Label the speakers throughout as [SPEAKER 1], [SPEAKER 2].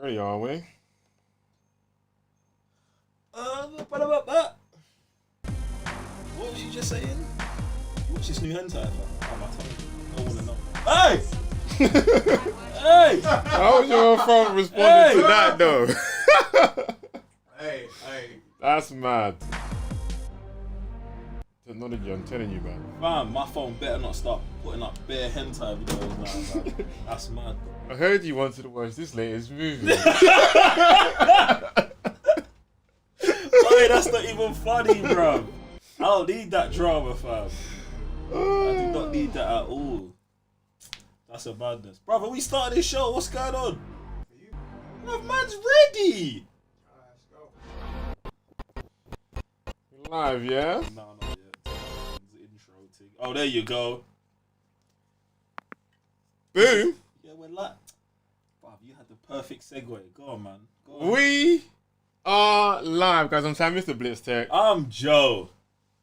[SPEAKER 1] Ready, are we?
[SPEAKER 2] What about that? What was you just saying? You watch this new hentai, fam? Oh, my tongue. I want to know. Hey! Hey!
[SPEAKER 1] How was your phone responding to that, though?
[SPEAKER 2] Hey.
[SPEAKER 1] That's mad. Technology, I'm telling you, man.
[SPEAKER 2] Fam, my phone better not start putting up bare hentai videos now, man. That's mad.
[SPEAKER 1] I heard you wanted to watch this latest movie.
[SPEAKER 2] Hey, that's not even funny, bro. I don't need that drama, fam. I do not need that at all. That's a madness. Brother, we started this show. What's going on? My man's ready.
[SPEAKER 1] Live, yeah?
[SPEAKER 2] No, not yet. The intro thing. Oh, there you go.
[SPEAKER 1] Boom.
[SPEAKER 2] Yeah, we're live. Bruv, you had the perfect segue. Go on, man. Go on.
[SPEAKER 1] We are live, guys. I'm Sam, Mr. Blitz Tech.
[SPEAKER 2] I'm Joe.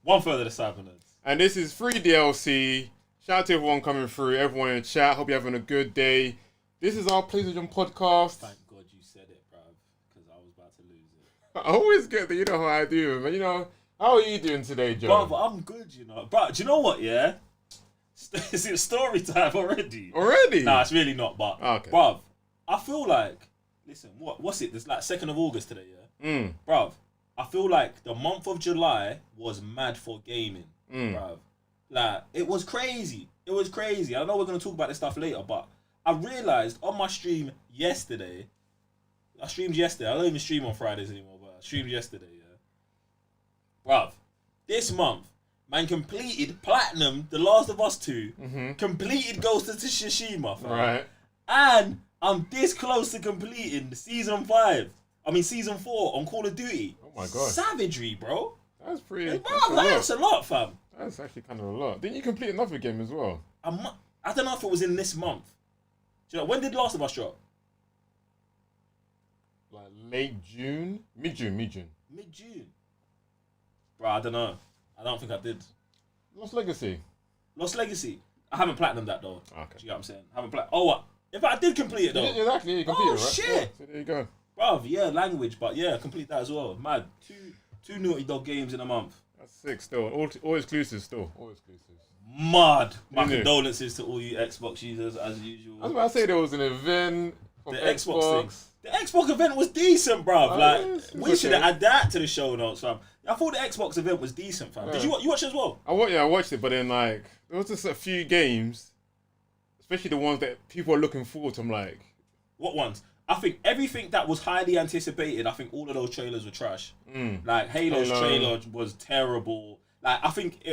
[SPEAKER 2] One further discipliners.
[SPEAKER 1] And this is free DLC. Shout out to everyone coming through, everyone in the chat. Hope you're having a good day. This is our PlayStation podcast.
[SPEAKER 2] Thank God you said it, bruv, because I was about to lose it.
[SPEAKER 1] I always get that, you know how I do, man. You know, how are you doing today, Joe?
[SPEAKER 2] Bruv, I'm good, you know. Bruv, do you know what, yeah? Is it story time already?
[SPEAKER 1] Already?
[SPEAKER 2] Nah, it's really not, but,
[SPEAKER 1] okay.
[SPEAKER 2] Bruv, I feel like, listen, what's it? There's like 2nd of August today, yeah? Bruv, I feel like the month of July was mad for gaming, bruv. Like, it was crazy. It was crazy. I know we're going to talk about this stuff later, but I realised on my stream yesterday, I don't even stream on Fridays anymore, but I streamed yesterday, yeah? Bruv, this month, man completed Platinum, The Last of Us 2, completed Ghost of Tsushima, fam.
[SPEAKER 1] Right.
[SPEAKER 2] And I'm this close to completing the Season 4 on Call of Duty.
[SPEAKER 1] Oh my God.
[SPEAKER 2] Savagery, bro.
[SPEAKER 1] That's pretty.
[SPEAKER 2] Hey, bro, that's a lot, fam.
[SPEAKER 1] That's actually kind of a lot. Didn't you complete another game as well?
[SPEAKER 2] I don't know if it was in this month. Do you know, when did Last of Us drop?
[SPEAKER 1] Like late June? Mid-June.
[SPEAKER 2] Mid-June. Bro, I don't know. I don't think I did.
[SPEAKER 1] Lost Legacy.
[SPEAKER 2] I haven't platinumed that, though.
[SPEAKER 1] Okay.
[SPEAKER 2] Do you get what I'm saying? I haven't Oh, what? In fact, I did complete it, though.
[SPEAKER 1] Yeah, exactly. You completed it, right?
[SPEAKER 2] Shit.
[SPEAKER 1] Yeah, so there you go.
[SPEAKER 2] Bro, yeah, language, but yeah, complete that as well. Mad. Two Naughty Dog games in a month.
[SPEAKER 1] That's sick still. All exclusives still. All exclusives.
[SPEAKER 2] Mad. My condolences to all you Xbox users, as usual.
[SPEAKER 1] I was about to say there was an event from
[SPEAKER 2] The
[SPEAKER 1] Xbox.
[SPEAKER 2] thing. The Xbox event was decent, bruv. We should have added that to the show notes, fam. I thought the Xbox event was decent, fam.
[SPEAKER 1] Yeah.
[SPEAKER 2] Did you watch it as well?
[SPEAKER 1] I watched it, but then like there was just a few games, especially the ones that people are looking forward to. I'm like,
[SPEAKER 2] what ones? I think everything that was highly anticipated, I think all of those trailers were trash. Like Halo's trailer was terrible. Like I think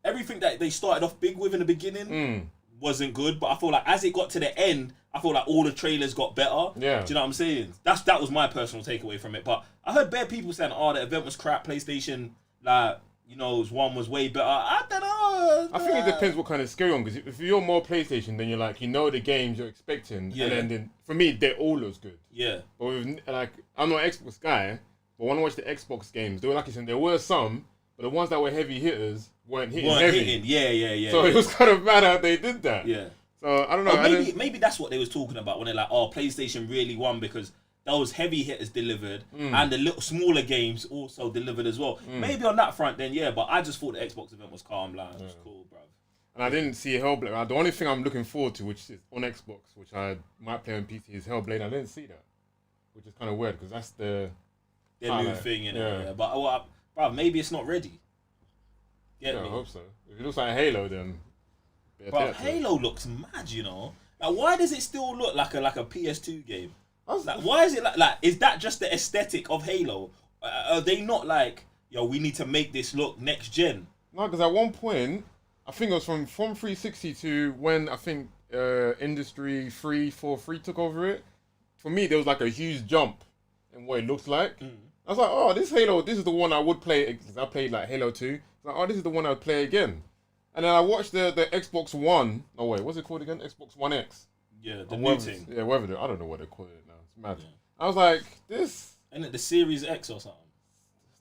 [SPEAKER 2] everything that they started off big with in the beginning wasn't good, but I feel like as it got to the end, I feel like all the trailers got better.
[SPEAKER 1] Yeah.
[SPEAKER 2] Do you know what I'm saying? That was my personal takeaway from it. But I heard bare people saying, "Oh, the event was crap. PlayStation, like, you know, one was way better." I don't know.
[SPEAKER 1] I think it depends what kind of skill you're on. Because if you're more PlayStation, then you're like, you know the games you're expecting,
[SPEAKER 2] Yeah.
[SPEAKER 1] and then for me, they all look good.
[SPEAKER 2] Yeah.
[SPEAKER 1] But with, like, I'm not an Xbox guy, but when I watch the Xbox games, they were like you said, there were some, but the ones that were heavy hitters weren't hitting.
[SPEAKER 2] Yeah.
[SPEAKER 1] So it was kind of mad how they did that.
[SPEAKER 2] Yeah.
[SPEAKER 1] So I don't know.
[SPEAKER 2] Or maybe that's what they was talking about when they're like, "Oh, PlayStation really won because those heavy hitters delivered and the little smaller games also delivered as well." Maybe on that front, then yeah. But I just thought the Xbox event was calm, like it was cool, bro.
[SPEAKER 1] And I didn't see Hellblade. The only thing I'm looking forward to, which is on Xbox, which I might play on PC, is Hellblade. I didn't see that, which is kind of weird because that's the
[SPEAKER 2] new thing, innit? Yeah. But bro, maybe it's not ready.
[SPEAKER 1] I hope so. If it looks like Halo, then.
[SPEAKER 2] Bro, Halo looks mad, you know. Like, why does it still look like a PS2 game? Like, why is it like? Is that just the aesthetic of Halo? Are they not like, yo, we need to make this look next gen?
[SPEAKER 1] No, because at one point, I think it was from 360 to when I think Industry 343 took over it. For me, there was like a huge jump in what it looks like. I was like, oh, this Halo, this is the one I would play. Because I played like Halo 2. Like, oh, this is the one I'd play again. And then I watched the Xbox One. Oh wait, what's it called again? Xbox One X.
[SPEAKER 2] Yeah, the new thing.
[SPEAKER 1] Yeah, whatever. I don't know what they call it now. It's mad. Yeah. I was like, this.
[SPEAKER 2] Isn't it the Series X or something?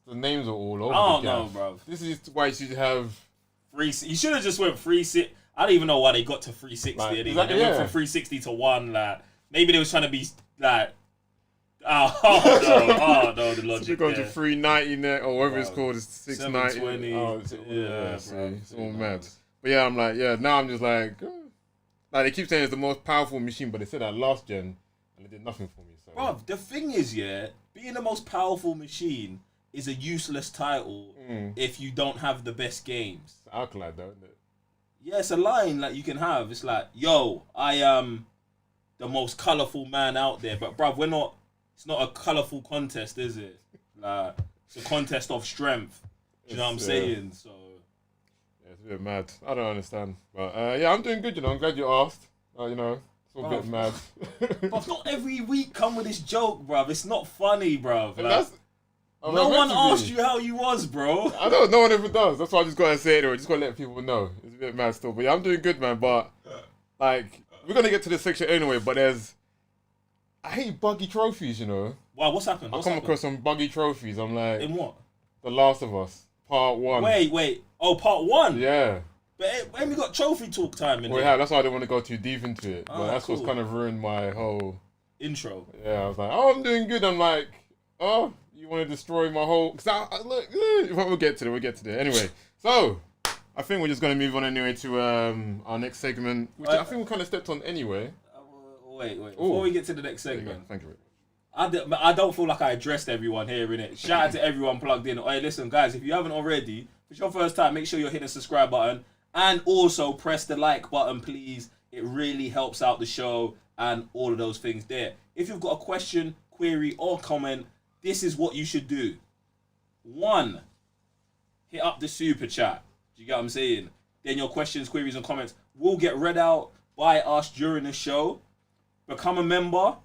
[SPEAKER 1] The names are all over.
[SPEAKER 2] I don't know, bro.
[SPEAKER 1] This is why you should have.
[SPEAKER 2] You should have just went 360. I don't even know why they got to 360. They went from 360 to 1. Like maybe they was trying to be like Oh no, the
[SPEAKER 1] So
[SPEAKER 2] logic.
[SPEAKER 1] you're going to
[SPEAKER 2] there.
[SPEAKER 1] 390 net or whatever it's
[SPEAKER 2] Bro,
[SPEAKER 1] called, it's 690.
[SPEAKER 2] 720.
[SPEAKER 1] Oh,
[SPEAKER 2] Yeah,
[SPEAKER 1] see,
[SPEAKER 2] bro.
[SPEAKER 1] it's all mad. But yeah, I'm like, yeah, now I'm just like they keep saying it's the most powerful machine, but they said that last gen and it did nothing for me. So.
[SPEAKER 2] Bro, the thing is, yeah, being the most powerful machine is a useless title if you don't have the best games.
[SPEAKER 1] It's alkaline though, isn't it?
[SPEAKER 2] Yeah, it's a line like you can have. It's like, yo, I am the most colourful man out there. But bruv, it's not a colourful contest, is it? Like, it's a contest of strength. Do you know what I'm saying? So
[SPEAKER 1] yeah, it's a bit mad. I don't understand. But yeah, I'm doing good, I'm glad you asked. You know, it's all a bit mad.
[SPEAKER 2] But not every week come with this joke, bruv. It's not funny, bruv. Like,
[SPEAKER 1] no
[SPEAKER 2] one asked you how you was, bro.
[SPEAKER 1] I don't. No one ever does. That's why I just gotta say it. Or just gotta let people know. It's a bit mad still, but yeah, I'm doing good, man. But like, we're gonna get to this section anyway. But I hate buggy trophies. You know.
[SPEAKER 2] Wow, what's happened?
[SPEAKER 1] I come across some buggy trophies. I'm like,
[SPEAKER 2] in what?
[SPEAKER 1] The Last of Us Part 1.
[SPEAKER 2] Wait. Oh, Part 1.
[SPEAKER 1] Yeah.
[SPEAKER 2] But when we got trophy talk time in
[SPEAKER 1] Well,
[SPEAKER 2] there.
[SPEAKER 1] yeah, that's why I didn't want to go too deep into it. But that's
[SPEAKER 2] cool.
[SPEAKER 1] what's kind of ruined my whole
[SPEAKER 2] intro.
[SPEAKER 1] Yeah, I was like, oh, I'm doing good. I'm like, oh, you want to destroy my whole... Cause look, we'll get to it. Anyway, so I think we're just going to move on anyway to our next segment, which I think we kind of stepped on anyway.
[SPEAKER 2] Wait. Before we get to the next segment.
[SPEAKER 1] Thank you.
[SPEAKER 2] I don't feel like I addressed everyone here, innit? Shout out to everyone plugged in. Hey, listen, guys, if you haven't already, if it's your first time, make sure you're hitting the subscribe button and also press the like button, please. It really helps out the show and all of those things there. If you've got a question, query, or comment, this is what you should do. 1, hit up the super chat. Do you get what I'm saying? Then your questions, queries, and comments will get read out by us during the show. Become a member.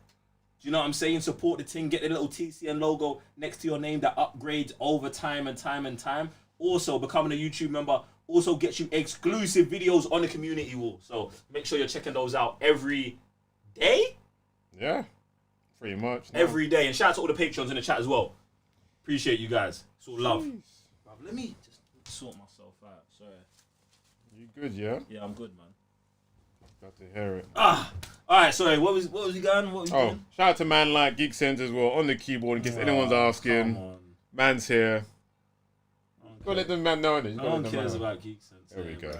[SPEAKER 2] Do you know what I'm saying? Support the ting. Get the little TCN logo next to your name that upgrades over time and time. Also, becoming a YouTube member also gets you exclusive videos on the community wall. So make sure you're checking those out every day.
[SPEAKER 1] Yeah, pretty much. No.
[SPEAKER 2] Every day. And shout out to all the patrons in the chat as well. Appreciate you guys. It's all love. Let me just sort myself out. Sorry.
[SPEAKER 1] You good, yeah?
[SPEAKER 2] Yeah, I'm good, man.
[SPEAKER 1] Got to hear it.
[SPEAKER 2] Alright, sorry, what was he going? What was he doing?
[SPEAKER 1] Shout out to man like Geek Sense as well on the keyboard in case anyone's asking. Man's here. Gotta let them man know it.
[SPEAKER 2] No one cares about Geek Sense.
[SPEAKER 1] There we go.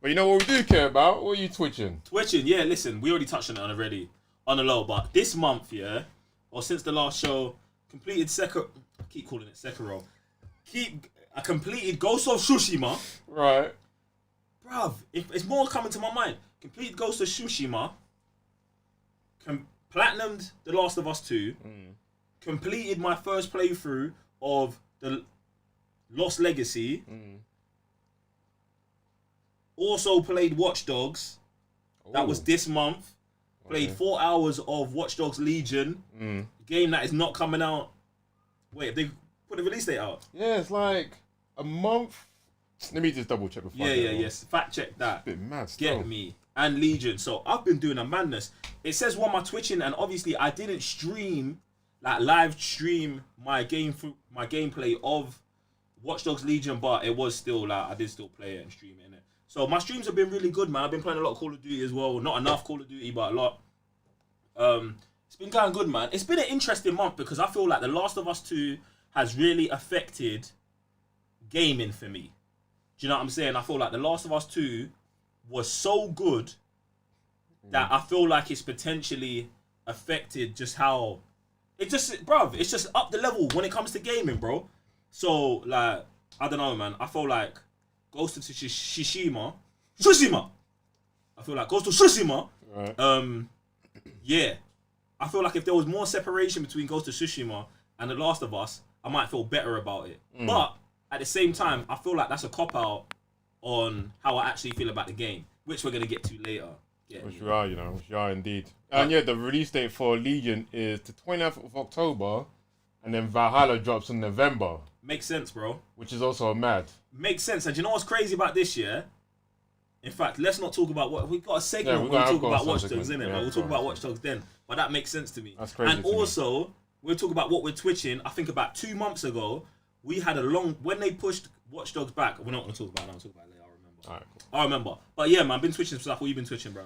[SPEAKER 1] But you know what we do care about? What are you twitching?
[SPEAKER 2] Twitching, yeah, listen, we already touched on it already on the low, but this month, yeah, or since the last show, completed I keep calling it Sekiro. I completed Ghost of Tsushima.
[SPEAKER 1] Right.
[SPEAKER 2] Bruv, it's more coming to my mind. Completed Ghost of Tsushima. Platinumed The Last of Us 2. Completed my first playthrough of the Lost Legacy. Also played Watch Dogs. That was this month. Played 4 hours of Watch Dogs Legion. A game that is not coming out. Wait, have they put the release date out?
[SPEAKER 1] Yeah, it's like a month. Let me just double check before.
[SPEAKER 2] Yes. Fact check that.
[SPEAKER 1] It's a bit mad still.
[SPEAKER 2] Get me. And Legion. So I've been doing a madness. It says what my twitching, and obviously I didn't stream, like live stream my gameplay of Watch Dogs Legion, but it was still like I did still play it and stream it. Innit? So my streams have been really good, man. I've been playing a lot of Call of Duty as well. Not enough Call of Duty, but a lot. It's been going good, man. It's been an interesting month because I feel like The Last of Us 2 has really affected gaming for me. Do you know what I'm saying? I feel like The Last of Us 2 was so good that I feel like it's potentially affected just how... it's just up the level when it comes to gaming, bro. So, like, I don't know, man. I feel like Ghost of Tsushima. I feel like Ghost of Tsushima.
[SPEAKER 1] Right.
[SPEAKER 2] Yeah. I feel like if there was more separation between Ghost of Tsushima and The Last of Us, I might feel better about it. But at the same time, I feel like that's a cop-out on how I actually feel about the game, which we're going to get to later.
[SPEAKER 1] Which we are indeed. And yeah, the release date for Legion is the 20th of October, and then Valhalla drops in November.
[SPEAKER 2] Makes sense, bro.
[SPEAKER 1] Which is also mad.
[SPEAKER 2] Makes sense. And do you know what's crazy about this year? In fact, let's not talk about what... We've got a segment when we talk about Watch Dogs, innit? We'll talk about Watch Dogs then. But that makes sense to me.
[SPEAKER 1] That's crazy.
[SPEAKER 2] And also, we'll talk about what we're twitching. I think about 2 months ago, we had a long... When they pushed Watch Dogs back, we're not going to talk about it. I'll talk about it later. I remember.
[SPEAKER 1] Alright, cool.
[SPEAKER 2] I remember. But yeah, man, I've been twitching stuff. What you been twitching, bro?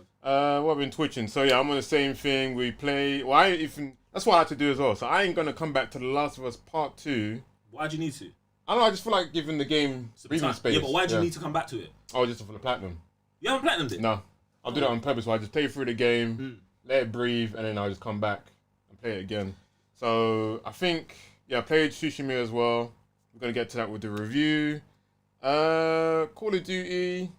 [SPEAKER 1] What I've been twitching. So yeah, I'm on the same thing. We play... Well, I even... That's what I had to do as well. So I ain't gonna come back to The Last of Us Part 2.
[SPEAKER 2] Why'd you need to?
[SPEAKER 1] I don't know, I just feel like giving the game breathing space.
[SPEAKER 2] Yeah, but why'd you need to come back to it?
[SPEAKER 1] Oh, just for the platinum.
[SPEAKER 2] You haven't platinumed it?
[SPEAKER 1] No. I'll do that on purpose. So I just play through the game, let it breathe, and then I'll just come back and play it again. So I think, I played Tsushima as well. We're gonna get to that with the review. Call of Duty.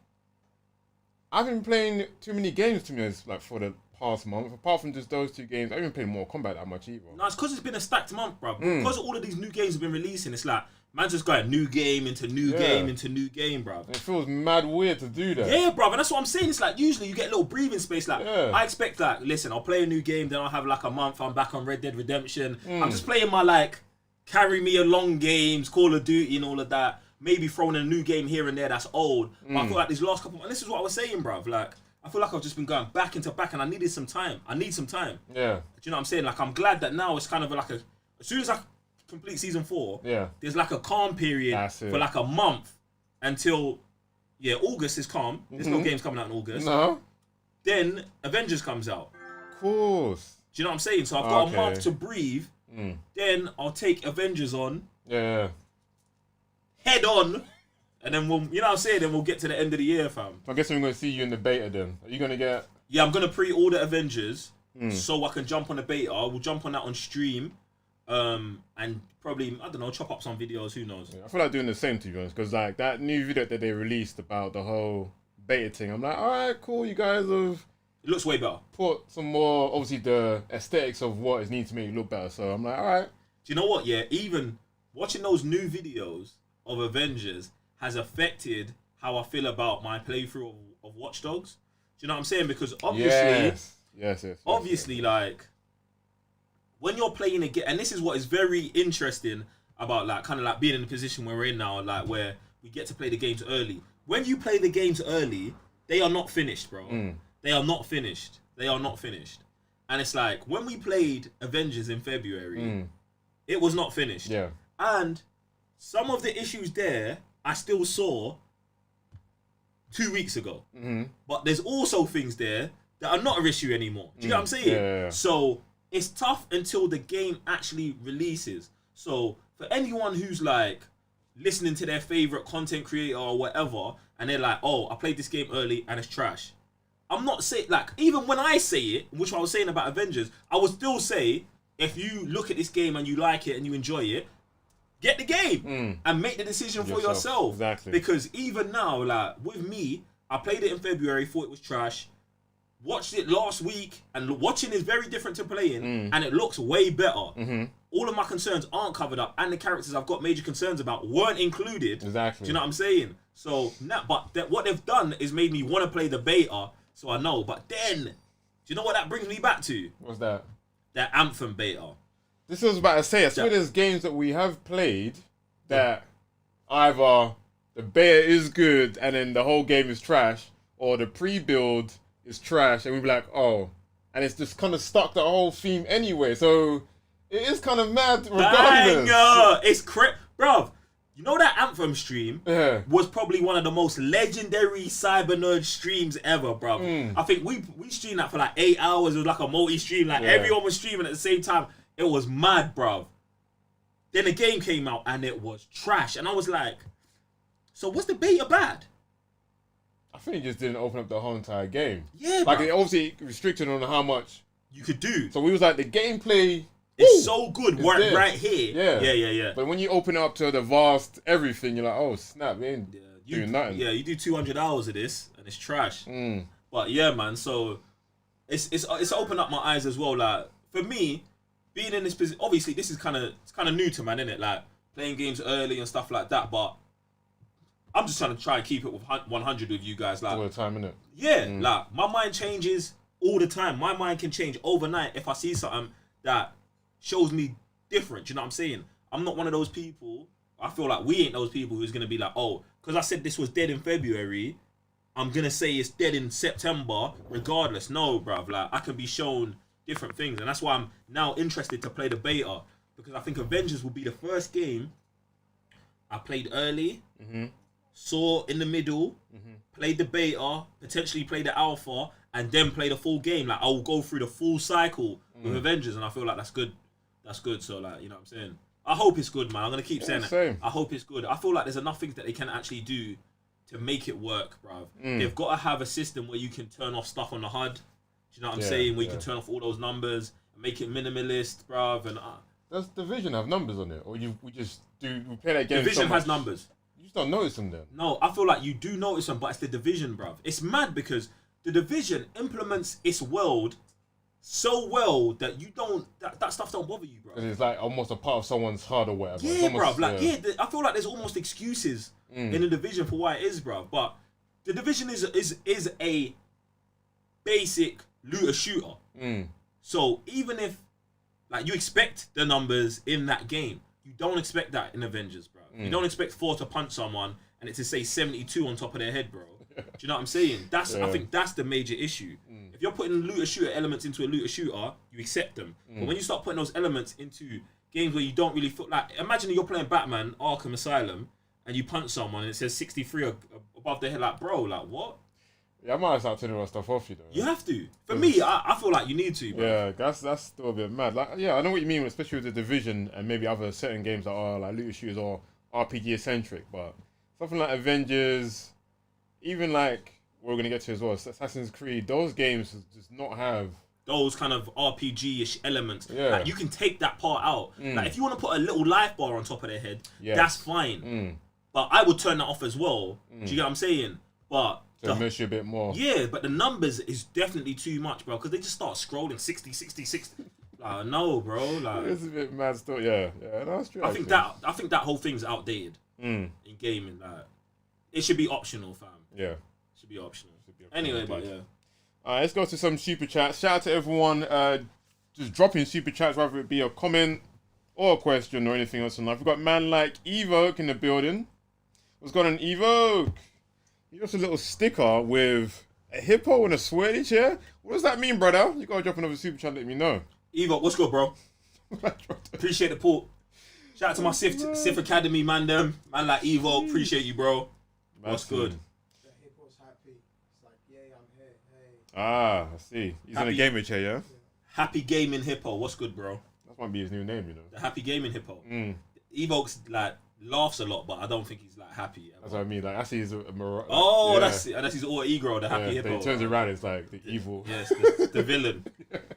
[SPEAKER 1] I haven't been playing too many games to be honest, like for the past month. Apart from just those 2 games, I haven't been playing Mortal Kombat that much either.
[SPEAKER 2] No, it's because it's been a stacked month, bro. Because all of these new games have been releasing, it's like, man's just going new game into new game into new game, bro.
[SPEAKER 1] It feels mad weird to do that.
[SPEAKER 2] Yeah, bro, and that's what I'm saying. It's like, usually you get a little breathing space. Like, I expect, like, listen, I'll play a new game, then I'll have like a month, I'm back on Red Dead Redemption. I'm just playing my, like, carry me along games, Call of Duty and all of that. Maybe throwing a new game here and there that's old. But I feel like these last couple, and this is what I was saying, bro. Like, I feel like I've just been going back into back, and I needed some time. I need some time.
[SPEAKER 1] Yeah.
[SPEAKER 2] Do you know what I'm saying? Like, I'm glad that now it's kind of like as soon as I complete season 4, there's like a calm period for like a month until, August is calm. There's no games coming out in August.
[SPEAKER 1] No.
[SPEAKER 2] Then Avengers comes out.
[SPEAKER 1] Of course.
[SPEAKER 2] Do you know what I'm saying? So I've got a month to breathe. Then I'll take Avengers on.
[SPEAKER 1] Yeah.
[SPEAKER 2] Head on. And then we'll, you know what I'm saying? Then we'll get to the end of the year, fam.
[SPEAKER 1] I guess I'm going to see you in the beta then. Are you going to get...
[SPEAKER 2] Yeah, I'm going to pre-order Avengers so I can jump on the beta. We'll jump on that on stream. And probably, I don't know, chop up some videos, who knows.
[SPEAKER 1] Yeah, I feel like doing the same, to be honest, because like that new video that they released about the whole beta thing, I'm like, alright, cool, you guys have...
[SPEAKER 2] It looks way better.
[SPEAKER 1] Put some more, obviously, the aesthetics of what is needed to make it look better, so I'm like, alright.
[SPEAKER 2] Do you know what, even watching those new videos of Avengers has affected how I feel about my playthrough of Watch Dogs. Do you know what I'm saying? Because obviously,
[SPEAKER 1] yes.
[SPEAKER 2] Obviously, like, when you're playing a game, and this is what is very interesting about, like, kind of like being in the position where we're in now, like, where we get to play the games early. When you play the games early, they are not finished, bro. They are not finished. They are not finished. And it's like, when we played Avengers in February, it was not finished.
[SPEAKER 1] Yeah.
[SPEAKER 2] And some of the issues there, I still saw 2 weeks ago. But there's also things there that are not an issue anymore. Do you know what I'm saying?
[SPEAKER 1] Yeah.
[SPEAKER 2] So it's tough until the game actually releases. So for anyone who's like listening to their favorite content creator or whatever, and they're like, oh, I played this game early and it's trash. I'm not saying, like, even when I say it, which I was saying about Avengers, I would still say, if you look at this game and you like it and you enjoy it, get the game and make the decision for yourself.
[SPEAKER 1] Exactly.
[SPEAKER 2] Because even now, like, with me, I played it in February, thought it was trash, watched it last week, and watching is very different to playing, and it looks way better. All of my concerns aren't covered up, and the characters I've got major concerns about weren't included.
[SPEAKER 1] Exactly.
[SPEAKER 2] Do you know what I'm saying? So, what they've done is made me want to play the beta, so I know. But then, do you know what that brings me back to?
[SPEAKER 1] What's that?
[SPEAKER 2] That Anthem beta.
[SPEAKER 1] This was about to say, I swear there's games that we have played that either the beta is good and then the whole game is trash, or the pre-build is trash and we'd be like, oh, and it's just kind of stuck the whole theme anyway. So it is kind of mad regardless.
[SPEAKER 2] Banger! It's bruv. You know that Anthem stream was probably one of the most legendary Cyber Nerd streams ever, bruv. I think we streamed that for like 8 hours. It was like a multi-stream. Like everyone was streaming at the same time. It was mad, bruv. Then the game came out and it was trash. And I was like, so what's the beta bad?
[SPEAKER 1] I think it just didn't open up the whole entire game.
[SPEAKER 2] Yeah,
[SPEAKER 1] like
[SPEAKER 2] bruv.
[SPEAKER 1] it obviously restricted on how much
[SPEAKER 2] you could do.
[SPEAKER 1] So we was like, the gameplay...
[SPEAKER 2] It's so good right here. Yeah.
[SPEAKER 1] But when you open it up to the vast everything, you're like, oh snap, we ain't doing nothing.
[SPEAKER 2] Yeah, you do 200 hours of this and it's trash. But yeah, man. So it's opened up my eyes as well. Like for me, being in this position, obviously this is kind of new to man, isn't it? Like playing games early and stuff like that. But I'm just trying to keep it with 100 with you guys. Like
[SPEAKER 1] all the time, innit?
[SPEAKER 2] Yeah, like my mind changes all the time. My mind can change overnight if I see something that shows me different. You know what I'm saying? I'm not one of those people. I feel like we ain't those people who's gonna be like, oh, because I said this was dead in February, I'm gonna say it's dead in September regardless. No, bruv. Like I can be shown different things, and that's why I'm now interested to play the beta, because I think Avengers will be the first game I played early, saw in the middle, played the beta, potentially played the alpha, and then play the full game. Like, I'll go through the full cycle with Avengers, and I feel like that's good. That's good. So, like, you know what I'm saying? I hope it's good, man. I'm going to keep saying it. I hope it's good. I feel like there's enough things that they can actually do to make it work, bruv. They've got to have a system where you can turn off stuff on the HUD. Do you know what I'm saying? Where you can turn off all those numbers and make it minimalist, bruv. And
[SPEAKER 1] does Division have numbers on it, or we play that game?
[SPEAKER 2] Division has numbers.
[SPEAKER 1] You just don't notice them then.
[SPEAKER 2] No, I feel like you do notice them, but it's the Division, bruv. It's mad because the Division implements its world so well that you don't that stuff don't bother you, bro.
[SPEAKER 1] It's like almost a part of someone's HUD or whatever.
[SPEAKER 2] Yeah, bruv. Like, I feel like there's almost excuses in the Division for why it is, bruv. But the Division is a basic looter shooter. So even if like you expect the numbers in that game, you don't expect that in Avengers, bro. You don't expect Thor to punch someone and it to say 72 on top of their head, bro. Do you know what I'm saying? I think that's the major issue. If you're putting looter shooter elements into a looter shooter, you accept them. But when you start putting those elements into games where you don't really feel like, imagine you're playing Batman Arkham Asylum and you punch someone and it says 63 above their head, like, bro, like, what?
[SPEAKER 1] Yeah, I might start turning that stuff off, you know.
[SPEAKER 2] You have to. For me, I feel like you need to, bro.
[SPEAKER 1] Yeah, that's still a bit mad. Like, yeah, I know what you mean, especially with the Division and maybe other certain games that are like looter shooters or RPG eccentric, but something like Avengers, even like we're gonna get to as well, Assassin's Creed, those games just not have
[SPEAKER 2] those kind of RPG-ish elements.
[SPEAKER 1] Yeah.
[SPEAKER 2] Like, you can take that part out. Like, if you want to put a little life bar on top of their head, that's fine. But I would turn that off as well. Do you get what I'm saying? But
[SPEAKER 1] to miss you a bit more.
[SPEAKER 2] Yeah, but the numbers is definitely too much, bro, because they just start scrolling 60, 60, 60. Like, no, bro. Like,
[SPEAKER 1] it's a bit mad still. Yeah, that's true.
[SPEAKER 2] I think that whole thing's outdated in gaming. Like, it should be optional, fam.
[SPEAKER 1] Yeah.
[SPEAKER 2] It should be optional. Anyway, but yeah.
[SPEAKER 1] Alright, let's go to some super chats. Shout out to everyone just dropping super chats, whether it be a comment or a question or anything else in life. We've got man like Evoke in the building. What's going on, Evoke? You got a little sticker with a hippo and a sweaty chair. What does that mean, brother? You gotta drop another super chat and let me know.
[SPEAKER 2] Evoke, what's good, bro? Appreciate the port. Shout out to my Sif Academy, man, them. Man like Evoke, appreciate you, bro. What's good?
[SPEAKER 1] Ah, I see. He's in a gaming chair, yeah?
[SPEAKER 2] Happy Gaming Hippo. What's good, bro?
[SPEAKER 1] That might be his new name, you know.
[SPEAKER 2] The Happy Gaming Hippo. Evoke's like laughs a lot, but I don't think he's like happy.
[SPEAKER 1] That's what I mean. Like, I see he's
[SPEAKER 2] that's his alter ego, the Happy Hippo.
[SPEAKER 1] He turns around, it's like the evil.
[SPEAKER 2] Yes, the villain.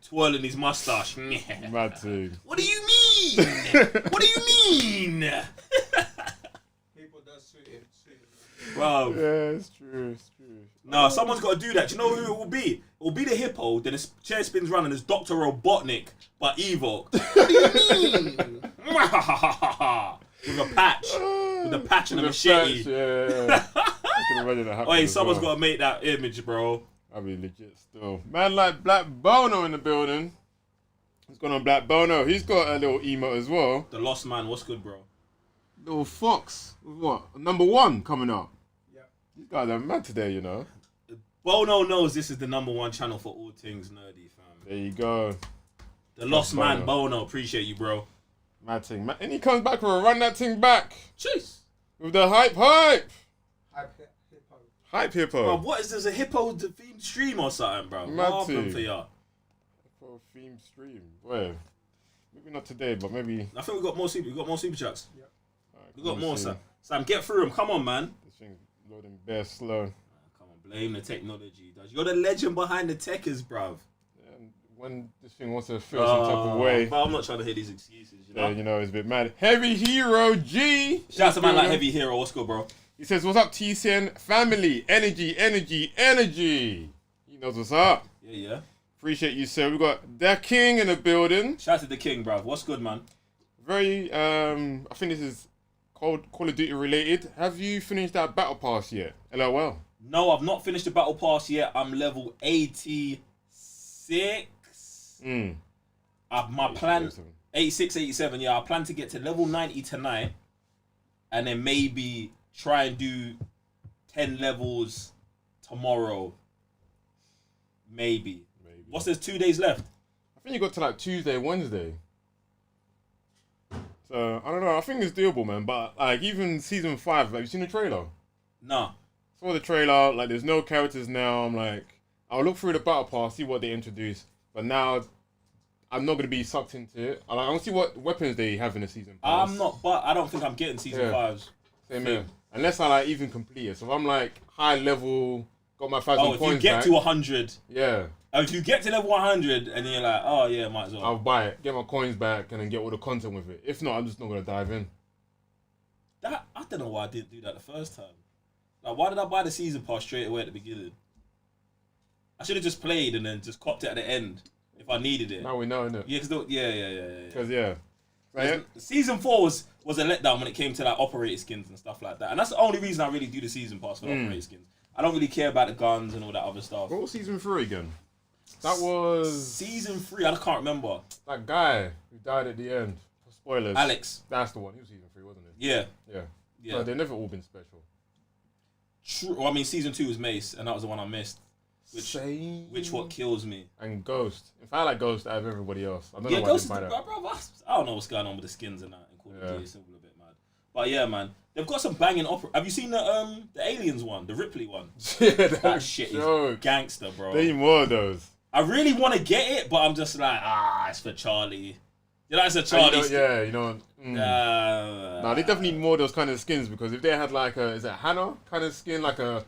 [SPEAKER 2] Twirling his mustache.
[SPEAKER 1] Mad too.
[SPEAKER 2] What do you mean? What do you mean?
[SPEAKER 3] People does suit him.
[SPEAKER 2] Bro.
[SPEAKER 1] Yeah, it's true.
[SPEAKER 2] No, someone's got to do that. Do you know who it will be? It will be the hippo, then his chair spins round and there's Dr. Robotnik, but Evoke. What do you mean? With a patch. With a patch and a machete.
[SPEAKER 1] Yeah. I can imagine that happening.
[SPEAKER 2] Hey, someone's got to make that image, bro.
[SPEAKER 1] I mean, legit still. Man like Black Bono in the building. What's going on, Black Bono? He's got a little emote as well.
[SPEAKER 2] The Lost Man, what's good, bro?
[SPEAKER 1] Little Fox. With what? #1 coming up.
[SPEAKER 3] Yeah.
[SPEAKER 1] These guys are mad today, you know.
[SPEAKER 2] Bono knows this is the #1 channel for all things nerdy, fam.
[SPEAKER 1] There you go.
[SPEAKER 2] The Lost Man, Bono. Appreciate you, bro.
[SPEAKER 1] Mad thing. And he comes back with a run that thing back.
[SPEAKER 2] Jeez.
[SPEAKER 1] With the hype. Hype hippo.
[SPEAKER 2] Bro, what is this? A hippo themed stream or something, bro?
[SPEAKER 1] Mad
[SPEAKER 2] What happened
[SPEAKER 1] thing.
[SPEAKER 2] for y'all?
[SPEAKER 1] Hippo themed stream. Where? Maybe not today, but maybe.
[SPEAKER 2] I think we got more super chats.
[SPEAKER 3] Yeah.
[SPEAKER 1] Right,
[SPEAKER 2] We got more,
[SPEAKER 1] see.
[SPEAKER 2] Sam, get through them. Come on, man.
[SPEAKER 1] This thing's loading bare slow.
[SPEAKER 2] Come on, blame the technology. You're the legend behind the techers, bruv.
[SPEAKER 1] And when this thing wants to feel some type of way,
[SPEAKER 2] But I'm not trying to hear these excuses, you know?
[SPEAKER 1] then, you know, it's a bit mad. Heavy Hero G.
[SPEAKER 2] Shout out to man like Heavy Hero. What's good, bro?
[SPEAKER 1] He says, what's up, TCN family? Energy. He knows what's up.
[SPEAKER 2] Yeah.
[SPEAKER 1] Appreciate you, sir. We got the King in the building.
[SPEAKER 2] Shout out to the king, bruv. What's good, man?
[SPEAKER 1] Very, I think this is Call of Duty related. Have you finished that battle pass yet? LOL.
[SPEAKER 2] No, I've not finished the battle pass yet. I'm level 86. My plan 86, 87. Yeah, I plan to get to level 90 tonight, and then maybe try and do 10 levels tomorrow. Maybe. What's there's 2 days left?
[SPEAKER 1] I think you got to like Tuesday, Wednesday. So I don't know. I think it's doable, man. But like even season 5, have you seen the trailer?
[SPEAKER 2] Nah.
[SPEAKER 1] Saw the trailer. Like there's no characters now. I'm like, I'll look through the battle pass, see what they introduce. But now, I'm not gonna be sucked into it. I want to see what weapons they have in the season pass.
[SPEAKER 2] I'm not, but I don't think I'm getting season 5's.
[SPEAKER 1] Same here. Unless I like even complete it. So if I'm like high level, got my 1,000 coins back.
[SPEAKER 2] If you get to 100.
[SPEAKER 1] Yeah.
[SPEAKER 2] If you get to level 100 and you're like, oh yeah, might as well.
[SPEAKER 1] I'll buy it, get my coins back, and then get all the content with it. If not, I'm just not gonna dive in.
[SPEAKER 2] I don't know why I didn't do that the first time. Like, why did I buy the season pass straight away at the beginning? I should have just played and then just copped it at the end if I needed it.
[SPEAKER 1] Now we know, innit?
[SPEAKER 2] Yeah,
[SPEAKER 1] Because right?
[SPEAKER 2] Season 4 was a letdown when it came to like operator skins and stuff like that, and that's the only reason I really do the season pass for the operator skins. I don't really care about the guns and all that other stuff.
[SPEAKER 1] What was season 3 again? That was
[SPEAKER 2] season 3. I can't remember.
[SPEAKER 1] That guy who died at the end. Spoilers.
[SPEAKER 2] Alex.
[SPEAKER 1] That's the one. He was season 3, wasn't he?
[SPEAKER 2] Yeah.
[SPEAKER 1] So they've never all been special.
[SPEAKER 2] True. Well, I mean, season 2 was Mace, and that was the one I missed. Which what kills me. And
[SPEAKER 1] Ghost. In fact, I like Ghost out of everybody else. I don't know why
[SPEAKER 2] Ghost
[SPEAKER 1] they buy that.
[SPEAKER 2] I don't know what's going on with the skins and that in Call of Duty. It's a little bit mad. But yeah, man, they've got some banging opera. Have you seen the Aliens one, the Ripley one? That shit is gangster, bro.
[SPEAKER 1] They need more of those.
[SPEAKER 2] I really want to get it, but I'm just like, it's for Charlie. You know, it's a Charlie.
[SPEAKER 1] No, they definitely need more of those kind of skins because if they had like is it Hannah kind of skin, like a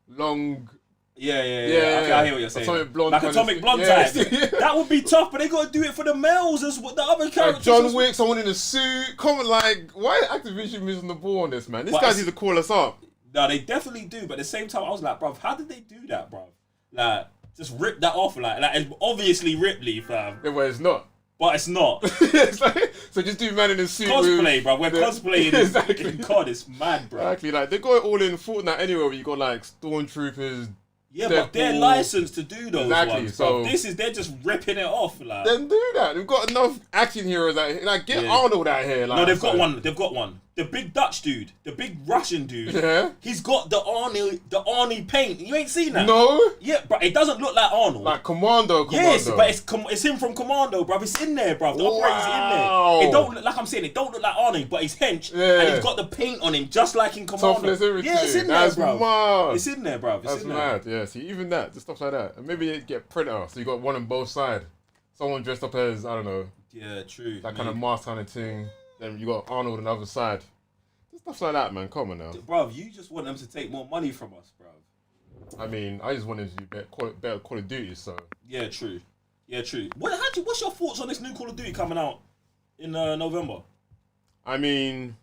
[SPEAKER 1] long.
[SPEAKER 2] Yeah. Okay, I hear what you're saying.
[SPEAKER 1] Atomic blonde
[SPEAKER 2] like Atomic Blonde type. That would be tough, but they got to do it for the males as what the other characters.
[SPEAKER 1] Like John Wick, someone in a suit. Come on, like, why Activision missing the ball on this, man? This guy needs to call us up.
[SPEAKER 2] No, they definitely do, but at the same time, I was like, bruv, how did they do that, bruv? Like, just rip that off, like it's obviously Ripley, fam.
[SPEAKER 1] Yeah, well, it's not.
[SPEAKER 2] But it's not.
[SPEAKER 1] It's like, so just do man in a suit.
[SPEAKER 2] Cosplay, bro. We're cosplaying in COD. It's mad, bro.
[SPEAKER 1] Exactly. Like, they got it all in Fortnite anyway, where you got, like, stormtroopers.
[SPEAKER 2] Yeah, but they're licensed to do those ones. So they're just ripping it off, like.
[SPEAKER 1] Then do that. We've got enough action heroes out here. Like, get Arnold out here. Like,
[SPEAKER 2] no, they've got one. They've got one. The big Dutch dude, the big Russian dude.
[SPEAKER 1] Yeah.
[SPEAKER 2] He's got the Arnie paint. You ain't seen that?
[SPEAKER 1] No.
[SPEAKER 2] Yeah, bro. It doesn't look like Arnold.
[SPEAKER 1] Like Commando.
[SPEAKER 2] Yes, but it's him from Commando, bro. It's in there, bro. The operator's in there. It don't look like I'm saying. It don't look like Arnie, but he's hench, and he's got the paint on him just like in Commando.
[SPEAKER 1] Toughness, everything.
[SPEAKER 2] Yeah, it's in there, bro.
[SPEAKER 1] Mad.
[SPEAKER 2] It's in there, bro.
[SPEAKER 1] That's mad. Yeah. See, even that, just stuff like that, and maybe you get printer, so you got one on both sides. Someone dressed up as I don't know.
[SPEAKER 2] Yeah, true.
[SPEAKER 1] That kind of mask kind of thing. Then you got Arnold on the other side. Stuff like that, man. Come on now.
[SPEAKER 2] Bro, you just want them to take more money from us, bro.
[SPEAKER 1] I mean, I just want them to do better Call of Duty, so.
[SPEAKER 2] Yeah, true. What's your thoughts on this new Call of Duty coming out in November?
[SPEAKER 1] I mean,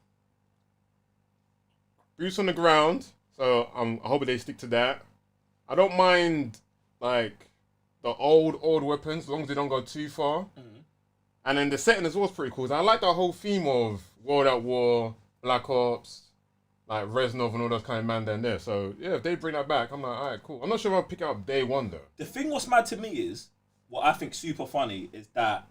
[SPEAKER 1] boots on the ground, so I hope they stick to that. I don't mind, like, the old weapons, as long as they don't go too far. Mm-hmm. And then the setting as well is pretty cool. I like the whole theme of World at War, Black Ops, like Reznov and all those kind of man down there. So yeah, if they bring that back, I'm like, alright, cool. I'm not sure if I'll pick it up day one though.
[SPEAKER 2] The thing what's mad to me is, what I think super funny is that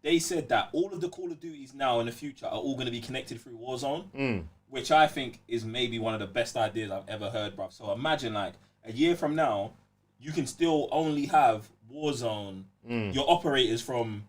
[SPEAKER 2] they said that all of the Call of Duties now in the future are all going to be connected through Warzone, which I think is maybe one of the best ideas I've ever heard, bruv. So imagine like a year from now, you can still only have Warzone, your operators from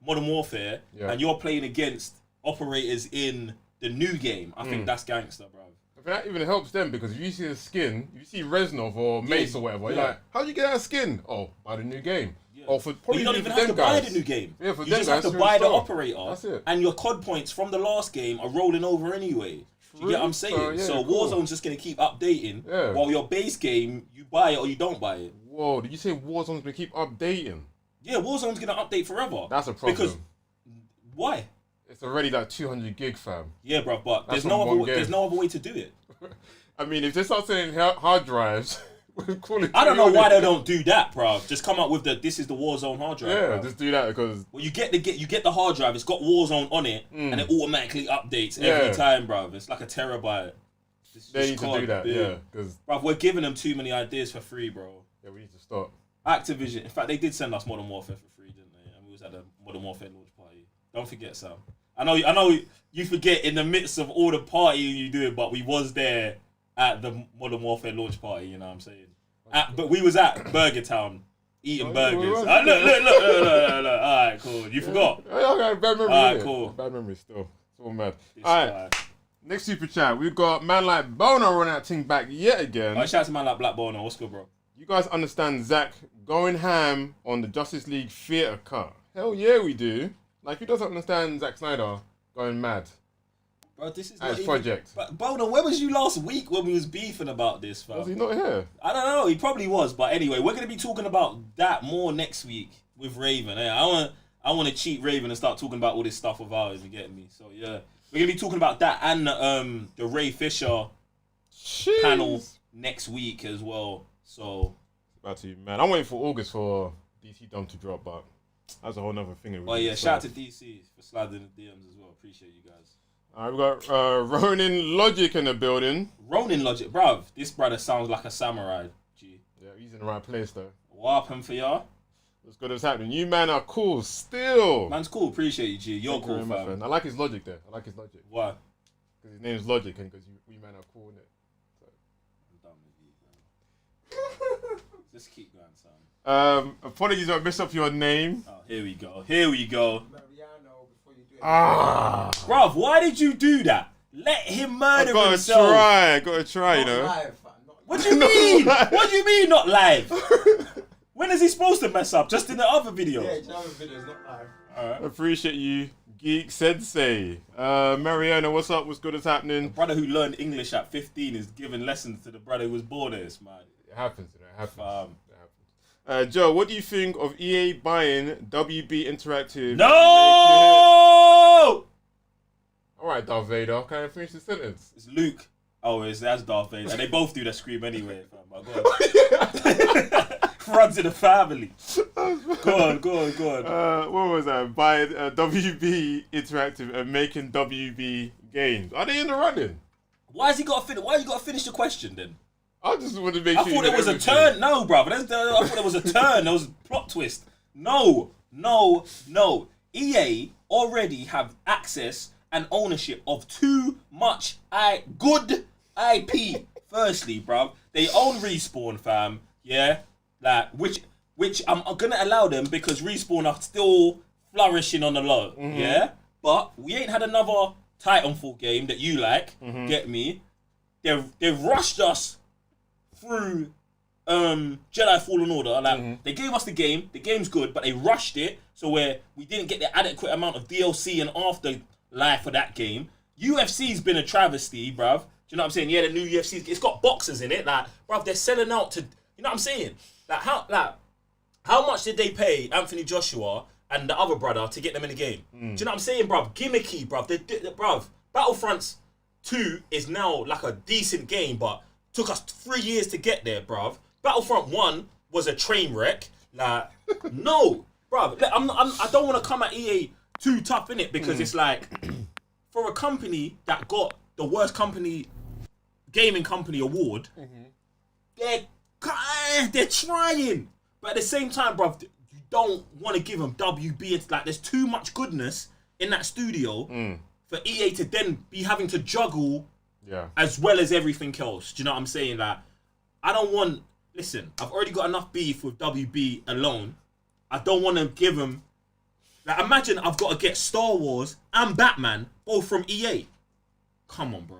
[SPEAKER 2] Modern Warfare, and you're playing against operators in the new game. I think that's gangster, bro.
[SPEAKER 1] I think that even helps them because if you see a skin, if you see Reznov or Mace or whatever, you're like, how'd you get that skin? Oh, buy the new game. Yeah. Or for probably
[SPEAKER 2] you don't even have to buy the new game.
[SPEAKER 1] Yeah, for
[SPEAKER 2] you
[SPEAKER 1] them
[SPEAKER 2] just
[SPEAKER 1] guys,
[SPEAKER 2] have to buy the operator.
[SPEAKER 1] That's it.
[SPEAKER 2] And your COD points from the last game are rolling over anyway. Do you get what I'm saying? So Warzone's just going to keep updating while your base game, you buy it or you don't buy it.
[SPEAKER 1] Whoa, did you say Warzone's going to keep updating?
[SPEAKER 2] Yeah, Warzone's going to update forever.
[SPEAKER 1] That's a problem.
[SPEAKER 2] Because, why?
[SPEAKER 1] It's already like 200 gig, fam.
[SPEAKER 2] Yeah, bro, but there's no other way to do it.
[SPEAKER 1] I mean, if they start saying hard drives,
[SPEAKER 2] I don't know why they don't do that, bro. Just come up with this is the Warzone hard drive.
[SPEAKER 1] Yeah,
[SPEAKER 2] bro.
[SPEAKER 1] just do that because
[SPEAKER 2] you get the hard drive. It's got Warzone on it, and it automatically updates every time, bro. It's like a terabyte.
[SPEAKER 1] They need to do that, because
[SPEAKER 2] bro, we're giving them too many ideas for free, bro.
[SPEAKER 1] Yeah, we need to stop.
[SPEAKER 2] Activision. In fact, they did send us Modern Warfare for free, didn't they? And we was at the Modern Warfare launch party. Don't forget, Sam. I know you forget in the midst of all the partying you doing, but we was there at the Modern Warfare launch party, you know what I'm saying? But we was at Burger Town eating burgers. Look. Alright, cool. You forgot?
[SPEAKER 1] Okay, bad memory.
[SPEAKER 2] Alright, cool.
[SPEAKER 1] Bad memory still. It's all mad. Alright. Next super chat, we've got man like Bono running that thing back yet again.
[SPEAKER 2] Shout out to man like Black Bono. What's good, bro?
[SPEAKER 1] You guys understand Zach going ham on the Justice League theatre cut? Hell yeah, we do. Like, who doesn't understand Zack Snyder going mad?
[SPEAKER 2] Bro, this is
[SPEAKER 1] At his
[SPEAKER 2] not
[SPEAKER 1] project.
[SPEAKER 2] But Bolden, where was you last week when we was beefing about this, fam?
[SPEAKER 1] Was he not here?
[SPEAKER 2] I don't know. He probably was, but anyway, we're gonna be talking about that more next week with Raven. I want to cheat Raven and start talking about all this stuff of ours. You get me? So yeah, we're gonna be talking about that and the Ray Fisher panel next week as well. So
[SPEAKER 1] about to, man. I'm waiting for August for DC Dome to drop, but that's a whole nother thing.
[SPEAKER 2] Oh yeah, shout out to DC for sliding the DMs as well. Appreciate you guys.
[SPEAKER 1] Alright, we got Ronin Logic in the building.
[SPEAKER 2] Ronin Logic, bruv. This brother sounds like a samurai. G.
[SPEAKER 1] Yeah, he's in the right place though.
[SPEAKER 2] What happened for y'all?
[SPEAKER 1] What's good? What's happening? You man are cool still.
[SPEAKER 2] Man's cool. Appreciate you, G. You're
[SPEAKER 1] Thank you
[SPEAKER 2] cool,
[SPEAKER 1] very much,
[SPEAKER 2] fam.
[SPEAKER 1] man. I like his logic there. I like his logic.
[SPEAKER 2] Why?
[SPEAKER 1] Because his name's Logic and because we man are cool, innit? So.
[SPEAKER 2] I'm done with you, man. Just keep going, son.
[SPEAKER 1] Apologies, I messed up your name.
[SPEAKER 2] Oh, here we go. Here we go.
[SPEAKER 3] Mariano, before you do it.
[SPEAKER 2] Bruv, why did you do that? Let him murder himself.
[SPEAKER 1] Gotta try, you know.
[SPEAKER 3] Live, fam, not
[SPEAKER 2] What do you mean? What do you mean not live? When is he supposed to mess up? Just in the other video?
[SPEAKER 3] Yeah, the other video's not live.
[SPEAKER 2] Alright.
[SPEAKER 1] Appreciate you, Geek Sensei. Mariana, what's up? What's good? What's happening?
[SPEAKER 2] Brother who learned English at 15 is giving lessons to the brother who was born here, man.
[SPEAKER 1] It happens, you know. It happens.
[SPEAKER 2] Fam.
[SPEAKER 1] It happens. Joe, what do you think of EA buying WB Interactive?
[SPEAKER 2] No!
[SPEAKER 1] Alright, Darth Vader. Can I finish the sentence?
[SPEAKER 2] It's Luke. Oh, that's Darth Vader. And they both do that scream anyway, fam. My God. Runs in the family. Go on.
[SPEAKER 1] What was that? Buying WB Interactive and making WB games. Are they in the running?
[SPEAKER 2] Why you got to finish the question then?
[SPEAKER 1] I just want to make
[SPEAKER 2] I
[SPEAKER 1] sure.
[SPEAKER 2] thought there was a turn. No, brother. I thought there was a turn. There was a plot twist. No. EA already have access and ownership of too much good IP. Firstly, bruv, they own Respawn, fam. Yeah, like which I'm gonna allow them because Respawn are still flourishing on the low. Mm-hmm. Yeah, but we ain't had another Titanfall game that you like. Mm-hmm. Get me? They've rushed us through Jedi Fallen Order. Like they gave us the game. The game's good, but they rushed it so we didn't get the adequate amount of DLC and afterlife for that game. UFC's been a travesty, bruv. Do you know what I'm saying? Yeah, the new UFC, it's got boxers in it. Like, bruv, they're selling out to, you know what I'm saying? Like, how much did they pay Anthony Joshua and the other brother to get them in the game? Do you know what I'm saying, bruv? Gimmicky, bruv. Bruv, Battlefront 2 is now like a decent game, but took us 3 years to get there, bruv. Battlefront 1 was a train wreck. Like, no, bruv. I don't want to come at EA too tough, innit? Because it's like, for a company that got the worst gaming company award, they're trying. But at the same time, bruv, you don't want to give them WB. It's like there's too much goodness in that studio for EA to then be having to juggle as well as everything else. Do you know what I'm saying? Like, I don't want... Listen, I've already got enough beef with WB alone. I don't want to give them... Like, imagine I've got to get Star Wars and Batman both from EA. Come on, bro.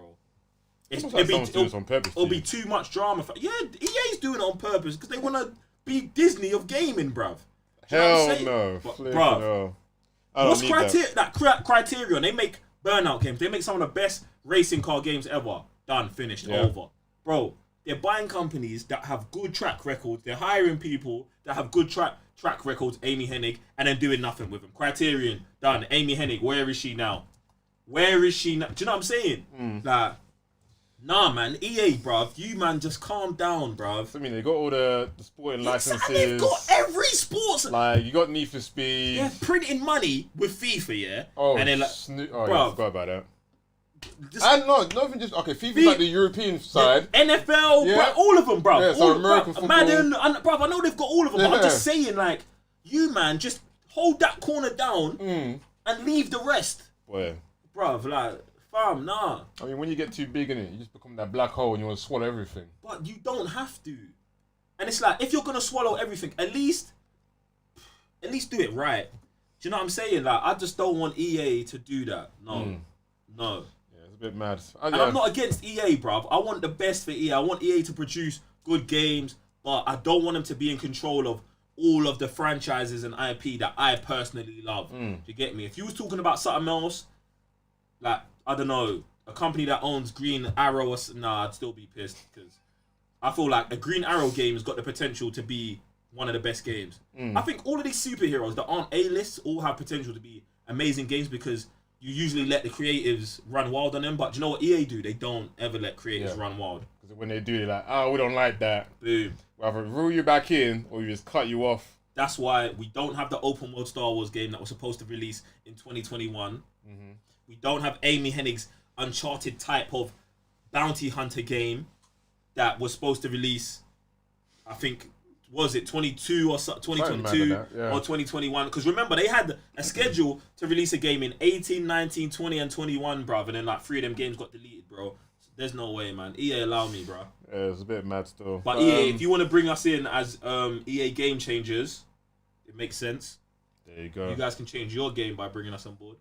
[SPEAKER 2] It'll be too much drama. EA's doing it on purpose because they want to be Disney of gaming, bruv.
[SPEAKER 1] Hell no. Bruv.
[SPEAKER 2] What's Criterion? They make Burnout games. They make some of the best racing car games ever. Done, finished, over. Bro, they're buying companies that have good track records. They're hiring people that have good track records, Amy Hennig, and then doing nothing with them. Criterion, done. Amy Hennig, where is she now? Do you know what I'm saying? Like, nah, man. EA, bruv. You, man, just calm down, bruv.
[SPEAKER 1] I mean, they got all the sporting licenses.
[SPEAKER 2] They've got every sports.
[SPEAKER 1] Like, you got Need for Speed.
[SPEAKER 2] They're printing money with FIFA, yeah?
[SPEAKER 1] Oh,
[SPEAKER 2] and then, like,
[SPEAKER 1] bruv. Yeah, I forgot about that.
[SPEAKER 2] And
[SPEAKER 1] not even just... Okay, FIFA's like the European side.
[SPEAKER 2] NFL, bruv, all of them, bruv.
[SPEAKER 1] Yeah, so American football.
[SPEAKER 2] Madden, bruv, I know they've got all of them, but I'm just saying, like, you, man, just hold that corner down and leave the rest.
[SPEAKER 1] Boy.
[SPEAKER 2] Bruv, like... Fam, nah.
[SPEAKER 1] I mean, when you get too big in it, you just become that black hole and you want to swallow everything.
[SPEAKER 2] But you don't have to. And it's like, if you're going to swallow everything, at least do it right. Do you know what I'm saying? Like, I just don't want EA to do that. No.
[SPEAKER 1] Yeah, it's a bit mad.
[SPEAKER 2] And I'm not against EA, bruv. I want the best for EA. I want EA to produce good games, but I don't want them to be in control of all of the franchises and IP that I personally love. Do you get me? If you was talking about something else, like, I don't know, a company that owns Green Arrow, I'd still be pissed, because I feel like a Green Arrow game has got the potential to be one of the best games. I think all of these superheroes that aren't A-lists all have potential to be amazing games, because you usually let the creatives run wild on them. But do you know what EA do? They don't ever let creatives run wild.
[SPEAKER 1] Because when they do, they're like, oh, we don't like that.
[SPEAKER 2] Boom.
[SPEAKER 1] We either rule you back in, or we just cut you off.
[SPEAKER 2] That's why we don't have the open world Star Wars game that was supposed to release in 2021. We don't have Amy Hennig's Uncharted type of bounty hunter game that was supposed to release, I think, was it 22 or 2022 or 2021? Because remember, they had a schedule to release a game in 18, 19, 20, and 21, bruv, and then like 3 of them games got deleted, bro. So there's no way, man. EA, allow me, bro.
[SPEAKER 1] Yeah, it's a bit mad still.
[SPEAKER 2] But EA, if you want to bring us in as EA game changers, it makes sense.
[SPEAKER 1] There you go.
[SPEAKER 2] You guys can change your game by bringing us on board.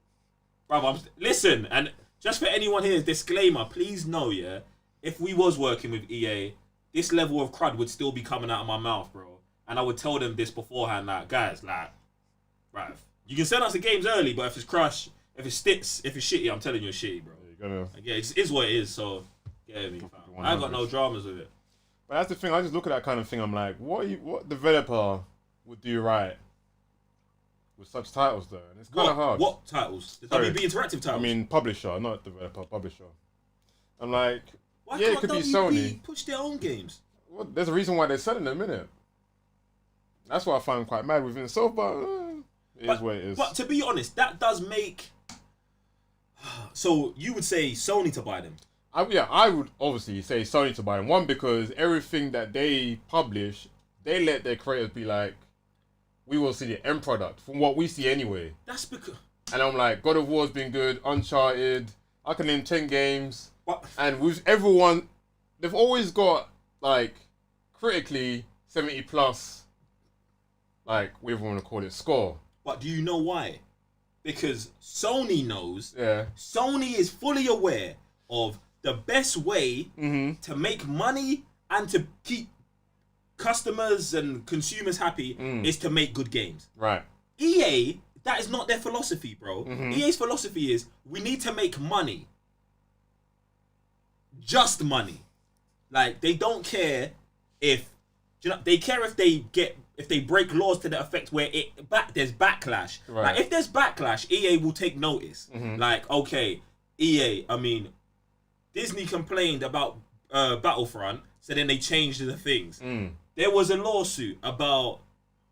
[SPEAKER 2] Bruv, listen, and just for anyone here, disclaimer, please know, yeah, if we was working with EA, this level of crud would still be coming out of my mouth, bro. And I would tell them this beforehand, like, guys, like, right, you can send us the games early, but if it's crash, if it sticks, if it's shitty, I'm telling you it's shitty, bro. Like, yeah, it is what it is, so get me, fam. I ain't got no dramas with it.
[SPEAKER 1] But that's the thing, I just look at that kind of thing, I'm like, what developer would do right with such titles, though? And it's kind of hard.
[SPEAKER 2] What titles? The WB Interactive titles?
[SPEAKER 1] I mean, publisher, not developer, publisher. I'm like,
[SPEAKER 2] why
[SPEAKER 1] yeah,
[SPEAKER 2] can't
[SPEAKER 1] it could be
[SPEAKER 2] WB
[SPEAKER 1] Sony.
[SPEAKER 2] push their own games?
[SPEAKER 1] Well, there's a reason why they're selling them, innit? That's what I find quite mad with itself, but it is what it is.
[SPEAKER 2] But to be honest, that does make... So, you would say Sony to buy them?
[SPEAKER 1] I would obviously say Sony to buy them. One, because everything that they publish, they let their creators be like, we will see the end product from what we see anyway.
[SPEAKER 2] That's because...
[SPEAKER 1] And I'm like, God of War's been good, Uncharted, I can name 10 games.
[SPEAKER 2] What?
[SPEAKER 1] And with everyone, they've always got, like, critically 70 plus, like, whatever you want to call it, score.
[SPEAKER 2] But do you know why? Because Sony knows,
[SPEAKER 1] Yeah.
[SPEAKER 2] Sony is fully aware of the best way to make money and to keep customers and consumers happy is to make good games.
[SPEAKER 1] Right.
[SPEAKER 2] EA, that is not their philosophy, bro. EA's philosophy is, we need to make money. Just money. Like, they don't care if, you know, they care if they break laws to the effect where there's backlash.
[SPEAKER 1] Right.
[SPEAKER 2] Like, if there's backlash, EA will take notice. Like, okay, EA, I mean, Disney complained about Battlefront, so then they changed the things. There was a lawsuit about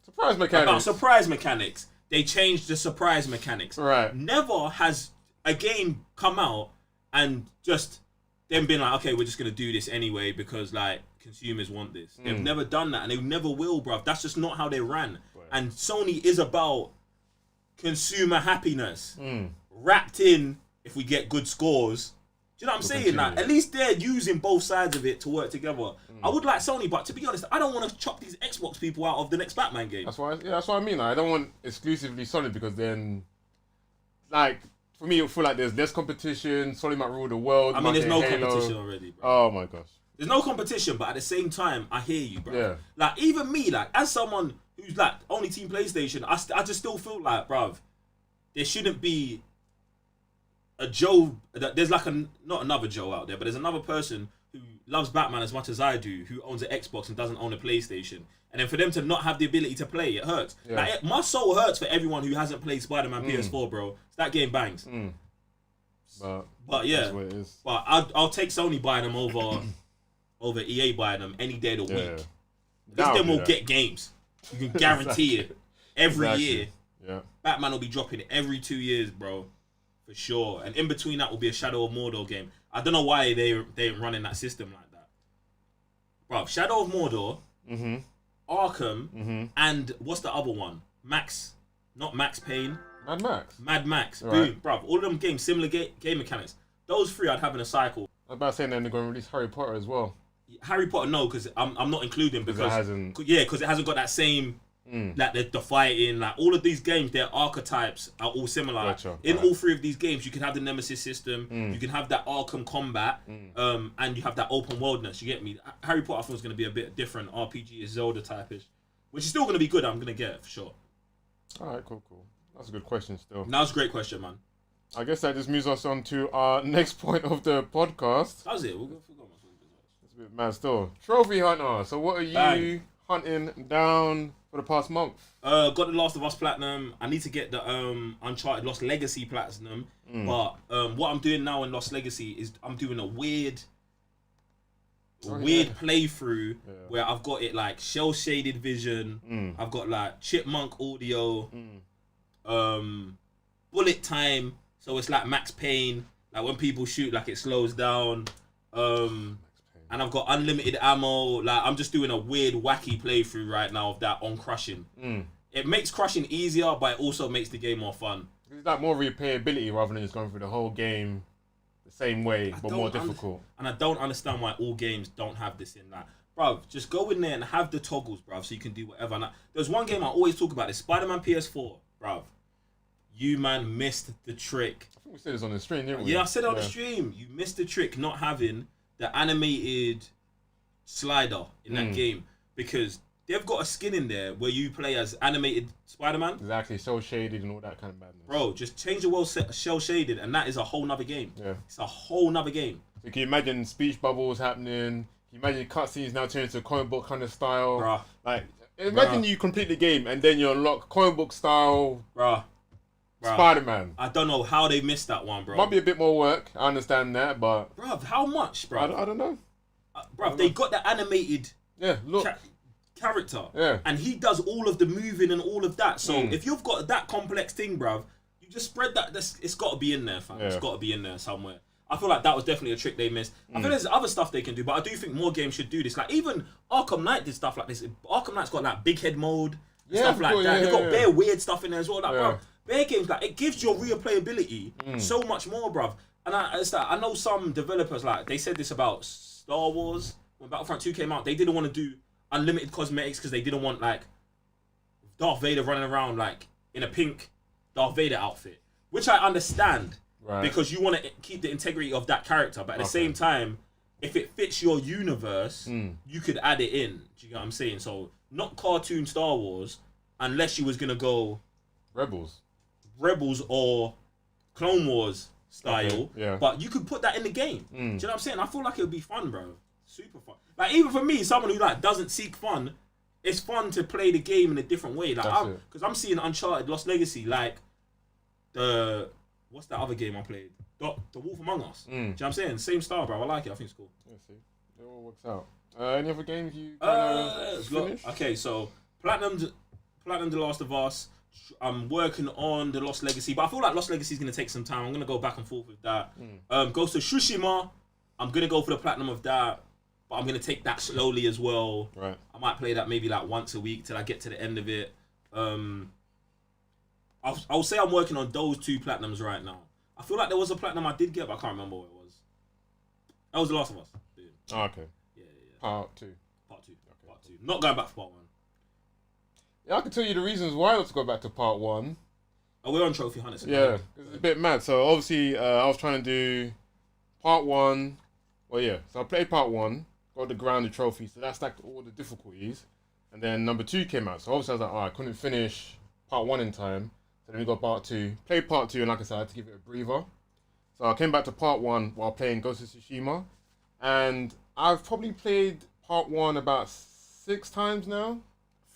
[SPEAKER 2] surprise mechanics. They changed the surprise mechanics.
[SPEAKER 1] Right.
[SPEAKER 2] Never has a game come out and just them been like, okay, we're just gonna do this anyway because like consumers want this. They've never done that, and they never will, bruv. That's just not how they ran. Right. And Sony is about consumer happiness wrapped in. If we get good scores, do you know what I'm saying? Like, at least they're using both sides of it to work together. I would like Sony, but to be honest, I don't want to chop these Xbox people out of the next Batman game.
[SPEAKER 1] That's what I mean. Like, I don't want exclusively Sony because then, like, for me, it would feel like there's less competition. Sony might rule the world.
[SPEAKER 2] I mean, there's no
[SPEAKER 1] Halo.
[SPEAKER 2] competition already, bro.
[SPEAKER 1] Oh my gosh.
[SPEAKER 2] There's no competition, but at the same time, I hear you, bro.
[SPEAKER 1] Yeah.
[SPEAKER 2] Like, even me, like, as someone who's, like, only Team PlayStation, I just still feel like, bruv, there shouldn't be a Joe, there's like not another Joe out there, but there's another person who loves Batman as much as I do, who owns an Xbox and doesn't own a PlayStation. And then for them to not have the ability to play, it hurts. Yeah. Like, my soul hurts for everyone who hasn't played Spider-Man PS4, bro. That game bangs. But yeah, that's what it is. But I'll take Sony buying them over EA buying them any day of the week. Because then we'll get games. You can guarantee it every year.
[SPEAKER 1] Yeah.
[SPEAKER 2] Batman will be dropping every 2 years, bro. For sure. And in between that will be a Shadow of Mordor game. I don't know why they ain't running that system like that. Bro, Shadow of Mordor, Arkham, and what's the other one? Not Max Payne. Mad Max.
[SPEAKER 1] Right.
[SPEAKER 2] Boom, bro. All of them games, similar game mechanics. Those three I'd have in a cycle.
[SPEAKER 1] I was about saying then they're going to release Harry Potter as well.
[SPEAKER 2] Harry Potter, no, because I'm not including because it hasn't got that same like the fighting, like all of these games, their archetypes are all similar.
[SPEAKER 1] Gotcha.
[SPEAKER 2] In all three of these games, you can have the Nemesis system, you can have that Arkham combat, and you have that open worldness. You get me? Harry Potter I thought was going to be a bit different. RPG is Zelda type-ish, which is still going to be good. I'm going to get it for sure.
[SPEAKER 1] All right, cool. That's a good question still.
[SPEAKER 2] That was a great question, man.
[SPEAKER 1] I guess that just moves us on to our next point of the podcast.
[SPEAKER 2] That was it.
[SPEAKER 1] It's a bit mad still. Trophy hunter. So what are you hunting down for the past month?
[SPEAKER 2] Got the Last of Us Platinum. I need to get the Uncharted Lost Legacy Platinum. But what I'm doing now in Lost Legacy is I'm doing a weird playthrough where I've got it like shell shaded vision. I've got like chipmunk audio, bullet time. So it's like Max Payne. Like when people shoot, like it slows down. And I've got unlimited ammo. Like I'm just doing a weird, wacky playthrough right now of that on Crushing. It makes Crushing easier, but it also makes the game more fun.
[SPEAKER 1] It's like more replayability rather than just going through the whole game the same way, but more difficult.
[SPEAKER 2] And I don't understand why all games don't have this in that. Bruv, just go in there and have the toggles, bruv, so you can do whatever. And there's one game I always talk about, is Spider-Man PS4, bruv. You, man, missed the trick.
[SPEAKER 1] I think we said this on the stream, didn't we?
[SPEAKER 2] Yeah, I said it on the stream. You missed the trick not having the animated slider in that game, because they've got a skin in there where you play as animated Spider-Man.
[SPEAKER 1] Exactly, so shaded and all that kind of madness.
[SPEAKER 2] Bro, just change the world shell shaded and that is a whole nother game.
[SPEAKER 1] Yeah.
[SPEAKER 2] It's a whole nother game.
[SPEAKER 1] So can you imagine speech bubbles happening? Can you imagine cutscenes now turn into a comic book kind of style?
[SPEAKER 2] Bruh.
[SPEAKER 1] Like, imagine you complete the game and then you unlock comic book style Spider-Man.
[SPEAKER 2] I don't know how they missed that one, bro.
[SPEAKER 1] Might be a bit more work, I understand that, but...
[SPEAKER 2] Bruv, how much, bro?
[SPEAKER 1] I don't know.
[SPEAKER 2] Bruv, they got the animated character.
[SPEAKER 1] Yeah.
[SPEAKER 2] And he does all of the moving and all of that. So if you've got that complex thing, bruv, you just spread that. It's got to be in there, fam. Yeah. It's got to be in there somewhere. I feel like that was definitely a trick they missed. I feel there's other stuff they can do, but I do think more games should do this. Like, even Arkham Knight did stuff like this. Arkham Knight's got like big head mode, stuff like that. They've got bare weird stuff in there as well. Like, bruv, bare games, like, it gives your replayability so much more, bruv. And I know some developers, like, they said this about Star Wars. When Battlefront 2 came out, they didn't want to do unlimited cosmetics because they didn't want, like, Darth Vader running around, like, in a pink Darth Vader outfit. Which I understand, because you want to keep the integrity of that character. But at the same time, if it fits your universe, you could add it in. Do you get what I'm saying? So, not cartoon Star Wars, unless you was going to go... Rebels or Clone Wars style. But you could put that in the game. Do you know what I'm saying? I feel like it would be fun, bro. Super fun. Like, even for me, someone who like doesn't seek fun, it's fun to play the game in a different way. Like, because I'm seeing Uncharted Lost Legacy, like what's that other game I played? The Wolf Among Us. Do you know what I'm saying? Same style, bro. I like it. I think it's cool.
[SPEAKER 1] Yeah, see, it all works out. Any other games you finished?
[SPEAKER 2] Okay, so Platinum, The Last of Us. I'm working on the Lost Legacy, but I feel like Lost Legacy is going to take some time. I'm going to go back and forth with that. Goes to Tsushima. I'm going to go for the Platinum of that. But I'm going to take that slowly as well.
[SPEAKER 1] Right.
[SPEAKER 2] I might play that maybe like once a week till I get to the end of it. I'll say I'm working on those 2 Platinums right now. I feel like there was a Platinum I did get, but I can't remember what it was. That was The Last of Us.
[SPEAKER 1] Oh, okay.
[SPEAKER 2] Yeah.
[SPEAKER 1] Part 2.
[SPEAKER 2] Okay. Part 2. Not going back for Part 1.
[SPEAKER 1] Yeah, I can tell you the reasons why let's go back to Part 1.
[SPEAKER 2] Oh, we're on Trophy Hunters.
[SPEAKER 1] Yeah, it's a bit mad. So, obviously, I was trying to do Part 1. Well, yeah. So, I played Part 1. Got the grounded trophy, so that stacked all the difficulties. And then number 2 came out, so obviously I was like, I couldn't finish Part 1 in time. So then we got Part 2. Played Part 2, and like I said, I had to give it a breather. So I came back to Part 1 while playing Ghost of Tsushima. And I've probably played Part 1 about 6 times now.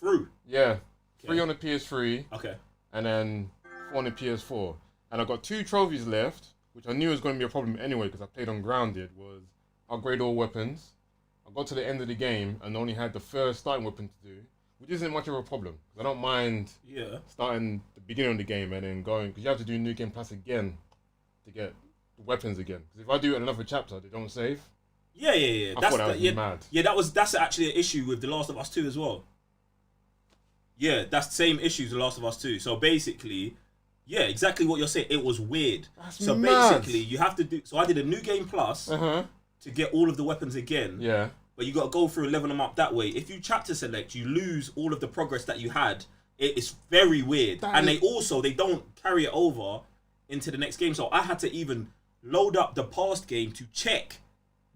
[SPEAKER 2] Through?
[SPEAKER 1] Yeah. 3 on the PS3.
[SPEAKER 2] Okay.
[SPEAKER 1] And then 4 on the PS4. And I got 2 trophies left, which I knew was going to be a problem anyway because I played on Grounded, was upgrade all weapons. I got to the end of the game and only had the first starting weapon to do, which isn't much of a problem. I don't mind starting the beginning of the game and then going, because you have to do New Game Plus again to get the weapons again. Because if I do it in another chapter, they don't save.
[SPEAKER 2] Yeah.
[SPEAKER 1] I thought that was mad.
[SPEAKER 2] Yeah, that's actually an issue with The Last of Us 2 as well. Yeah, that's the same issue with The Last of Us 2. So basically, yeah, exactly what you're saying. It was weird.
[SPEAKER 1] That's
[SPEAKER 2] mad. Basically, you have to do... So I did a New Game Plus...
[SPEAKER 1] to
[SPEAKER 2] get all of the weapons again.
[SPEAKER 1] Yeah.
[SPEAKER 2] but you got to go through and level them up that way. If you chapter select, you lose all of the progress that you had. It's very weird. And they don't carry it over into the next game. So I had to even load up the past game to check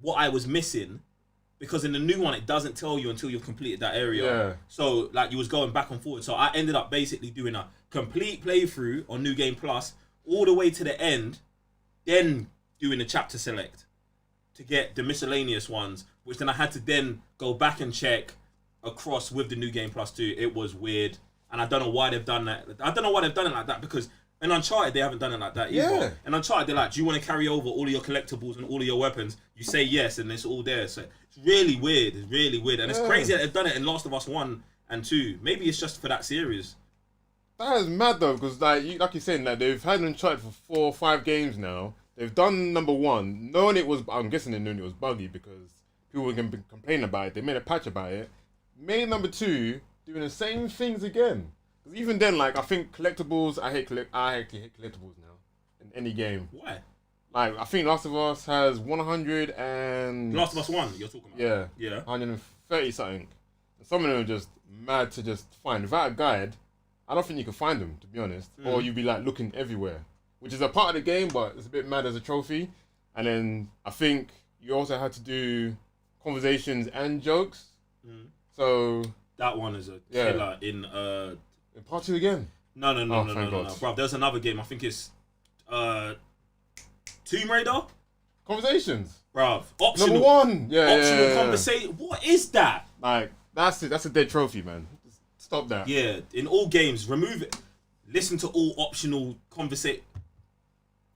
[SPEAKER 2] what I was missing, because in the new one it doesn't tell you until you've completed that area.
[SPEAKER 1] Yeah.
[SPEAKER 2] So like you was going back and forward. So I ended up basically doing a complete playthrough on New Game Plus all the way to the end, then doing a chapter select to get the miscellaneous ones, which then I had to then go back and check across with the New Game Plus 2. It was weird, and I don't know why they've done that. I don't know why they've done it like that, because in Uncharted they haven't done it like that either.
[SPEAKER 1] Yeah.
[SPEAKER 2] In Uncharted they're like, do you want to carry over all of your collectibles and all of your weapons? You say yes, and it's all there. So it's really weird. It's really weird, and it's crazy that they've done it in Last of Us 1 and 2. Maybe it's just for that series.
[SPEAKER 1] That is mad though, because like you're saying, like they've had Uncharted for 4 or 5 games now. They've done number 1, knowing it was. I'm guessing they knew it was buggy because people were going to complain about it. They made a patch about it. Made number 2, doing the same things again. Because even then, like I think collectibles, I actually hate collectibles now in any game.
[SPEAKER 2] Why?
[SPEAKER 1] Like I think Last of Us has 100 and
[SPEAKER 2] Last of Us 1, you're talking about?
[SPEAKER 1] yeah,
[SPEAKER 2] Yeah.
[SPEAKER 1] 130 something. And some of them are just mad to just find. Without a guide, I don't think you can find them, to be honest. Or you'd be like looking everywhere, which is a part of the game, but it's a bit mad as a trophy. And then I think you also had to do conversations and jokes. So
[SPEAKER 2] that one is a killer in
[SPEAKER 1] part 2 again.
[SPEAKER 2] No,
[SPEAKER 1] Thank God.
[SPEAKER 2] bro. There's another game. I think it's Tomb Raider.
[SPEAKER 1] Conversations,
[SPEAKER 2] Bruv. Optional.
[SPEAKER 1] number 1. Yeah.
[SPEAKER 2] Conversation. What is that?
[SPEAKER 1] Like that's it. That's a dead trophy, man. Just stop that.
[SPEAKER 2] Yeah, in all games, remove it. Listen to all optional conversation.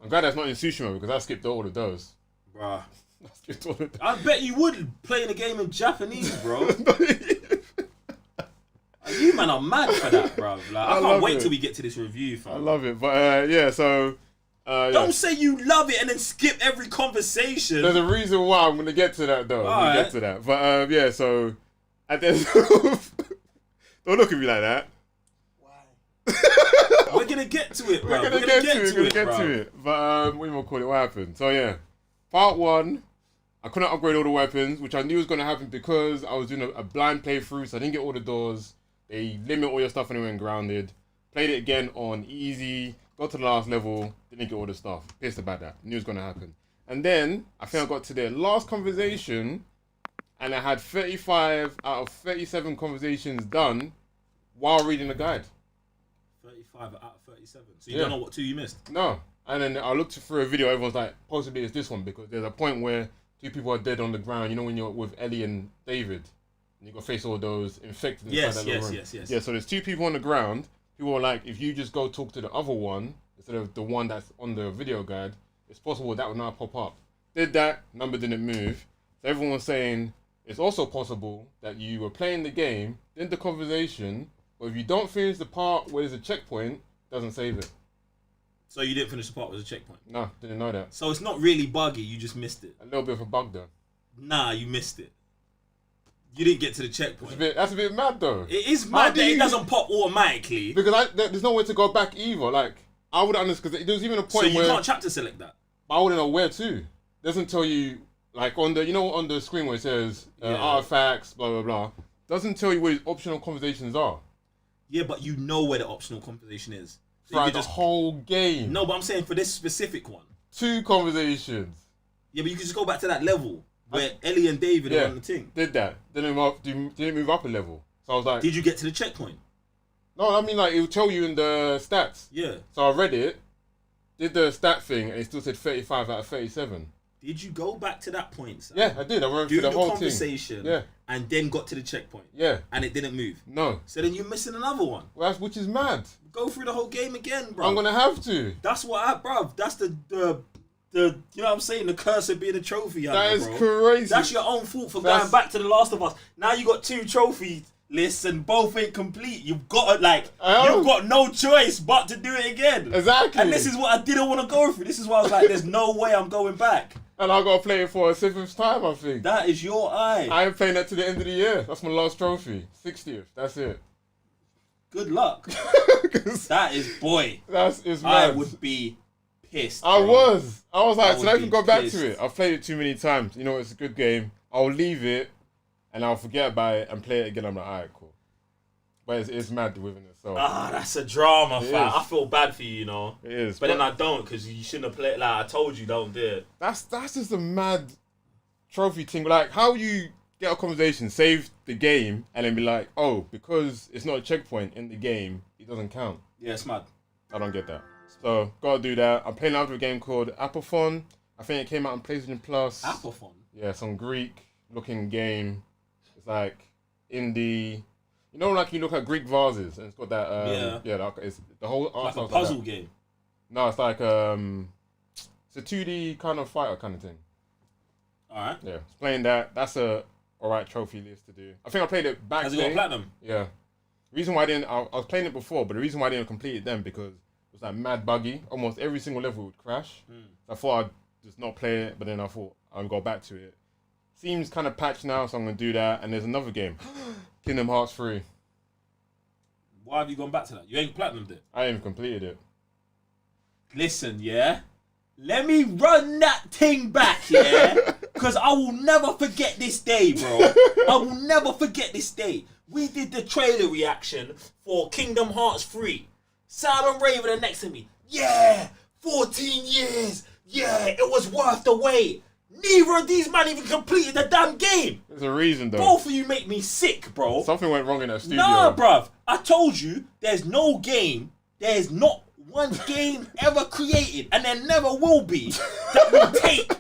[SPEAKER 1] I'm glad that's not in Tsushima because I skipped all of those.
[SPEAKER 2] Bruh.
[SPEAKER 1] I skipped all of those.
[SPEAKER 2] I bet you would playing a game in Japanese, bro. You man are mad for that, bro. Like, I can't wait till we get to this review, fam.
[SPEAKER 1] I love it, but yeah. So
[SPEAKER 2] don't say you love it and then skip every conversation.
[SPEAKER 1] there's a reason why I'm gonna get to that though. I'm gonna get to that, but yeah. So at the don't look at me like that.
[SPEAKER 3] Why?
[SPEAKER 2] We're gonna get to it, bro.
[SPEAKER 1] We're gonna get to it. But what do you call it? What happened? So yeah, part 1. I couldn't upgrade all the weapons, which I knew was gonna happen because I was doing a blind playthrough, so I didn't get all the doors. They limit all your stuff anyway and grounded. Played it again on easy. Got to the last level. Didn't get all the stuff. Pissed about that. Knew it was gonna happen. And then I think I got to the last conversation, and I had 35 out of 37 conversations done while reading the guide.
[SPEAKER 2] 35 out of 37. So you don't know what 2 you missed?
[SPEAKER 1] No. And then I looked through a video. Everyone's like, possibly it's this one because there's a point where 2 people are dead on the ground. You know when you're with Ellie and David, and you got to face all those infected inside that little room.
[SPEAKER 2] Yes.
[SPEAKER 1] Yeah. So there's 2 people on the ground. People are like, if you just go talk to the other one instead of the one that's on the video guide, it's possible that will now pop up. Did that, number didn't move. So everyone was saying it's also possible that you were playing the game, did the conversation, but if you don't finish the part where there's a checkpoint, it doesn't save it.
[SPEAKER 2] So you didn't finish the part with a checkpoint?
[SPEAKER 1] No, didn't know that.
[SPEAKER 2] So it's not really buggy, you just missed it?
[SPEAKER 1] A little bit of a bug though.
[SPEAKER 2] Nah, you missed it. You didn't get to the checkpoint.
[SPEAKER 1] That's a bit mad though.
[SPEAKER 2] It is mad that it doesn't pop automatically.
[SPEAKER 1] Because there's no way to go back either. Like, I would understand, because there was even a point
[SPEAKER 2] where... So
[SPEAKER 1] where...
[SPEAKER 2] you can't chapter select that?
[SPEAKER 1] I wouldn't know where to. It doesn't tell you, like, on the screen where it says artifacts, blah, blah, blah. Doesn't tell you where optional conversations are.
[SPEAKER 2] Yeah, but you know where the optional conversation is. So
[SPEAKER 1] throughout the whole game.
[SPEAKER 2] No, but I'm saying for this specific one.
[SPEAKER 1] 2 conversations.
[SPEAKER 2] Yeah, but you can just go back to that level where Ellie and David are on the thing.
[SPEAKER 1] Did that. Didn't move up a level. So I was like...
[SPEAKER 2] Did you get to the checkpoint?
[SPEAKER 1] No, I mean, like, it will tell you in the stats.
[SPEAKER 2] Yeah.
[SPEAKER 1] So I read it, did the stat thing, and it still said 35 out of 37.
[SPEAKER 2] Did you go back to that point, sir?
[SPEAKER 1] Yeah, I did. I went through the whole
[SPEAKER 2] conversation,
[SPEAKER 1] thing. Yeah.
[SPEAKER 2] And then got to the checkpoint.
[SPEAKER 1] Yeah.
[SPEAKER 2] And it didn't move.
[SPEAKER 1] No.
[SPEAKER 2] So then you're missing another one.
[SPEAKER 1] Well, which is mad.
[SPEAKER 2] Go through the whole game again, bro.
[SPEAKER 1] I'm gonna have to.
[SPEAKER 2] That's that's the you know what I'm saying, the curse of being a trophy hunter,
[SPEAKER 1] That is
[SPEAKER 2] bro.
[SPEAKER 1] crazy.
[SPEAKER 2] That's your own fault for going back to The Last of Us. Now you got 2 trophy lists and both ain't complete. You've got you've got no choice but to do it again.
[SPEAKER 1] Exactly.
[SPEAKER 2] And this is what I didn't want to go through. This is why I was like, there's no way I'm going back.
[SPEAKER 1] And I gotta play it for a 7th time, I think.
[SPEAKER 2] That is your eye.
[SPEAKER 1] I ain't playing that to the end of the year. That's my last trophy. 60th. That's it.
[SPEAKER 2] Good luck. That is
[SPEAKER 1] It's mad.
[SPEAKER 2] I would be pissed.
[SPEAKER 1] I was like, so I can go back
[SPEAKER 2] pissed.
[SPEAKER 1] to it. I've played it too many times. You know, it's a good game. I'll leave it and I'll forget about it and play it again. I'm like, alright, cool. But it's mad within itself.
[SPEAKER 2] That's a drama,
[SPEAKER 1] It
[SPEAKER 2] fam.
[SPEAKER 1] is.
[SPEAKER 2] I feel bad for you, you know.
[SPEAKER 1] It is.
[SPEAKER 2] But then I don't, because you shouldn't have played. Like I told you, don't do it.
[SPEAKER 1] That's just a mad trophy thing. Like, how you get a conversation, save the game, and then be like, oh, because it's not a checkpoint in the game, it doesn't count.
[SPEAKER 2] Yeah, it's mad.
[SPEAKER 1] I don't get that. So, gotta do that. I'm playing after a game called Apophon. I think it came out on PlayStation Plus.
[SPEAKER 2] Apophon?
[SPEAKER 1] Yeah, some Greek-looking game. It's like indie. You know, like you look at Greek vases, and it's got that. It's the whole art
[SPEAKER 2] Like a
[SPEAKER 1] style's
[SPEAKER 2] puzzle
[SPEAKER 1] that.
[SPEAKER 2] game.
[SPEAKER 1] No, it's like it's a 2D kind of fighter kind of thing.
[SPEAKER 2] Alright.
[SPEAKER 1] Yeah, it's playing that. That's a alright trophy list to do. I think I played it back.
[SPEAKER 2] Has it got platinum?
[SPEAKER 1] Yeah. Reason why I didn't, I was playing it before, but the reason why I didn't complete it then because it was like mad buggy. Almost every single level would crash. So I thought I'd just not play it, but then I thought I'll go back to it. Seems kind of patched now, so I'm gonna do that. And there's another game, Kingdom Hearts 3.
[SPEAKER 2] Why have you gone back to that? You ain't platinumed it.
[SPEAKER 1] I ain't even completed it.
[SPEAKER 2] Listen, yeah? Let me run that thing back, yeah? Because I will never forget this day, bro. I will never forget this day. We did the trailer reaction for Kingdom Hearts 3. Sam and Raven are next to me. Yeah! 14 years! Yeah, it was worth the wait. Neither of these men even completed the damn game.
[SPEAKER 1] There's a reason though.
[SPEAKER 2] Both of you make me sick, bro.
[SPEAKER 1] Something went wrong in that studio.
[SPEAKER 2] Nah, bruv. I told you, there's no game, there's not one game ever created, and there never will be, that will take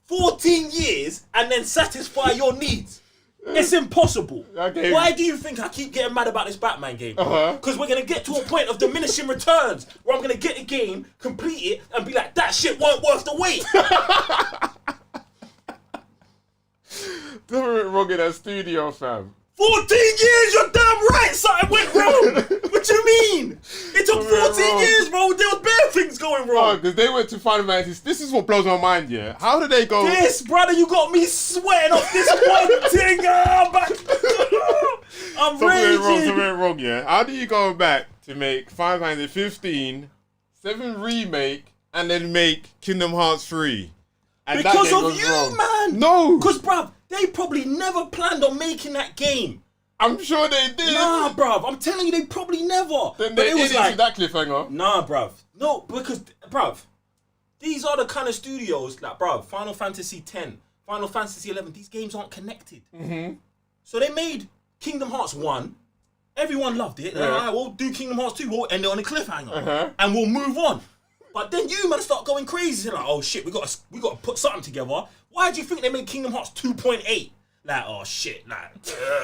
[SPEAKER 2] 14 years and then satisfy your needs. It's impossible.
[SPEAKER 1] Okay.
[SPEAKER 2] Why do you think I keep getting mad about this Batman game?
[SPEAKER 1] Uh-huh.
[SPEAKER 2] Because we're going to get to a point of diminishing returns where I'm going to get the game, complete it, and be like, that shit weren't worth the wait.
[SPEAKER 1] Something went wrong in that studio, fam.
[SPEAKER 2] 14 years, you're damn right, something went wrong. What you mean? It took 14 years, bro. There was bare things going wrong.
[SPEAKER 1] Because they went to Final Fantasy. This is what blows my mind, yeah. How did they go?
[SPEAKER 2] This, brother, you got me sweating off this one thing. I'm back. I'm
[SPEAKER 1] Something
[SPEAKER 2] raging.
[SPEAKER 1] went wrong, yeah. How do you go back to make Final Fantasy 15, 7 remake, and then make Kingdom Hearts 3? And that
[SPEAKER 2] Because
[SPEAKER 1] game
[SPEAKER 2] of
[SPEAKER 1] goes
[SPEAKER 2] you,
[SPEAKER 1] wrong?
[SPEAKER 2] man.
[SPEAKER 1] No.
[SPEAKER 2] Because, bruv, they probably never planned on making that game.
[SPEAKER 1] I'm sure they did.
[SPEAKER 2] Nah, bruv, I'm telling you, they probably never.
[SPEAKER 1] Then
[SPEAKER 2] But
[SPEAKER 1] they
[SPEAKER 2] it was
[SPEAKER 1] did
[SPEAKER 2] like,
[SPEAKER 1] that cliffhanger.
[SPEAKER 2] nah, bruv. No, because, bruv, these are the kind of studios, like, bruv, Final Fantasy X, Final Fantasy 11, these games aren't connected.
[SPEAKER 1] Mm-hmm.
[SPEAKER 2] So they made Kingdom Hearts 1. Everyone loved it.
[SPEAKER 1] Yeah.
[SPEAKER 2] Alright, we'll do Kingdom Hearts 2. We'll end it on a cliffhanger.
[SPEAKER 1] Uh-huh.
[SPEAKER 2] And we'll move on. But then you, man, start going crazy. Like, oh, shit, we got to put something together. Why do you think they made Kingdom Hearts 2.8? Like, oh, shit, like,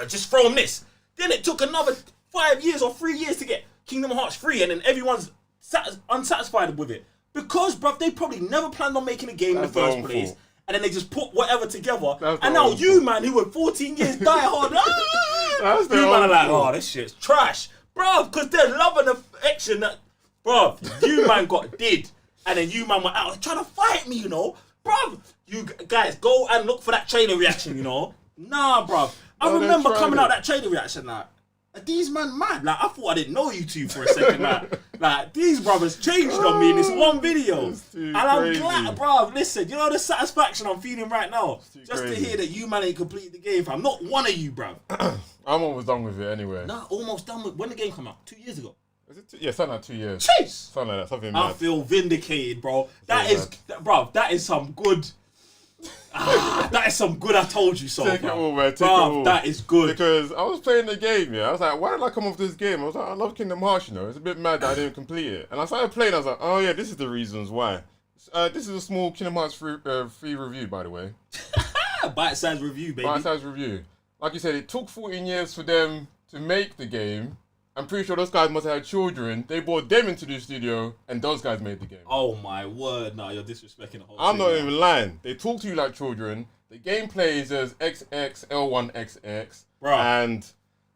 [SPEAKER 2] just throw them this. Then it took another 5 years or 3 years to get Kingdom Hearts 3, and then everyone's unsatisfied with it. Because, bruv, they probably never planned on making a game in the first
[SPEAKER 1] awful.
[SPEAKER 2] place. And then they just put whatever together.
[SPEAKER 1] That's
[SPEAKER 2] And now
[SPEAKER 1] awful.
[SPEAKER 2] you, man, who were 14 years die hard.
[SPEAKER 1] That's
[SPEAKER 2] You man are like,
[SPEAKER 1] awful.
[SPEAKER 2] oh, this shit's trash. Bruv, because they're loving the action that... Bruv, you, man, got did. And then you, man, were out trying to fight me, you know. Bruv, you guys, go and look for that trailer reaction, you know. Nah, bruv. I
[SPEAKER 1] No, they
[SPEAKER 2] remember
[SPEAKER 1] tried
[SPEAKER 2] coming
[SPEAKER 1] it.
[SPEAKER 2] out that trailer reaction, like, are these man mad? Like, I thought I didn't know you two for a second, like these brothers changed on me in this one video.
[SPEAKER 1] That's too
[SPEAKER 2] And I'm
[SPEAKER 1] crazy.
[SPEAKER 2] glad, bruv, listen, you know the satisfaction I'm feeling right now? Just
[SPEAKER 1] crazy.
[SPEAKER 2] to hear that you, man, ain't completed the game, fam. Not one of you, bruv.
[SPEAKER 1] I'm almost done with it anyway.
[SPEAKER 2] Nah, almost done with, when the game come out? 2 years ago.
[SPEAKER 1] Is it yeah, something like 2 years.
[SPEAKER 2] Chase!
[SPEAKER 1] Something like that. Something
[SPEAKER 2] I
[SPEAKER 1] mad.
[SPEAKER 2] feel vindicated, bro. That
[SPEAKER 1] Feel
[SPEAKER 2] is, bruv, that is some good. That is some good. I told you so.
[SPEAKER 1] Take it
[SPEAKER 2] bruv.
[SPEAKER 1] all, man. Take
[SPEAKER 2] Bruv,
[SPEAKER 1] it all.
[SPEAKER 2] that is good.
[SPEAKER 1] Because I was playing the game, yeah. I was like, why did I come off this game? I was like, I love Kingdom Hearts, you know. It's a bit mad that I didn't complete it. And I started playing, I was like, oh yeah, this is the reasons why. This is a small Kingdom Hearts free review, by the way.
[SPEAKER 2] Bite-sized review, baby.
[SPEAKER 1] Bite-sized review. Like you said, it took 14 years for them to make the game. I'm pretty sure those guys must have had children. They brought them into the studio, and those guys made the game.
[SPEAKER 2] Oh my word, nah, you're disrespecting the whole
[SPEAKER 1] I'm
[SPEAKER 2] thing,
[SPEAKER 1] not
[SPEAKER 2] man.
[SPEAKER 1] even lying. They talk to you like children. The gameplay is as XX, L1, XX.
[SPEAKER 2] Bruh.
[SPEAKER 1] And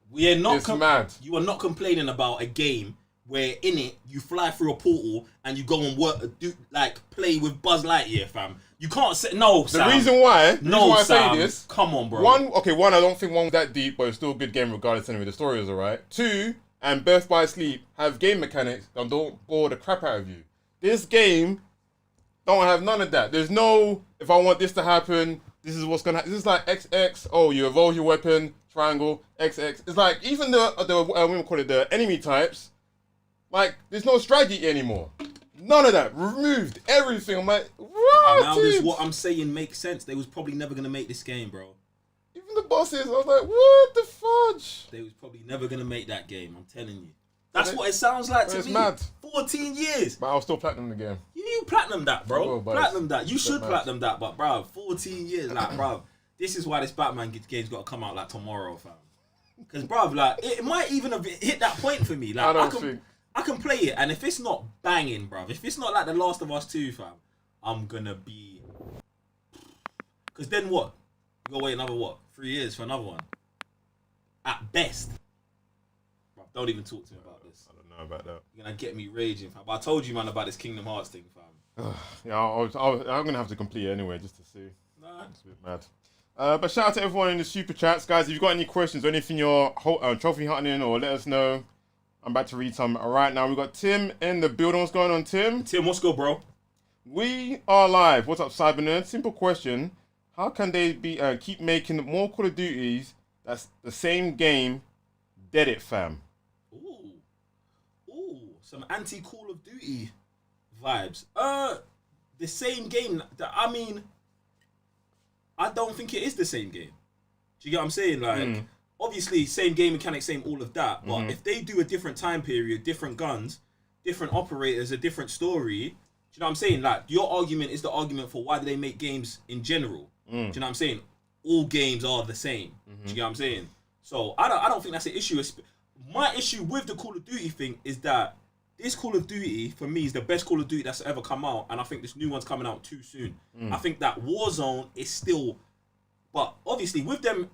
[SPEAKER 2] We are not
[SPEAKER 1] it's mad.
[SPEAKER 2] You are not complaining about a game where in it you fly through a portal and you go and play with Buzz Lightyear, fam. You can't say no,
[SPEAKER 1] The
[SPEAKER 2] Sam.
[SPEAKER 1] reason why I
[SPEAKER 2] Sam.
[SPEAKER 1] say this,
[SPEAKER 2] Come on, bro.
[SPEAKER 1] one, I don't think one was that deep, but it's still a good game regardless anyway. The story was alright. 2, and Birth by Sleep have game mechanics that don't bore the crap out of you. This game don't have none of that. There's no, if I want this to happen, this is what's gonna happen. This is like XX. Oh, you evolve your weapon, triangle, XX. It's like even we call it the enemy types. Like there's no strategy anymore. None of that. Removed everything. I'm like, what?
[SPEAKER 2] Now this what I'm saying makes sense. They was probably never gonna make this game, bro.
[SPEAKER 1] Even the bosses, I was like, what the fudge?
[SPEAKER 2] They was probably never gonna make that game. I'm telling you. That's what it sounds like to me.
[SPEAKER 1] Mad.
[SPEAKER 2] 14 years.
[SPEAKER 1] But I'll still platinum the game.
[SPEAKER 2] You platinum that, bro. Platinum that. You should
[SPEAKER 1] mad.
[SPEAKER 2] platinum that, but bro, 14 years, like, bro. This is why this Batman game's got to come out like tomorrow, fam. Because, bro, like, it might even have hit that point for me. Like, I can play it, and if it's not banging, bro, if it's not like The Last of Us 2, fam, I'm gonna be. Because then what? You gotta wait another 3 years for another one. At best. Bro, don't even talk to me about this.
[SPEAKER 1] I don't know about that.
[SPEAKER 2] You're gonna get me raging, fam. But I told you, man, about this Kingdom Hearts thing, fam.
[SPEAKER 1] Yeah, I'm gonna have to complete it anyway just to see.
[SPEAKER 2] Nah.
[SPEAKER 1] It's a bit mad. But shout out to everyone in the super chats, guys. If you've got any questions or anything you're trophy hunting, or let us know. I'm about to read some right now. We got Tim in the building. What's going on, Tim?
[SPEAKER 2] Tim, what's good, bro?
[SPEAKER 1] We are live. What's up, Cyber Simple question: how can they keep making more Call of Duties? That's the same game. Dead it, fam.
[SPEAKER 2] Ooh, some anti-Call of Duty vibes. The same game. I mean, I don't think it is the same game. Do you get what I'm saying? Like, obviously, same game mechanics, same all of that. But if they do a different time period, different guns, different operators, a different story, do you know what I'm saying? Like, your argument is the argument for why do they make games in general. Do you know what I'm saying? All games are the same. Do you get what I'm saying? So I don't think that's an issue. My issue with the Call of Duty thing is that this Call of Duty, for me, is the best Call of Duty that's ever come out, and I think this new one's coming out too soon. I think that Warzone is still... But obviously, with them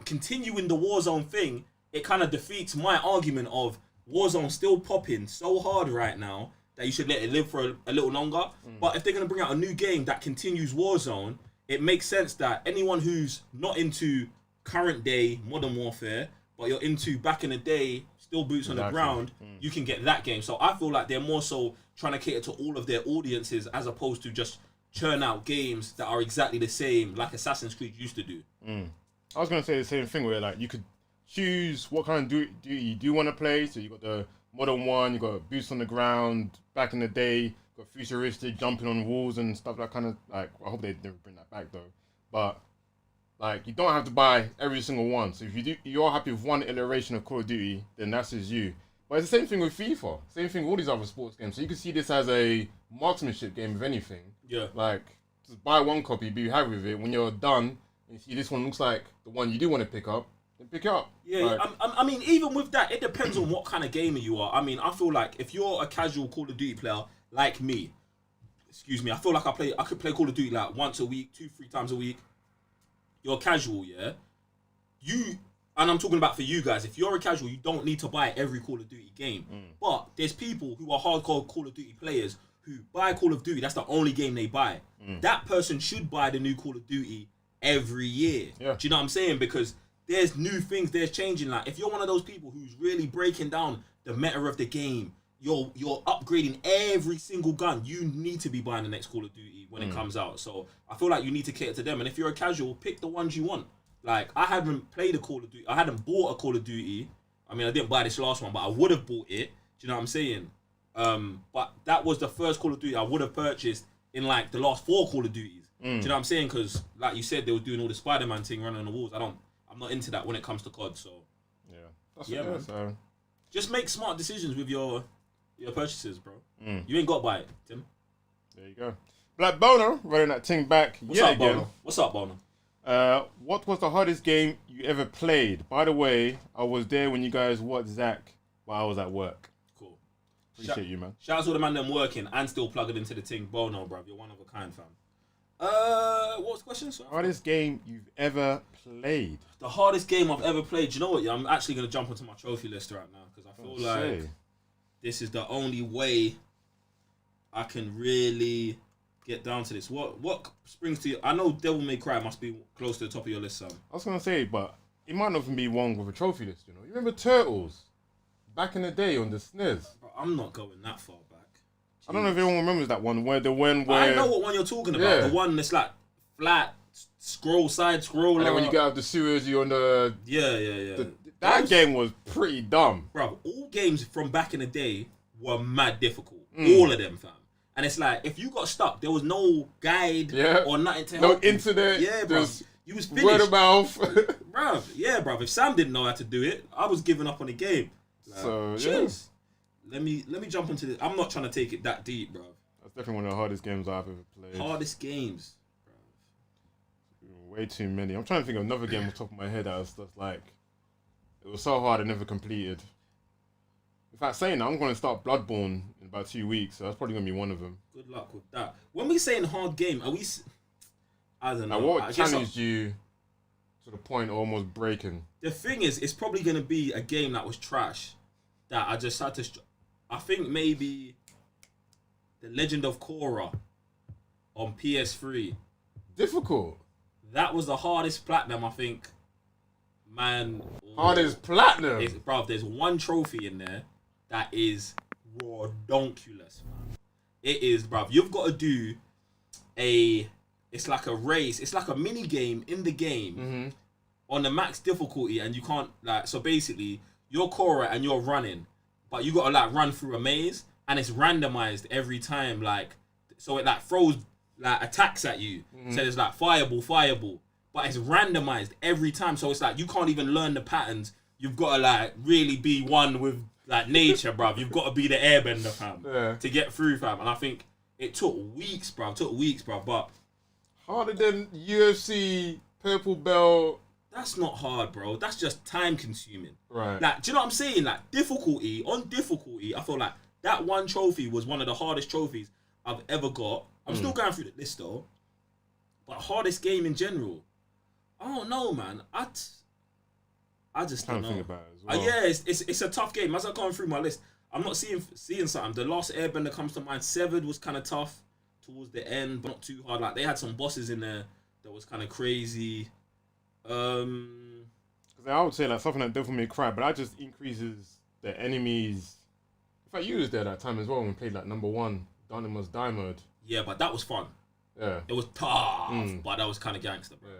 [SPEAKER 2] continuing the Warzone thing, it kind of defeats my argument of Warzone still popping so hard right now that you should let it live for a little longer. But if they're going to bring out a new game that continues Warzone, it makes sense that anyone who's not into current day Modern Warfare, but you're into back in the day, still boots on the ground, you can get that game. So I feel like they're more so trying to cater to all of their audiences as opposed to just churn out games that are exactly the same like Assassin's Creed used to do.
[SPEAKER 1] I was going to say the same thing where like you could choose what kind of duty you do want to play. So you got the modern one, you got boots on the ground, back in the day, got futuristic, jumping on walls and stuff, that kind of, like, I hope they never bring that back though. But like, you don't have to buy every single one. So if you're happy with one iteration of Call of Duty, then that's just you. But it's the same thing with FIFA. Same thing with all these other sports games. So you can see this as a marksmanship game, if anything. Yeah. Like, just buy one copy, be happy with it. When you're done, and you see this one looks like the one you do want to pick up, then pick it up.
[SPEAKER 2] Yeah,
[SPEAKER 1] like,
[SPEAKER 2] I mean, even with that, it depends on what kind of gamer you are. I mean, I feel like if you're a casual Call of Duty player, like me, I feel like I could play Call of Duty like once a week, 2-3 times a week. You're casual, yeah? And I'm talking about for you guys, if you're a casual, you don't need to buy every Call of Duty game. But there's people who are hardcore Call of Duty players who buy Call of Duty, that's the only game they buy. That person should buy the new Call of Duty every year. Yeah. Do you know what I'm saying? Because there's new things, there's changing. Like, if you're one of those people who's really breaking down the meta of the game, you're upgrading every single gun, you need to be buying the next Call of Duty when it comes out. So I feel like you need to cater to them. And if you're a casual, pick the ones you want. Like, I hadn't played a Call of Duty. I hadn't bought a Call of Duty. I mean, I didn't buy this last one, but I would have bought it. Do you know what I'm saying? But that was the first Call of Duty I would have purchased in, like, the last 4 Call of Duties. Do you know what I'm saying? Because, like you said, they were doing all the Spider-Man thing, running on the walls. I'm not into that when it comes to COD, so...
[SPEAKER 1] Yeah. That's man. So...
[SPEAKER 2] Just make smart decisions with your purchases, bro. You ain't got to buy it, Tim.
[SPEAKER 1] There you go. Black Boner, running that thing back
[SPEAKER 2] What's up, Boner? What's up, Boner?
[SPEAKER 1] What was the hardest game you ever played? By the way, I was there when you guys watched Zach while I was at work.
[SPEAKER 2] Cool.
[SPEAKER 1] Appreciate you, man.
[SPEAKER 2] Shout out to all the man them working and still plugging into the thing. Bono, bro. You're one of a kind, fam. What was the question? Sorry.
[SPEAKER 1] Hardest game you've ever played?
[SPEAKER 2] The hardest game I've ever played. Do you know what? I'm actually going to jump onto my trophy list right now because I feel like this is the only way I can really get down to this. What springs to you? I know Devil May Cry must be close to the top of your list, son.
[SPEAKER 1] I was going to say, but it might not even be one with a trophy list, you know? You remember Turtles? Back in the day on the SNES?
[SPEAKER 2] Bro, I'm not going that far back.
[SPEAKER 1] Jeez. I don't know if everyone remembers that one, where...
[SPEAKER 2] I know what one you're talking about. Yeah. The one that's like flat, side scroller.
[SPEAKER 1] And then when you get out of the sewers, you're on the...
[SPEAKER 2] Yeah.
[SPEAKER 1] That game was pretty dumb.
[SPEAKER 2] Bro, all games from back in the day were mad difficult. All of them, fam. And it's like, if you got stuck, there was no guide or nothing to help
[SPEAKER 1] No internet.
[SPEAKER 2] Yeah, bro. You was finished.
[SPEAKER 1] Word of mouth.
[SPEAKER 2] Bruv. If Sam didn't know how to do it, I was giving up on the game. Like,
[SPEAKER 1] So,
[SPEAKER 2] cheers. Let me jump into this. I'm not trying to take it that deep, bro.
[SPEAKER 1] That's definitely one of the hardest games I've ever played.
[SPEAKER 2] Hardest games,
[SPEAKER 1] Way too many. I'm trying to think of another game off the top of my head that was just like... It was so hard I never completed. In fact, saying that, I'm going to start Bloodborne in about 2 weeks, so that's probably going to be one of them.
[SPEAKER 2] Good luck with that. When we saying hard game, are we... I don't know.
[SPEAKER 1] Now, what challenged you to the point of almost breaking?
[SPEAKER 2] The thing is, it's probably going to be a game that was trash. That I just had to... I think maybe... The Legend of Korra on PS3.
[SPEAKER 1] Difficult.
[SPEAKER 2] That was the hardest platinum, I think. Man.
[SPEAKER 1] Hardest platinum?
[SPEAKER 2] Bro, there's one trophy in there that is redonkulous, man. It is, bro. You've got to do it's like a race. It's like a mini game in the game on the max difficulty, and you can't, like, so basically, you're Korra and you're running, but you got to, like, run through a maze, and it's randomized every time, like, so it, like, throws, like, attacks at you. So there's, like, fireball. But it's randomized every time. So it's like, you can't even learn the patterns. You've got to, like, really be one with, like, nature, bruv. You've got to be the airbender, fam, to get through, fam. And I think it took weeks, bruv. But
[SPEAKER 1] harder than UFC purple belt.
[SPEAKER 2] that's not hard, bro. That's just time consuming.
[SPEAKER 1] Right.
[SPEAKER 2] Like, do you know what I'm saying? Like, difficulty, I feel like that one trophy was one of the hardest trophies I've ever got. I'm still going through the list, though. But hardest game in general. I don't know, man. I just don't know.
[SPEAKER 1] Think about it as well.
[SPEAKER 2] Yeah, it's a tough game. As I'm going through my list, I'm not seeing something. The Last Airbender comes to mind. Severed was kind of tough towards the end, but not too hard. Like, they had some bosses in there that was kind of crazy.
[SPEAKER 1] I would say like something that Devil May Cry, but that just increases the enemies. In fact, you was there that time as well when we played like number 1, Dante Must Die mode.
[SPEAKER 2] Yeah, but that was fun.
[SPEAKER 1] Yeah.
[SPEAKER 2] It was tough, but that was kind of gangster, bro.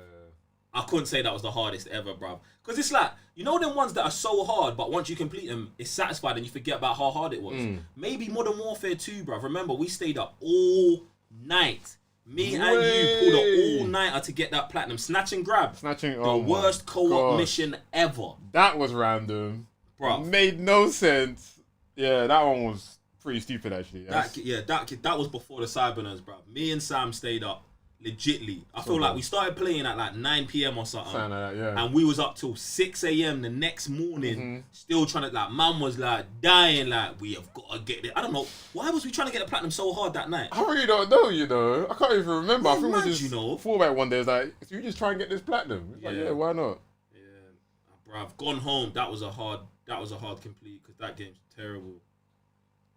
[SPEAKER 2] I couldn't say that was the hardest ever, bruv. Because it's like, you know them ones that are so hard, but once you complete them, it's satisfied and you forget about how hard it was. Maybe Modern Warfare 2, bruv. Remember, we stayed up all night. Me and you pulled an all-nighter to get that platinum. Snatch and grab. The worst co-op mission ever.
[SPEAKER 1] That was random.
[SPEAKER 2] Bruv.
[SPEAKER 1] Made no sense. Yeah, that one was pretty stupid, actually.
[SPEAKER 2] That was before the Cyberners, bruv. Me and Sam stayed up. Legitly. I feel like we started playing at like 9 p.m. or something.
[SPEAKER 1] Like that, yeah.
[SPEAKER 2] And we was up till 6 a.m. the next morning, still trying to, like, mum was like dying, like, we have got to get it. I don't know. Why was we trying to get the platinum so hard that night?
[SPEAKER 1] I really don't know, you know. I can't even remember. I think we just
[SPEAKER 2] thought
[SPEAKER 1] about one day, it's like, if you just try and get this platinum. It's like, why not?
[SPEAKER 2] Yeah. Bruv, Gone Home, that was a hard complete, because that game's terrible.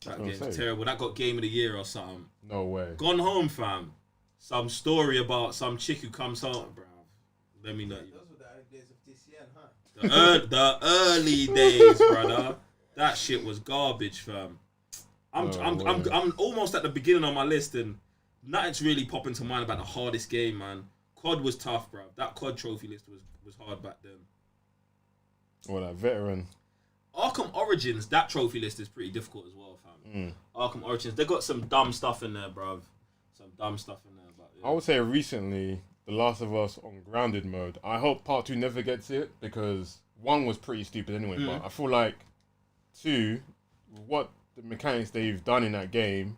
[SPEAKER 2] That got Game of the Year or something.
[SPEAKER 1] No way.
[SPEAKER 2] Gone Home, fam. Some story about some chick who comes home, bro. Let me know.
[SPEAKER 3] Those were the early days of DCN, huh?
[SPEAKER 2] The early days, brother. That shit was garbage, fam. I'm almost at the beginning of my list, and nothing's really popping to mind about the hardest game, man. COD was tough, bro. That COD trophy list was hard back then.
[SPEAKER 1] Well, that veteran.
[SPEAKER 2] Arkham Origins, that trophy list is pretty difficult as well, fam. Arkham Origins, they got some dumb stuff in there, bruv. Some dumb stuff in there. But, yeah.
[SPEAKER 1] I would say recently, The Last of Us on grounded mode. I hope part 2 never gets it, because 1 was pretty stupid anyway, but I feel like 2, what the mechanics they've done in that game,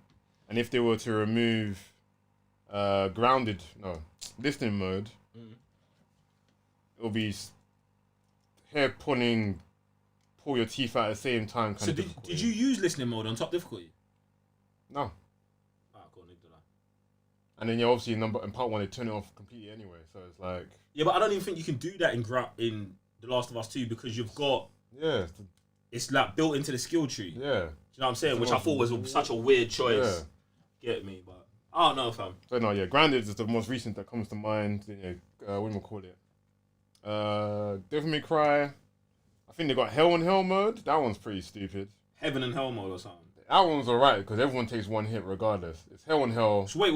[SPEAKER 1] and if they were to remove listening mode, it'll be hair pulling, pull your teeth out at the same time.
[SPEAKER 2] So did you use listening mode on top difficulty?
[SPEAKER 1] No.
[SPEAKER 2] Cool,
[SPEAKER 1] and then obviously in part 1 they turn it off completely anyway, so it's like,
[SPEAKER 2] yeah, but I don't even think you can do that in The Last of Us 2, because you've got it's like built into the skill tree.
[SPEAKER 1] Yeah.
[SPEAKER 2] Do you know what I'm saying? Which I thought was such a weird choice. Yeah. Get me, but I don't know, fam.
[SPEAKER 1] So no, grounded is the most recent that comes to mind. What do we call it? Devil May Cry. I think they got Hell and Hell mode. That one's pretty stupid.
[SPEAKER 2] Heaven and Hell mode or something.
[SPEAKER 1] That one's alright because everyone takes one hit regardless. It's Hell and Hell.
[SPEAKER 2] So wait.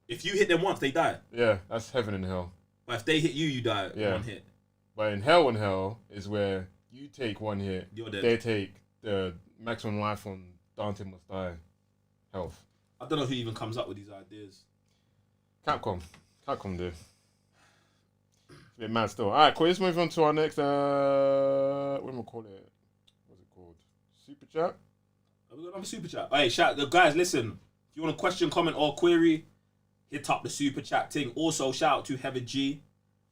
[SPEAKER 2] If you hit them once, they die.
[SPEAKER 1] Yeah, that's heaven and hell.
[SPEAKER 2] But if they hit you, you die
[SPEAKER 1] Yeah.
[SPEAKER 2] one hit.
[SPEAKER 1] But in hell is where you take one hit,
[SPEAKER 2] You're dead.
[SPEAKER 1] they take the maximum life on Dante must die health.
[SPEAKER 2] I don't know who even comes up with these ideas.
[SPEAKER 1] Capcom do. It's a bit mad still. Alright, cool. Let's move on to our next, what do we call it? What's it called? Super chat?
[SPEAKER 2] Have we got another super chat? Hey, shout the guys, listen. If you want a question, comment, or query, hit up the super chat thing. Also, shout out to Heather G.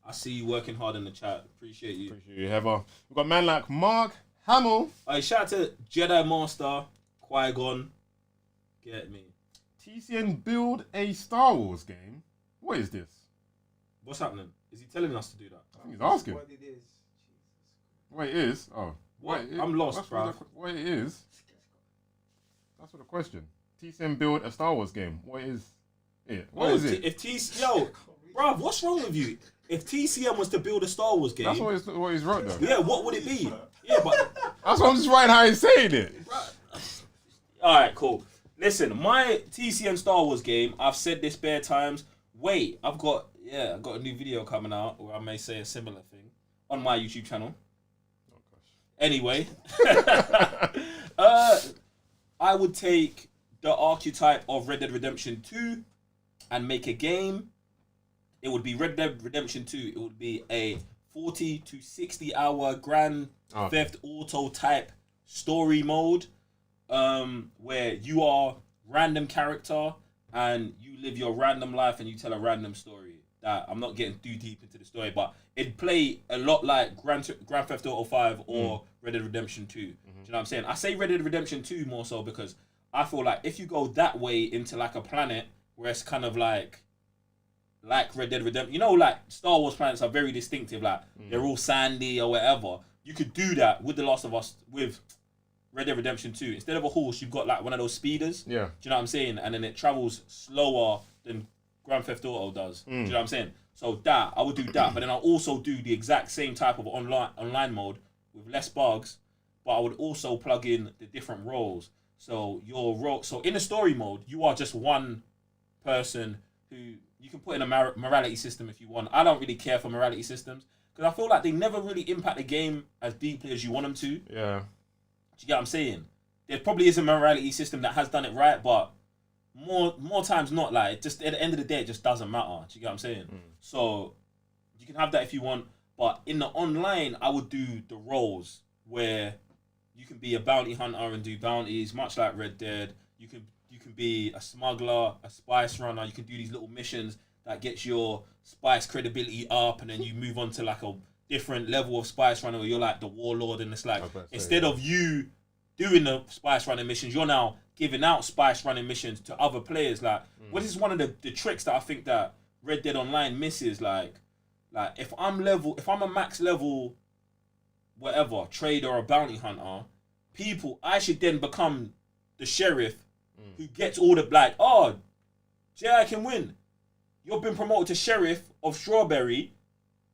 [SPEAKER 2] I see you working hard in the chat. Appreciate you.
[SPEAKER 1] Appreciate you, Heather. We've got man like Mark Hamill.
[SPEAKER 2] Hey, shout out to Jedi Master, Qui-Gon. Get me.
[SPEAKER 1] TCN build a Star Wars game. What is this?
[SPEAKER 2] What's happening? Is he telling us to do that?
[SPEAKER 1] I think he's asking.
[SPEAKER 3] What it is.
[SPEAKER 1] What it is? Oh.
[SPEAKER 2] What?
[SPEAKER 1] Wait,
[SPEAKER 2] I'm lost,
[SPEAKER 1] that's
[SPEAKER 2] bruv.
[SPEAKER 1] What it is? That's what the question. TCN build a Star Wars game. What is it? What is it?
[SPEAKER 2] If TCN, bruv, what's wrong with you? If TCM was to build a Star Wars game,
[SPEAKER 1] That's what he's wrote though.
[SPEAKER 2] yeah, what would it be? Yeah, but
[SPEAKER 1] That's what I'm just writing how he's saying it.
[SPEAKER 2] all right, cool. Listen, my TCM Star Wars game, I've said this bare times. Wait, I've got a new video coming out where I may say a similar thing on my YouTube channel.
[SPEAKER 1] Oh, gosh.
[SPEAKER 2] Anyway, I would take the archetype of Red Dead Redemption 2 and make a game. It would be Red Dead Redemption 2. It would be a 40 to 60 hour Grand Theft Auto type story mode, where you are random character and you live your random life and you tell a random story. That I'm not getting too deep into the story, but it'd play a lot like Grand Theft Auto 5 or Red Dead Redemption 2. Do you know what I'm saying? I say Red Dead Redemption 2 more so because I feel like if you go that way into like a planet where it's kind of like Red Dead Redemption, you know, like Star Wars planets are very distinctive, like they're all sandy or whatever. You could do that with The Last of Us, with Red Dead Redemption 2. Instead of a horse, you've got like one of those speeders.
[SPEAKER 1] Yeah.
[SPEAKER 2] Do you know what I'm saying? And then it travels slower than Grand Theft Auto does. Do you know what I'm saying? So that, I would do that. But then I'll also do the exact same type of online mode with less bugs. But I would also plug in the different roles. So so in the story mode, you are just one person who you can put in a morality system if you want. I don't really care for morality systems because I feel like they never really impact the game as deeply as you want them to.
[SPEAKER 1] Yeah.
[SPEAKER 2] Do you get what I'm saying? There probably is a morality system that has done it right, but more times not. Like, just at the end of the day, it just doesn't matter. Do you get what I'm saying? So you can have that if you want, but in the online, I would do the roles where you can be a bounty hunter and do bounties, much like Red Dead. You can be a smuggler, a spice runner. You can do these little missions that gets your spice credibility up, and then you move on to like a different level of spice runner where you're like the warlord, and it's like instead of you doing the spice running missions, you're now giving out spice running missions to other players. Like, this is one of the tricks that I think that Red Dead Online misses. Like if I'm a max level whatever trader or a bounty hunter, I should then become the sheriff who gets all the like, oh, Jay, I can win. You've been promoted to sheriff of Strawberry.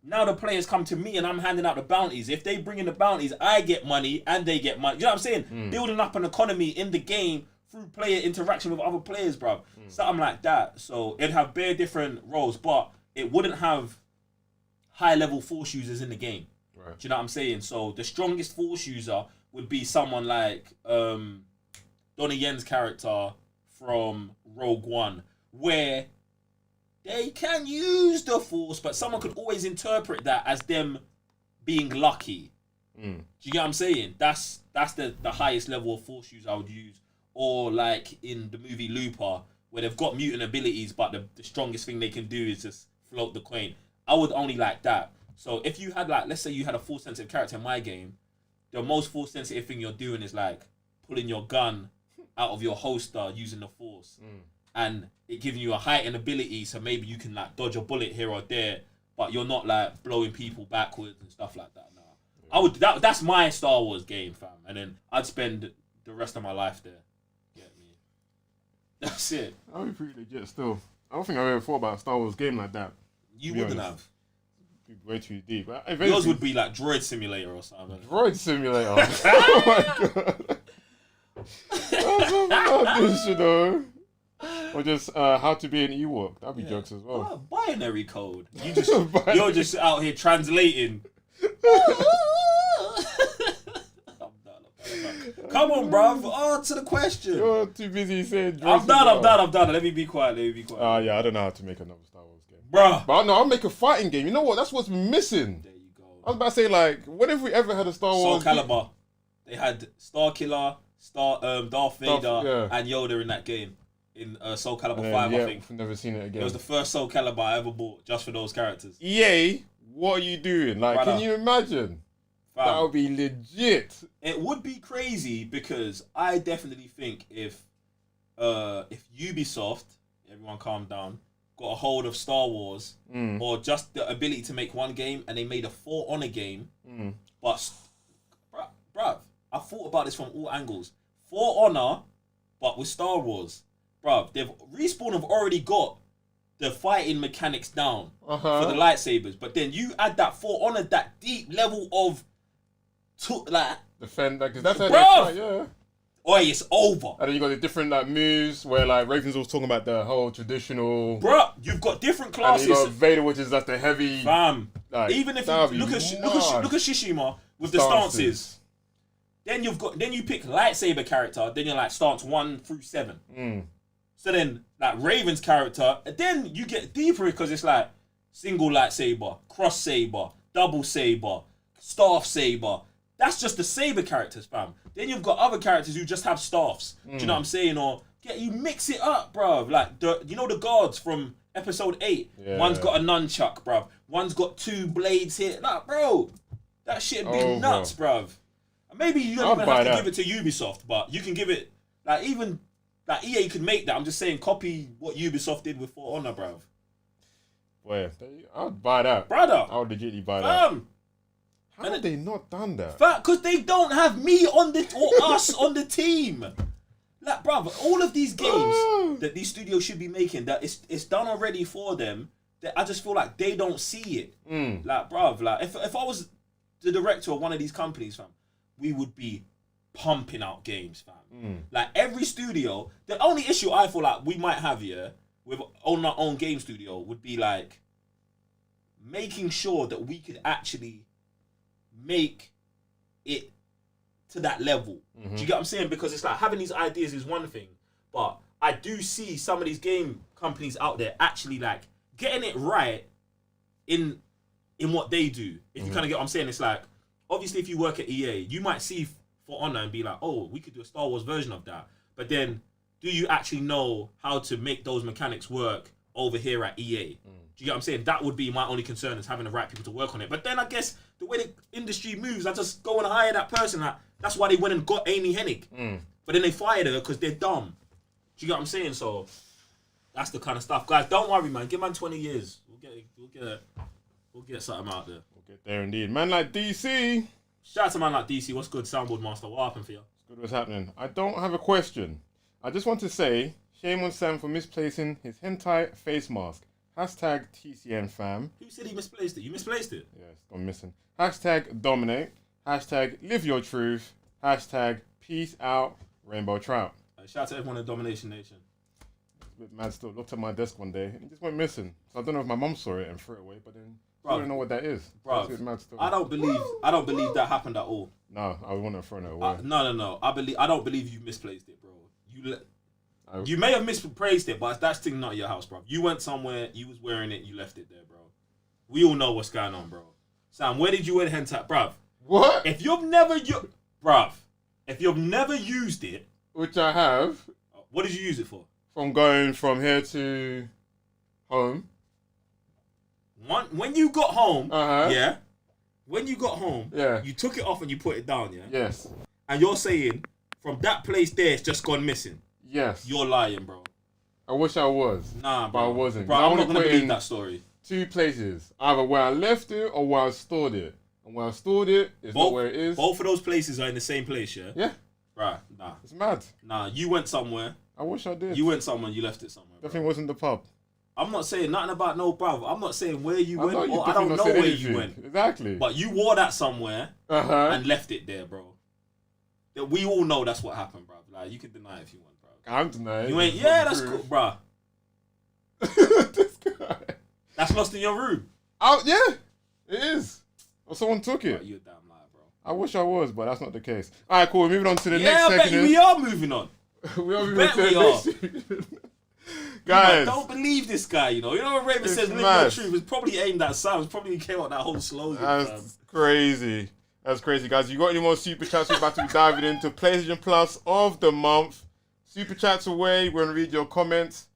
[SPEAKER 2] Now the players come to me and I'm handing out the bounties. If they bring in the bounties, I get money and they get money. You know what I'm saying? Building up an economy in the game through player interaction with other players, bro. Something like that. So it'd have bare different roles, but it wouldn't have high level force users in the game.
[SPEAKER 1] Right.
[SPEAKER 2] Do you know what I'm saying? So the strongest force user would be someone like Donnie Yen's character from Rogue One, where they can use the force, but someone could always interpret that as them being lucky. Do you get what I'm saying? That's the highest level of force use I would use. Or like in the movie Looper, where they've got mutant abilities, but the strongest thing they can do is just float the coin. I would only like that. So if you had like, let's say you had a force sensitive character in my game, the most force sensitive thing you're doing is like pulling your gun out of your holster using the force. And it giving you a heightened ability, so maybe you can like dodge a bullet here or there, but you're not like blowing people backwards and stuff like that. No, I would. That's my Star Wars game, fam, and then I'd spend the rest of my life there. Get me? That's it.
[SPEAKER 1] That would be pretty legit still. I don't think I've ever thought about a Star Wars game like that.
[SPEAKER 2] You wouldn't have.
[SPEAKER 1] Way too deep.
[SPEAKER 2] Yours would be like Droid Simulator or something.
[SPEAKER 1] Droid Simulator. Oh my god. That's not this, you know. Or just how to be an Ewok. That'd be jokes as well.
[SPEAKER 2] Binary code. You're just out here translating. Come on, bruv. Answer the question.
[SPEAKER 1] You're too busy saying.
[SPEAKER 2] I'm done. Let me be quiet.
[SPEAKER 1] Yeah, I don't know how to make another Star Wars game.
[SPEAKER 2] Bruh.
[SPEAKER 1] But no, I'll make a fighting game. You know what? That's what's missing.
[SPEAKER 2] There you go.
[SPEAKER 1] I was about to say, like, when have we ever had a Star Wars?
[SPEAKER 2] Soul Calibur. They had Star Killer, Darth Vader, and Yoda in that game. In Soul Calibur 5, I think.
[SPEAKER 1] I've never seen it again.
[SPEAKER 2] It was the first Soul Calibur I ever bought just for those characters.
[SPEAKER 1] EA, what are you doing? Like,
[SPEAKER 2] Brother.
[SPEAKER 1] can you imagine? That would be legit.
[SPEAKER 2] It would be crazy because I definitely think if Ubisoft, everyone calm down, got a hold of Star Wars or just the ability to make one game and they made a For Honor game, but bruv, I thought about this from all angles. For Honor, but with Star Wars, bruv, Respawn have already got the fighting mechanics down for the lightsabers, but then you add that For Honor, that deep level of
[SPEAKER 1] defend, because that's how
[SPEAKER 2] bruv!
[SPEAKER 1] they fight, yeah.
[SPEAKER 2] Oi, it's over.
[SPEAKER 1] And then you got the different like moves where like Ravens was talking about the whole traditional.
[SPEAKER 2] Bruh, you've got different classes.
[SPEAKER 1] And you got Vader, which is like the heavy.
[SPEAKER 2] Fam.
[SPEAKER 1] Like,
[SPEAKER 2] even if you look at Tsushima with the stances. Then you pick lightsaber character. Then you're like stance 1 through 7. So then like Raven's character, and then you get deeper because it's like single lightsaber, cross saber, double saber, staff saber. That's just the saber characters, fam. Then you've got other characters who just have staffs. Do you know what I'm saying? Or you mix it up, bruv. Like the guards from episode 8. Yeah. One's got a nunchuck, bruv. One's got 2 blades here. Like, bro, that shit'd be nuts, bruv. Maybe you don't even have to give it to Ubisoft, but you can give it like even like EA could make that. I'm just saying, copy what Ubisoft did with For Honor, bruv.
[SPEAKER 1] Boy, I'd buy that,
[SPEAKER 2] brother.
[SPEAKER 1] I would legitimately buy that. How have they not done that?
[SPEAKER 2] Because they don't have me on us on the team. Like, bruv, all of these games that these studios should be making, that it's done already for them. That I just feel like they don't see it. Like, bruv, like if I was the director of one of these companies, fam, we would be pumping out games, fam. Like every studio, the only issue I feel like we might have here with owning our own game studio would be like making sure that we could actually make it to that level. Do you get what I'm saying? Because it's like having these ideas is one thing, but I do see some of these game companies out there actually like getting it right in what they do. If you kind of get what I'm saying, it's like obviously if you work at EA, you might see For Honor and be like, oh, we could do a Star Wars version of that. But then do you actually know how to make those mechanics work over here at EA? Do you get what I'm saying? That would be my only concern, is having the right people to work on it. But then I guess the way the industry moves, I just go and hire that person. Like, that's why they went and got Amy Hennig. But then they fired her because they're dumb. Do you get what I'm saying? So that's the kind of stuff. Guys, don't worry, man. Give man 20 years. We'll get something out there.
[SPEAKER 1] We'll get there indeed. Man like DC.
[SPEAKER 2] Shout out to man like DC. What's good, Soundboard Master? What happened for you?
[SPEAKER 1] What's good, what's happening? I don't have a question. I just want to say, shame on Sam for misplacing his hentai face mask. Hashtag TCN fam.
[SPEAKER 2] Who said he misplaced it? You misplaced it?
[SPEAKER 1] Yeah, it's gone missing. Hashtag dominate. Hashtag live your truth. Hashtag peace out. Rainbow trout.
[SPEAKER 2] Shout out to everyone in Domination Nation.
[SPEAKER 1] It's a bit mad still. Looked at my desk one day and it just went missing. So I don't know if my mum saw it and threw it away, but then I don't know what that is.
[SPEAKER 2] Bro, I don't believe that happened at all.
[SPEAKER 1] No, I wouldn't have thrown it away.
[SPEAKER 2] No. I don't believe you misplaced it, bro. You may have misplaced it, but that's thing not your house, bro. You went somewhere, you was wearing it, you left it there, bro. We all know what's going on, bro. Sam, where did you wear the hentai, bruv?
[SPEAKER 1] What?
[SPEAKER 2] If you've never used it,
[SPEAKER 1] which I have.
[SPEAKER 2] What did you use it for?
[SPEAKER 1] From going from here to home.
[SPEAKER 2] When you got home,
[SPEAKER 1] yeah.
[SPEAKER 2] When you got home,
[SPEAKER 1] yeah,
[SPEAKER 2] you took it off and you put it down, yeah.
[SPEAKER 1] Yes.
[SPEAKER 2] And you're saying from that place there, it's just gone missing.
[SPEAKER 1] Yes.
[SPEAKER 2] You're lying, bro.
[SPEAKER 1] I wish I was.
[SPEAKER 2] Nah, bro.
[SPEAKER 1] But I wasn't.
[SPEAKER 2] Bro, I'm not gonna believe that story.
[SPEAKER 1] 2 places, either where I left it or where I stored it. And where I stored it is not where it is.
[SPEAKER 2] Both of those places are in the same place, yeah.
[SPEAKER 1] Yeah.
[SPEAKER 2] Right. Nah.
[SPEAKER 1] It's mad.
[SPEAKER 2] Nah. You went somewhere.
[SPEAKER 1] I wish I did.
[SPEAKER 2] You went somewhere and you left it somewhere.
[SPEAKER 1] Definitely wasn't the pub.
[SPEAKER 2] I'm not saying nothing about no brother. I'm not saying where you went. I don't know where you went.
[SPEAKER 1] Exactly.
[SPEAKER 2] But you wore that somewhere and left it there, bro. We all know that's what happened, bro. Like, you can deny it if you want, bro.
[SPEAKER 1] I'm denying.
[SPEAKER 2] You ain't. Yeah, that's cool, bro.
[SPEAKER 1] This guy.
[SPEAKER 2] That's lost in your room.
[SPEAKER 1] Oh yeah, it is. Or someone took it.
[SPEAKER 2] Bro, you're a damn liar, bro.
[SPEAKER 1] I wish I was, but that's not the case. All right, cool. We're moving on to the
[SPEAKER 2] Yeah,
[SPEAKER 1] next
[SPEAKER 2] I bet
[SPEAKER 1] segment.
[SPEAKER 2] we are moving on.
[SPEAKER 1] We are moving
[SPEAKER 2] Bet
[SPEAKER 1] on to
[SPEAKER 2] we
[SPEAKER 1] the
[SPEAKER 2] are.
[SPEAKER 1] next segment. Guys,
[SPEAKER 2] Don't believe this guy, you know. You know when Raven
[SPEAKER 1] It's
[SPEAKER 2] says live
[SPEAKER 1] mad.
[SPEAKER 2] your truth, it's probably aimed at Sam. It's probably came out that whole slogan.
[SPEAKER 1] that's crazy. That's crazy, guys. You got any more super chats? We're about to be diving into PlayStation Plus of the month. Super chats away. We're gonna read your comments.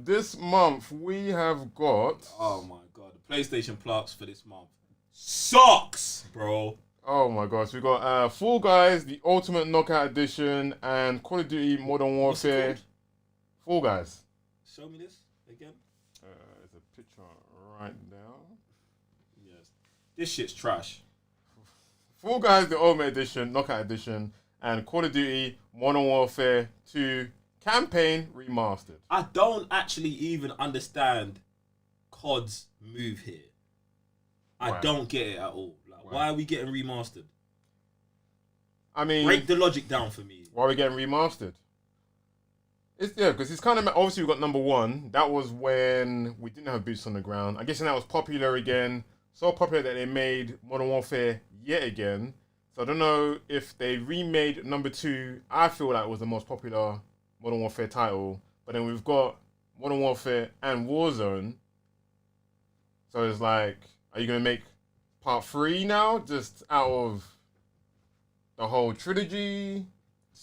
[SPEAKER 1] This month we have got.
[SPEAKER 2] Oh my god, the PlayStation Plus for this month sucks, bro.
[SPEAKER 1] Oh my gosh, we got Fall Guys, the Ultimate Knockout Edition, and Call of Duty Modern
[SPEAKER 2] What's it
[SPEAKER 1] Warfare.
[SPEAKER 2] called?
[SPEAKER 1] Fall Guys.
[SPEAKER 2] Show me this again.
[SPEAKER 1] There's a picture right now.
[SPEAKER 2] Yes, this shit's trash.
[SPEAKER 1] Fall Guys, the Ultimate Edition, Knockout Edition, and Call of Duty Modern Warfare 2 Campaign Remastered.
[SPEAKER 2] I don't actually even understand COD's move here. I
[SPEAKER 1] Why?
[SPEAKER 2] don't get it at all. Like,
[SPEAKER 1] Why?
[SPEAKER 2] why are we getting remastered?
[SPEAKER 1] I mean,
[SPEAKER 2] Break the logic down for me.
[SPEAKER 1] why are we getting remastered? Because it's kind of obviously we got number one. That was when we didn't have boots on the ground. I guess that was popular again. So popular that they made Modern Warfare yet again. So I don't know if they remade number two. I feel like it was the most popular Modern Warfare title. But then we've got Modern Warfare and Warzone. So it's like, are you gonna make part 3 now, just out of the whole trilogy?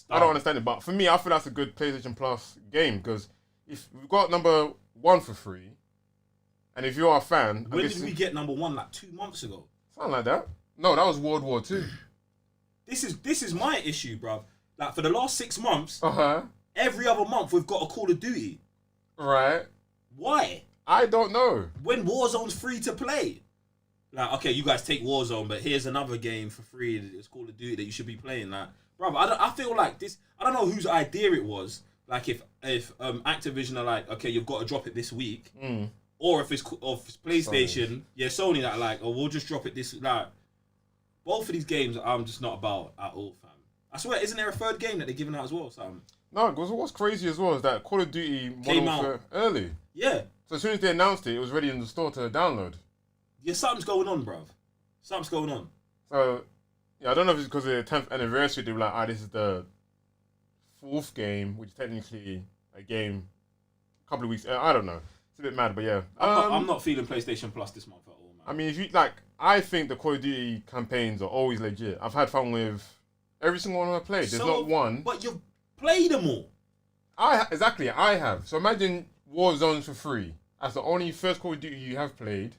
[SPEAKER 1] I don't understand it, but for me, I feel that's a good PlayStation Plus game because if we've got number 1 for free, and if you're a fan,
[SPEAKER 2] When did we get number one? Like 2 months ago.
[SPEAKER 1] something like that. No, that was World War II.
[SPEAKER 2] This is my issue, bruv. Like for the last 6 months,
[SPEAKER 1] Uh-huh.
[SPEAKER 2] every other month we've got a Call of Duty.
[SPEAKER 1] Right.
[SPEAKER 2] Why?
[SPEAKER 1] I don't know.
[SPEAKER 2] When Warzone's free to play. Like, okay, you guys take Warzone, but here's another game for free. It's Call of Duty that you should be playing. Like, bruv, I feel like this. I don't know whose idea it was. Like, if Activision are like, okay, you've got to drop it this week, or if it's PlayStation, yeah, Sony that are like, oh, we'll just drop it this. Like, both of these games, I'm just not about at all, fam. I swear, isn't there a third game that they're giving out as well, Sam?
[SPEAKER 1] No, because what's crazy as well is that Call of Duty
[SPEAKER 2] Came
[SPEAKER 1] Modern
[SPEAKER 2] out
[SPEAKER 1] Warfare early.
[SPEAKER 2] Yeah,
[SPEAKER 1] So as soon as they announced it, it was ready in the store to download.
[SPEAKER 2] yeah, something's going on, bruv. Something's going on.
[SPEAKER 1] So, yeah, I don't know if it's because of the 10th anniversary, they were like, this is the 4th game, which is technically a game a couple of weeks. I don't know. It's a bit mad, but yeah.
[SPEAKER 2] I'm not feeling PlayStation Plus this month at all, man.
[SPEAKER 1] I mean, if you like, I think the Call of Duty campaigns are always legit. I've had fun with every single one I've played. There's not one.
[SPEAKER 2] But you've played them all.
[SPEAKER 1] I have. So imagine Warzone's for free. That's the only first Call of Duty you have played,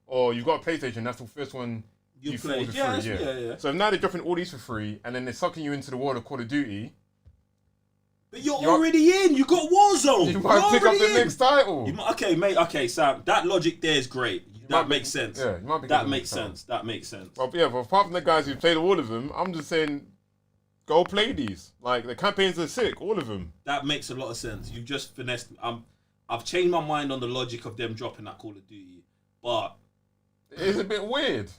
[SPEAKER 1] or you've got a PlayStation. That's the first one you
[SPEAKER 2] played.
[SPEAKER 1] for
[SPEAKER 2] Yeah,
[SPEAKER 1] free.
[SPEAKER 2] yeah.
[SPEAKER 1] So now they're dropping all these for free, and then they're sucking you into the world of Call of Duty.
[SPEAKER 2] But you're already in. You got Warzone.
[SPEAKER 1] You might pick up the next title.
[SPEAKER 2] Okay, mate. Okay, Sam. That logic there is great. That makes sense.
[SPEAKER 1] Yeah, you might pick up
[SPEAKER 2] That
[SPEAKER 1] the
[SPEAKER 2] makes
[SPEAKER 1] next title.
[SPEAKER 2] sense. That makes sense.
[SPEAKER 1] But yeah, but apart from the guys who played all of them, I'm just saying, go play these. Like the campaigns are sick, all of them.
[SPEAKER 2] That makes a lot of sense. You've just finessed. I've changed my mind on the logic of them dropping that Call of Duty, but
[SPEAKER 1] It's a bit weird.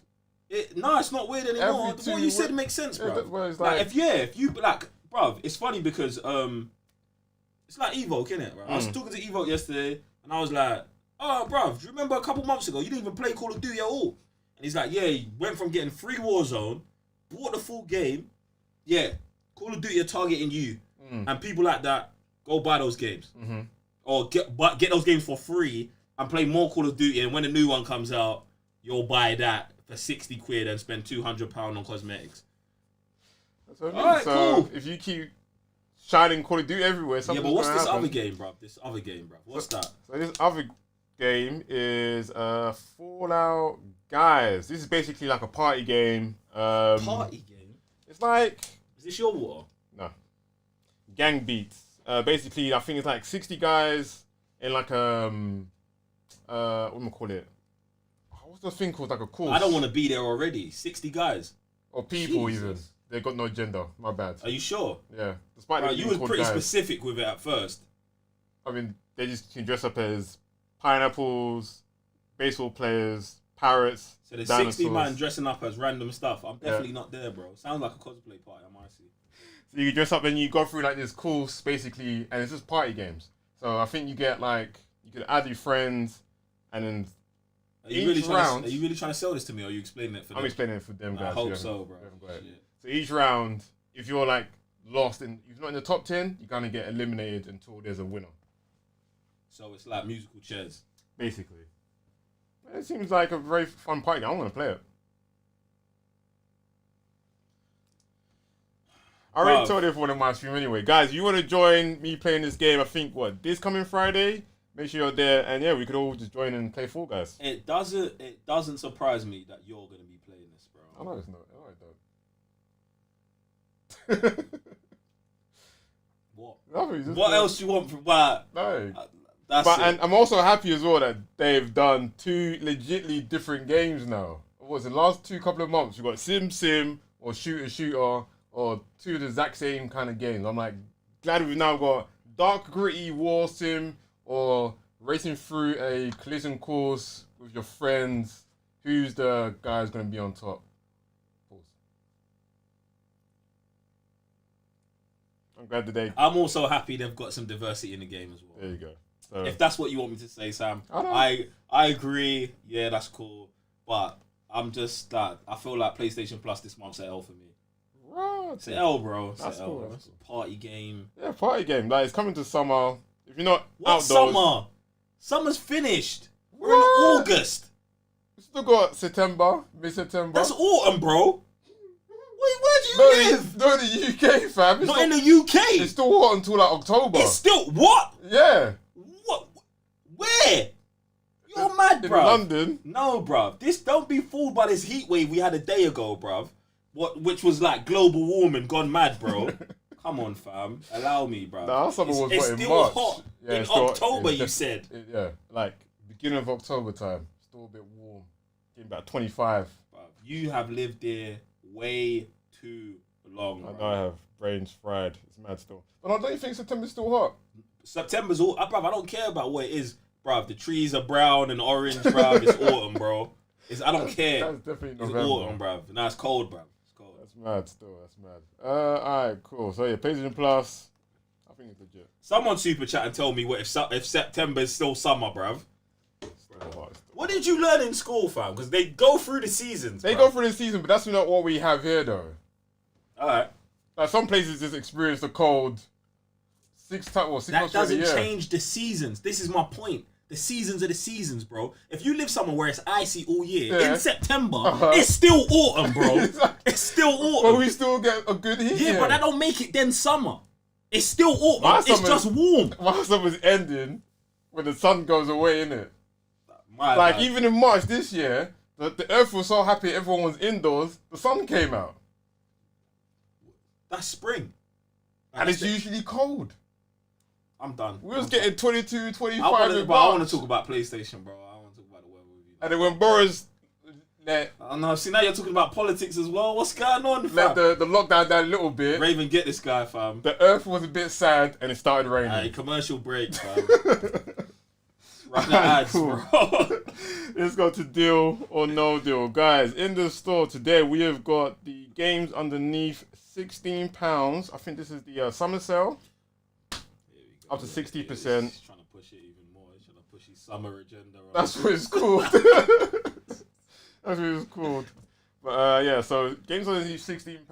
[SPEAKER 2] No, it's not weird anymore.
[SPEAKER 1] Every
[SPEAKER 2] What
[SPEAKER 1] 2
[SPEAKER 2] you said
[SPEAKER 1] weeks-
[SPEAKER 2] makes sense,
[SPEAKER 1] Yeah,
[SPEAKER 2] bro.
[SPEAKER 1] that's why it's
[SPEAKER 2] Like,
[SPEAKER 1] like-
[SPEAKER 2] if you like, bruv, it's funny because it's like Evoke, innit? Right? I was talking to Evoke yesterday, and I was like, "Oh, bruv, do you remember a couple months ago you didn't even play Call of Duty at all?" And he's like, "Yeah, he went from getting free Warzone, bought the full game. Yeah, Call of Duty are targeting you, and people like that go buy those games, or get those games for free and play more Call of Duty. And when a new one comes out, you'll buy that for 60 quid and spend £200 on cosmetics."
[SPEAKER 1] That's what I mean.
[SPEAKER 2] Alright,
[SPEAKER 1] so
[SPEAKER 2] cool.
[SPEAKER 1] if you keep shining Call of Duty everywhere,
[SPEAKER 2] Yeah,
[SPEAKER 1] something's
[SPEAKER 2] but what's
[SPEAKER 1] gonna
[SPEAKER 2] this
[SPEAKER 1] happen.
[SPEAKER 2] other game, bruv? What's that?
[SPEAKER 1] So this other game is Fallout Guys. This is basically like a party game.
[SPEAKER 2] Party game?
[SPEAKER 1] It's like
[SPEAKER 2] Is this your water?
[SPEAKER 1] no gang beats. Basically, I think it's like 60 guys in like what am I call it? What's the thing called? Like a course.
[SPEAKER 2] I don't want to be there already. 60 guys.
[SPEAKER 1] Or people
[SPEAKER 2] Jesus.
[SPEAKER 1] even. They got no gender. My bad.
[SPEAKER 2] Are you sure?
[SPEAKER 1] Yeah. Despite
[SPEAKER 2] Right,
[SPEAKER 1] them
[SPEAKER 2] you
[SPEAKER 1] being
[SPEAKER 2] was
[SPEAKER 1] called
[SPEAKER 2] pretty
[SPEAKER 1] guys.
[SPEAKER 2] specific with it at first.
[SPEAKER 1] I mean, they just can dress up as pineapples, baseball players, parrots,
[SPEAKER 2] So there's
[SPEAKER 1] dinosaurs.
[SPEAKER 2] 60 man dressing up as random stuff. I'm definitely not there, bro. Sounds like a cosplay party. I might see.
[SPEAKER 1] So you dress up and you go through like this course basically, and it's just party games. So I think you get like you can add your friends, and then
[SPEAKER 2] Are you really trying to sell this to me, or are you explaining it for them?
[SPEAKER 1] I'm explaining it for them guys.
[SPEAKER 2] I hope so, bro.
[SPEAKER 1] So each round, if you're like lost in, if you're not in the top 10, you're gonna get eliminated until there's a winner.
[SPEAKER 2] So it's like musical chairs,
[SPEAKER 1] basically. It seems like a very fun party game. I'm gonna play it. I already told everyone in my stream anyway. Guys, if you want to join me playing this game, I think, this coming Friday? Make sure you're there. And yeah, we could all just join and play Fall Guys.
[SPEAKER 2] It doesn't surprise me that you're going to be playing this, bro.
[SPEAKER 1] I know it's not. I know it don't.
[SPEAKER 2] What?
[SPEAKER 1] Nothing,
[SPEAKER 2] what else do you want from that?
[SPEAKER 1] No.
[SPEAKER 2] That's it.
[SPEAKER 1] And I'm also happy as well that they've done 2 legitly different games now. What was it, the last couple of months? We've got Sim or Shooter. Or 2 of the exact same kind of games. I'm like glad we've now got dark, gritty war sim or racing through a collision course with your friends. Who's the guy who's going to be on top? Pause. I'm glad that
[SPEAKER 2] I'm also happy they've got some diversity in the game as well.
[SPEAKER 1] There you go. So,
[SPEAKER 2] if that's what you want me to say, Sam, I agree. Yeah, that's cool. But I'm just that I feel like PlayStation Plus this month's an L for me. It's an L, bro. It's an L, bro. It's a party game.
[SPEAKER 1] Yeah, party game. Like, it's coming to summer. If you're not
[SPEAKER 2] what
[SPEAKER 1] outdoors...
[SPEAKER 2] summer? Summer's finished. We're in August.
[SPEAKER 1] We still got September, mid-September.
[SPEAKER 2] That's autumn, bro. Where do you live?
[SPEAKER 1] Not in the UK, fam.
[SPEAKER 2] Not in the UK.
[SPEAKER 1] It's still hot until like October.
[SPEAKER 2] It's still... What?
[SPEAKER 1] Yeah.
[SPEAKER 2] What? Where? You're mad, bro.
[SPEAKER 1] In London?
[SPEAKER 2] No, bro. Don't be fooled by this heat wave we had a day ago, bro. Which was like global warming gone mad, bro. Come on, fam. Allow me, bro.
[SPEAKER 1] Nah, summer was
[SPEAKER 2] it's
[SPEAKER 1] in
[SPEAKER 2] still
[SPEAKER 1] March.
[SPEAKER 2] hot
[SPEAKER 1] Yeah,
[SPEAKER 2] in October, you said.
[SPEAKER 1] Yeah, like beginning of October time. Still a bit warm. Getting about 25.
[SPEAKER 2] Bro, you have lived there way too long, bro.
[SPEAKER 1] I know I have. Brains fried. It's mad still. But don't you think September's still hot?
[SPEAKER 2] September's all... Bro, I don't care about what it is, bro. The trees are brown and orange, bro. It's autumn, bro. I don't care.
[SPEAKER 1] That's definitely November.
[SPEAKER 2] It's autumn, bro. Now it's cold, bro.
[SPEAKER 1] That's mad still, that's mad. Alright, cool. So yeah, PlayStation Plus, I think it's legit.
[SPEAKER 2] Someone super chat and tell me if September is still summer, bruv. What did you learn in school, fam? Because they go through the seasons.
[SPEAKER 1] They go through the season, but that's not what we have here, though.
[SPEAKER 2] Alright.
[SPEAKER 1] Like some places just experience the cold 6 months.
[SPEAKER 2] That doesn't change the seasons. This is my point. The seasons are the seasons, bro. If you live somewhere where it's icy all year, in September, it's still autumn, bro. Exactly. It's still autumn.
[SPEAKER 1] But we still get a good heat.
[SPEAKER 2] Yeah, but that don't make it then summer. It's still autumn. It's just warm.
[SPEAKER 1] My summer's ending when the sun goes away, innit?
[SPEAKER 2] Like,
[SPEAKER 1] bad. Even in March this year, the earth was so happy everyone was indoors, the sun came out.
[SPEAKER 2] That's spring.
[SPEAKER 1] And it's usually cold.
[SPEAKER 2] I'm done.
[SPEAKER 1] We was getting 22, 25
[SPEAKER 2] I want to talk about PlayStation, bro. I want to talk about the weather with you.
[SPEAKER 1] And then when Boris
[SPEAKER 2] I know. See, now you're talking about politics as well. What's going on, fam?
[SPEAKER 1] let the lockdown down a little bit.
[SPEAKER 2] Raven, get this guy, fam.
[SPEAKER 1] The earth was a bit sad and it started raining.
[SPEAKER 2] Hey, commercial break, fam. Run the ads,
[SPEAKER 1] cool.
[SPEAKER 2] bro.
[SPEAKER 1] Let's go to deal or no deal. Guys, in the store today, we have got the games underneath £16. I think this is the summer sale. Up to 60%.
[SPEAKER 2] He's trying to push it even more. He's trying to push his summer agenda.
[SPEAKER 1] That's what it's called. That's what it's called. But yeah, so games underneath £16.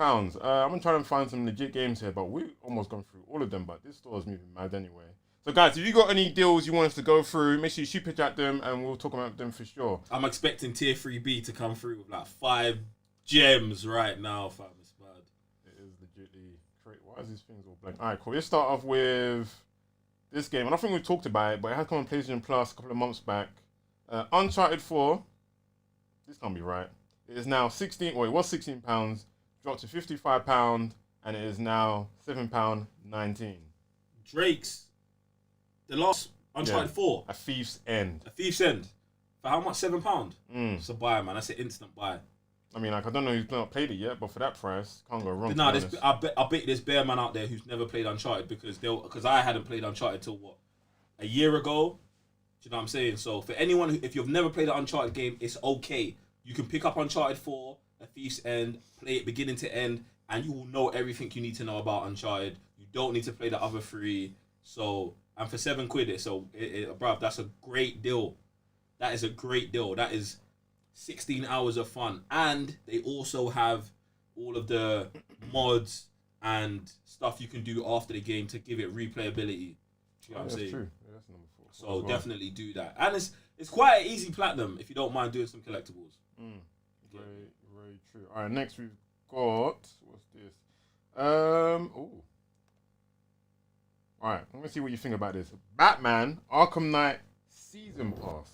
[SPEAKER 1] I'm going to try and find some legit games here, but we've almost gone through all of them, but this store is moving mad anyway. So guys, if you got any deals you want us to go through, make sure you shoot pitch at them and we'll talk about them for sure.
[SPEAKER 2] I'm expecting Tier 3B to come through with like 5 gems right now, fam. It's bad.
[SPEAKER 1] It is legitly great. Why is these things all blank? Alright, cool. Let's start off with this game. I don't think we've talked about it, but it had come on PlayStation Plus a couple of months back. Uncharted 4. This can't be right. It is now it was £16, dropped to £55, and it is now £7.19.
[SPEAKER 2] Drake's. The last Uncharted 4.
[SPEAKER 1] A Thief's End.
[SPEAKER 2] A Thief's End. For how much? £7? It's a buy, man. That's an instant buy.
[SPEAKER 1] I mean, like, I don't know who's not played it yet, but for that price, can't go wrong.
[SPEAKER 2] No, I bet there's bare man out there who's never played Uncharted because I hadn't played Uncharted till what? A year ago? Do you know what I'm saying? So for anyone if you've never played an Uncharted game, it's okay. You can pick up Uncharted 4, A Thief's End, play it beginning to end, and you will know everything you need to know about Uncharted. You don't need to play the other 3. So, and for £7, bruv, that's a great deal. That is a great deal. That is 16 hours of fun. And they also have all of the mods and stuff you can do after the game to give it replayability. Do you know what I'm saying?
[SPEAKER 1] True. Yeah, that's number 4.
[SPEAKER 2] So definitely do that. And it's quite an easy platinum if you don't mind doing some collectibles.
[SPEAKER 1] Very, very true. All right, next we've got, what's this? All right, let me see what you think about this. Batman Arkham Knight Season Pass.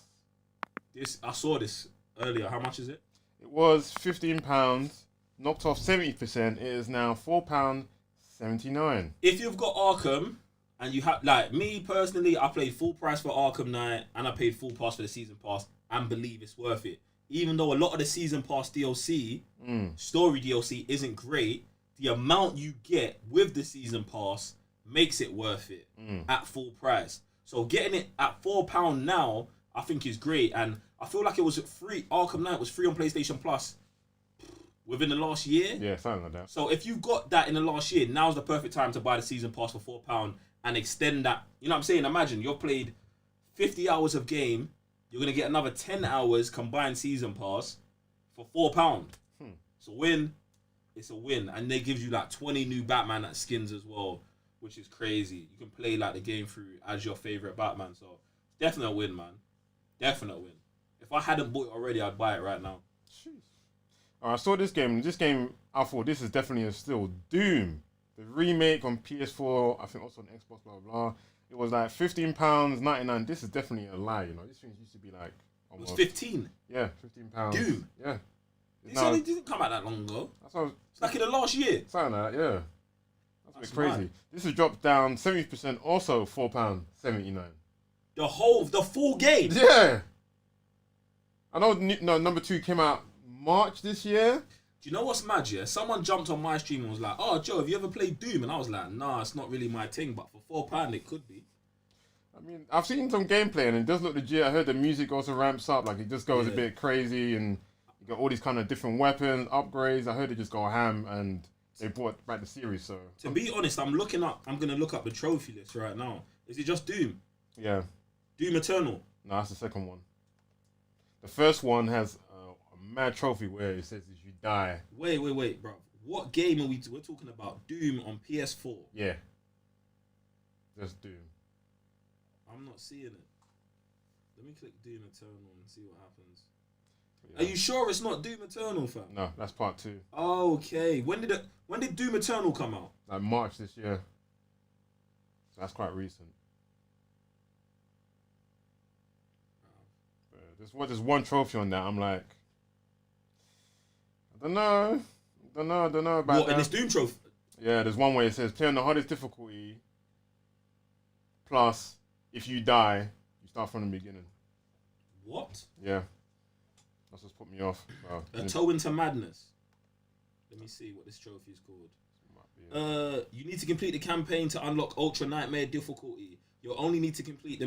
[SPEAKER 2] I saw this earlier. How much is it?
[SPEAKER 1] It was £15, knocked off 70%. It is now £4.79.
[SPEAKER 2] If you've got Arkham and you have, like me personally, I played full price for Arkham Knight and I paid full price for the season pass and believe it's worth it. Even though a lot of the season pass DLC, story DLC isn't great, the amount you get with the season pass makes it worth it at full price. So getting it at £4 now, I think is great. And I feel like it was free. Arkham Knight was free on PlayStation Plus within the last year.
[SPEAKER 1] Yeah, something like that.
[SPEAKER 2] So if you got that in the last year, now's the perfect time to buy the season pass for £4 and extend that. You know what I'm saying? Imagine you've played 50 hours of game. You're going to get another 10 hours combined season pass for £4. It's a win. It's a win. And they give you like 20 new Batman skins as well, which is crazy. You can play like the game through as your favorite Batman. So definitely a win, man. Definite win. If I hadn't bought it already, I'd buy it right now.
[SPEAKER 1] Jeez. I saw this game. I thought this is definitely still Doom. The remake on PS4, I think also on Xbox, blah, blah, blah. It was like £15.99. This is definitely a lie, you know. This thing used to be like almost...
[SPEAKER 2] It was 15?
[SPEAKER 1] Yeah, £15.
[SPEAKER 2] Doom?
[SPEAKER 1] Yeah.
[SPEAKER 2] It didn't come out that long ago. It's like in the last year.
[SPEAKER 1] Something like that, yeah. That's a bit crazy.
[SPEAKER 2] Mad.
[SPEAKER 1] This has dropped down 70%, also £4.79.
[SPEAKER 2] The full game?
[SPEAKER 1] Yeah. I know number 2 came out March this year.
[SPEAKER 2] Do you know what's mad, yeah? Someone jumped on my stream and was like, "Oh, Joe, have you ever played Doom?" And I was like, "Nah, it's not really my thing, but for £4, it could be."
[SPEAKER 1] I mean, I've seen some gameplay and it does look legit. I heard the music also ramps up, like it just goes a bit crazy and you got all these kind of different weapons, upgrades. I heard it just go ham and they brought back the series, so...
[SPEAKER 2] To be honest, I'm going to look up the trophy list right now. Is it just Doom?
[SPEAKER 1] Yeah.
[SPEAKER 2] Doom Eternal?
[SPEAKER 1] No, that's the second one. The first one has a mad trophy where it says if you die...
[SPEAKER 2] Wait, bro. What game are we're talking about? Doom on PS4?
[SPEAKER 1] Yeah. Just Doom.
[SPEAKER 2] I'm not seeing it. Let me click Doom Eternal and see what happens.
[SPEAKER 1] Yeah.
[SPEAKER 2] Are you sure it's not Doom Eternal, fam?
[SPEAKER 1] No, that's part 2.
[SPEAKER 2] Okay. When did Doom Eternal come out?
[SPEAKER 1] Like March this year. So that's quite recent. There's one trophy on that. I'm like, I don't know about
[SPEAKER 2] what,
[SPEAKER 1] that.
[SPEAKER 2] in this Doom trophy?
[SPEAKER 1] Yeah, there's one where it says play on the hardest difficulty. Plus, if you die, you start from the beginning.
[SPEAKER 2] What?
[SPEAKER 1] Yeah. That's what's put me off.
[SPEAKER 2] A toe into madness. Let me see what this trophy is called. You need to complete the campaign to unlock Ultra Nightmare difficulty. You'll only need to complete the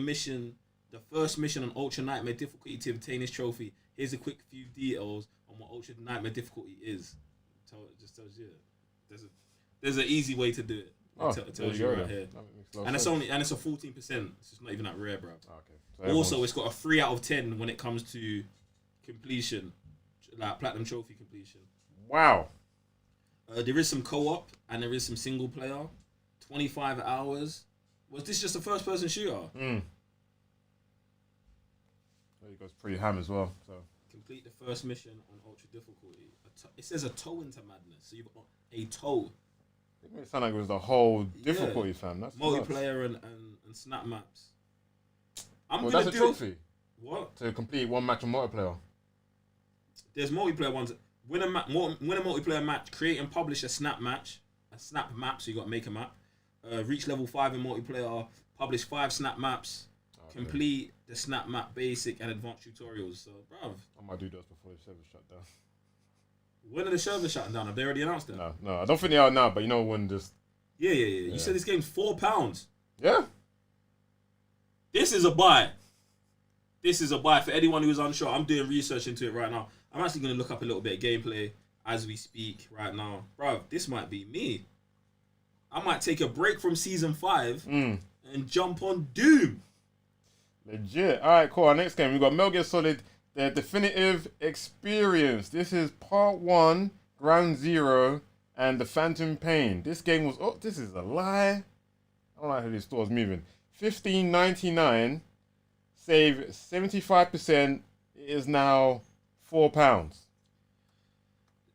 [SPEAKER 2] first mission on Ultra Nightmare difficulty to obtain this trophy. Here's a quick few details on what Ultra Nightmare difficulty is. It just tells you. There's an easy way to do it. It tells you right here. And it's a 14%. It's not even that rare, bro.
[SPEAKER 1] Okay. So
[SPEAKER 2] also, it's got a 3 out of 10 when it comes to completion, like platinum trophy completion.
[SPEAKER 1] Wow.
[SPEAKER 2] There is some co-op and there is some single player. 25 hours. Was this just a first-person shooter?
[SPEAKER 1] It goes pretty ham as well. So
[SPEAKER 2] complete the first mission on ultra difficulty. It says a toe into madness. So you've got a toe.
[SPEAKER 1] It made it sound like it was the whole difficulty, fam. That's
[SPEAKER 2] multiplayer and snap maps.
[SPEAKER 1] That's a trophy.
[SPEAKER 2] What?
[SPEAKER 1] To complete one match on multiplayer.
[SPEAKER 2] There's multiplayer ones. Win a multiplayer match. Create and publish a snap map. So you got to make a map. Reach level 5 in multiplayer. Publish 5 snap maps. Okay. Complete the snap map basic and advanced tutorials. So, bruv.
[SPEAKER 1] I might do those before the server shut down.
[SPEAKER 2] When are the servers shutting down? Have they already announced it?
[SPEAKER 1] No, I don't think they are now, but you know when just...
[SPEAKER 2] Yeah. You said this game's £4.
[SPEAKER 1] Yeah.
[SPEAKER 2] This is a buy. For anyone who's unsure. I'm doing research into it right now. I'm actually going to look up a little bit of gameplay as we speak right now. Bro, this might be me. I might take a break from season 5 and jump on Doom.
[SPEAKER 1] Legit. All right, cool. Our next game, we got Metal Gear Solid, the Definitive Experience. This is part 1, Ground Zero, and the Phantom Pain. This game was... Oh, this is a lie. I don't like how this store's moving. $15.99. Save 75%. It is now £4.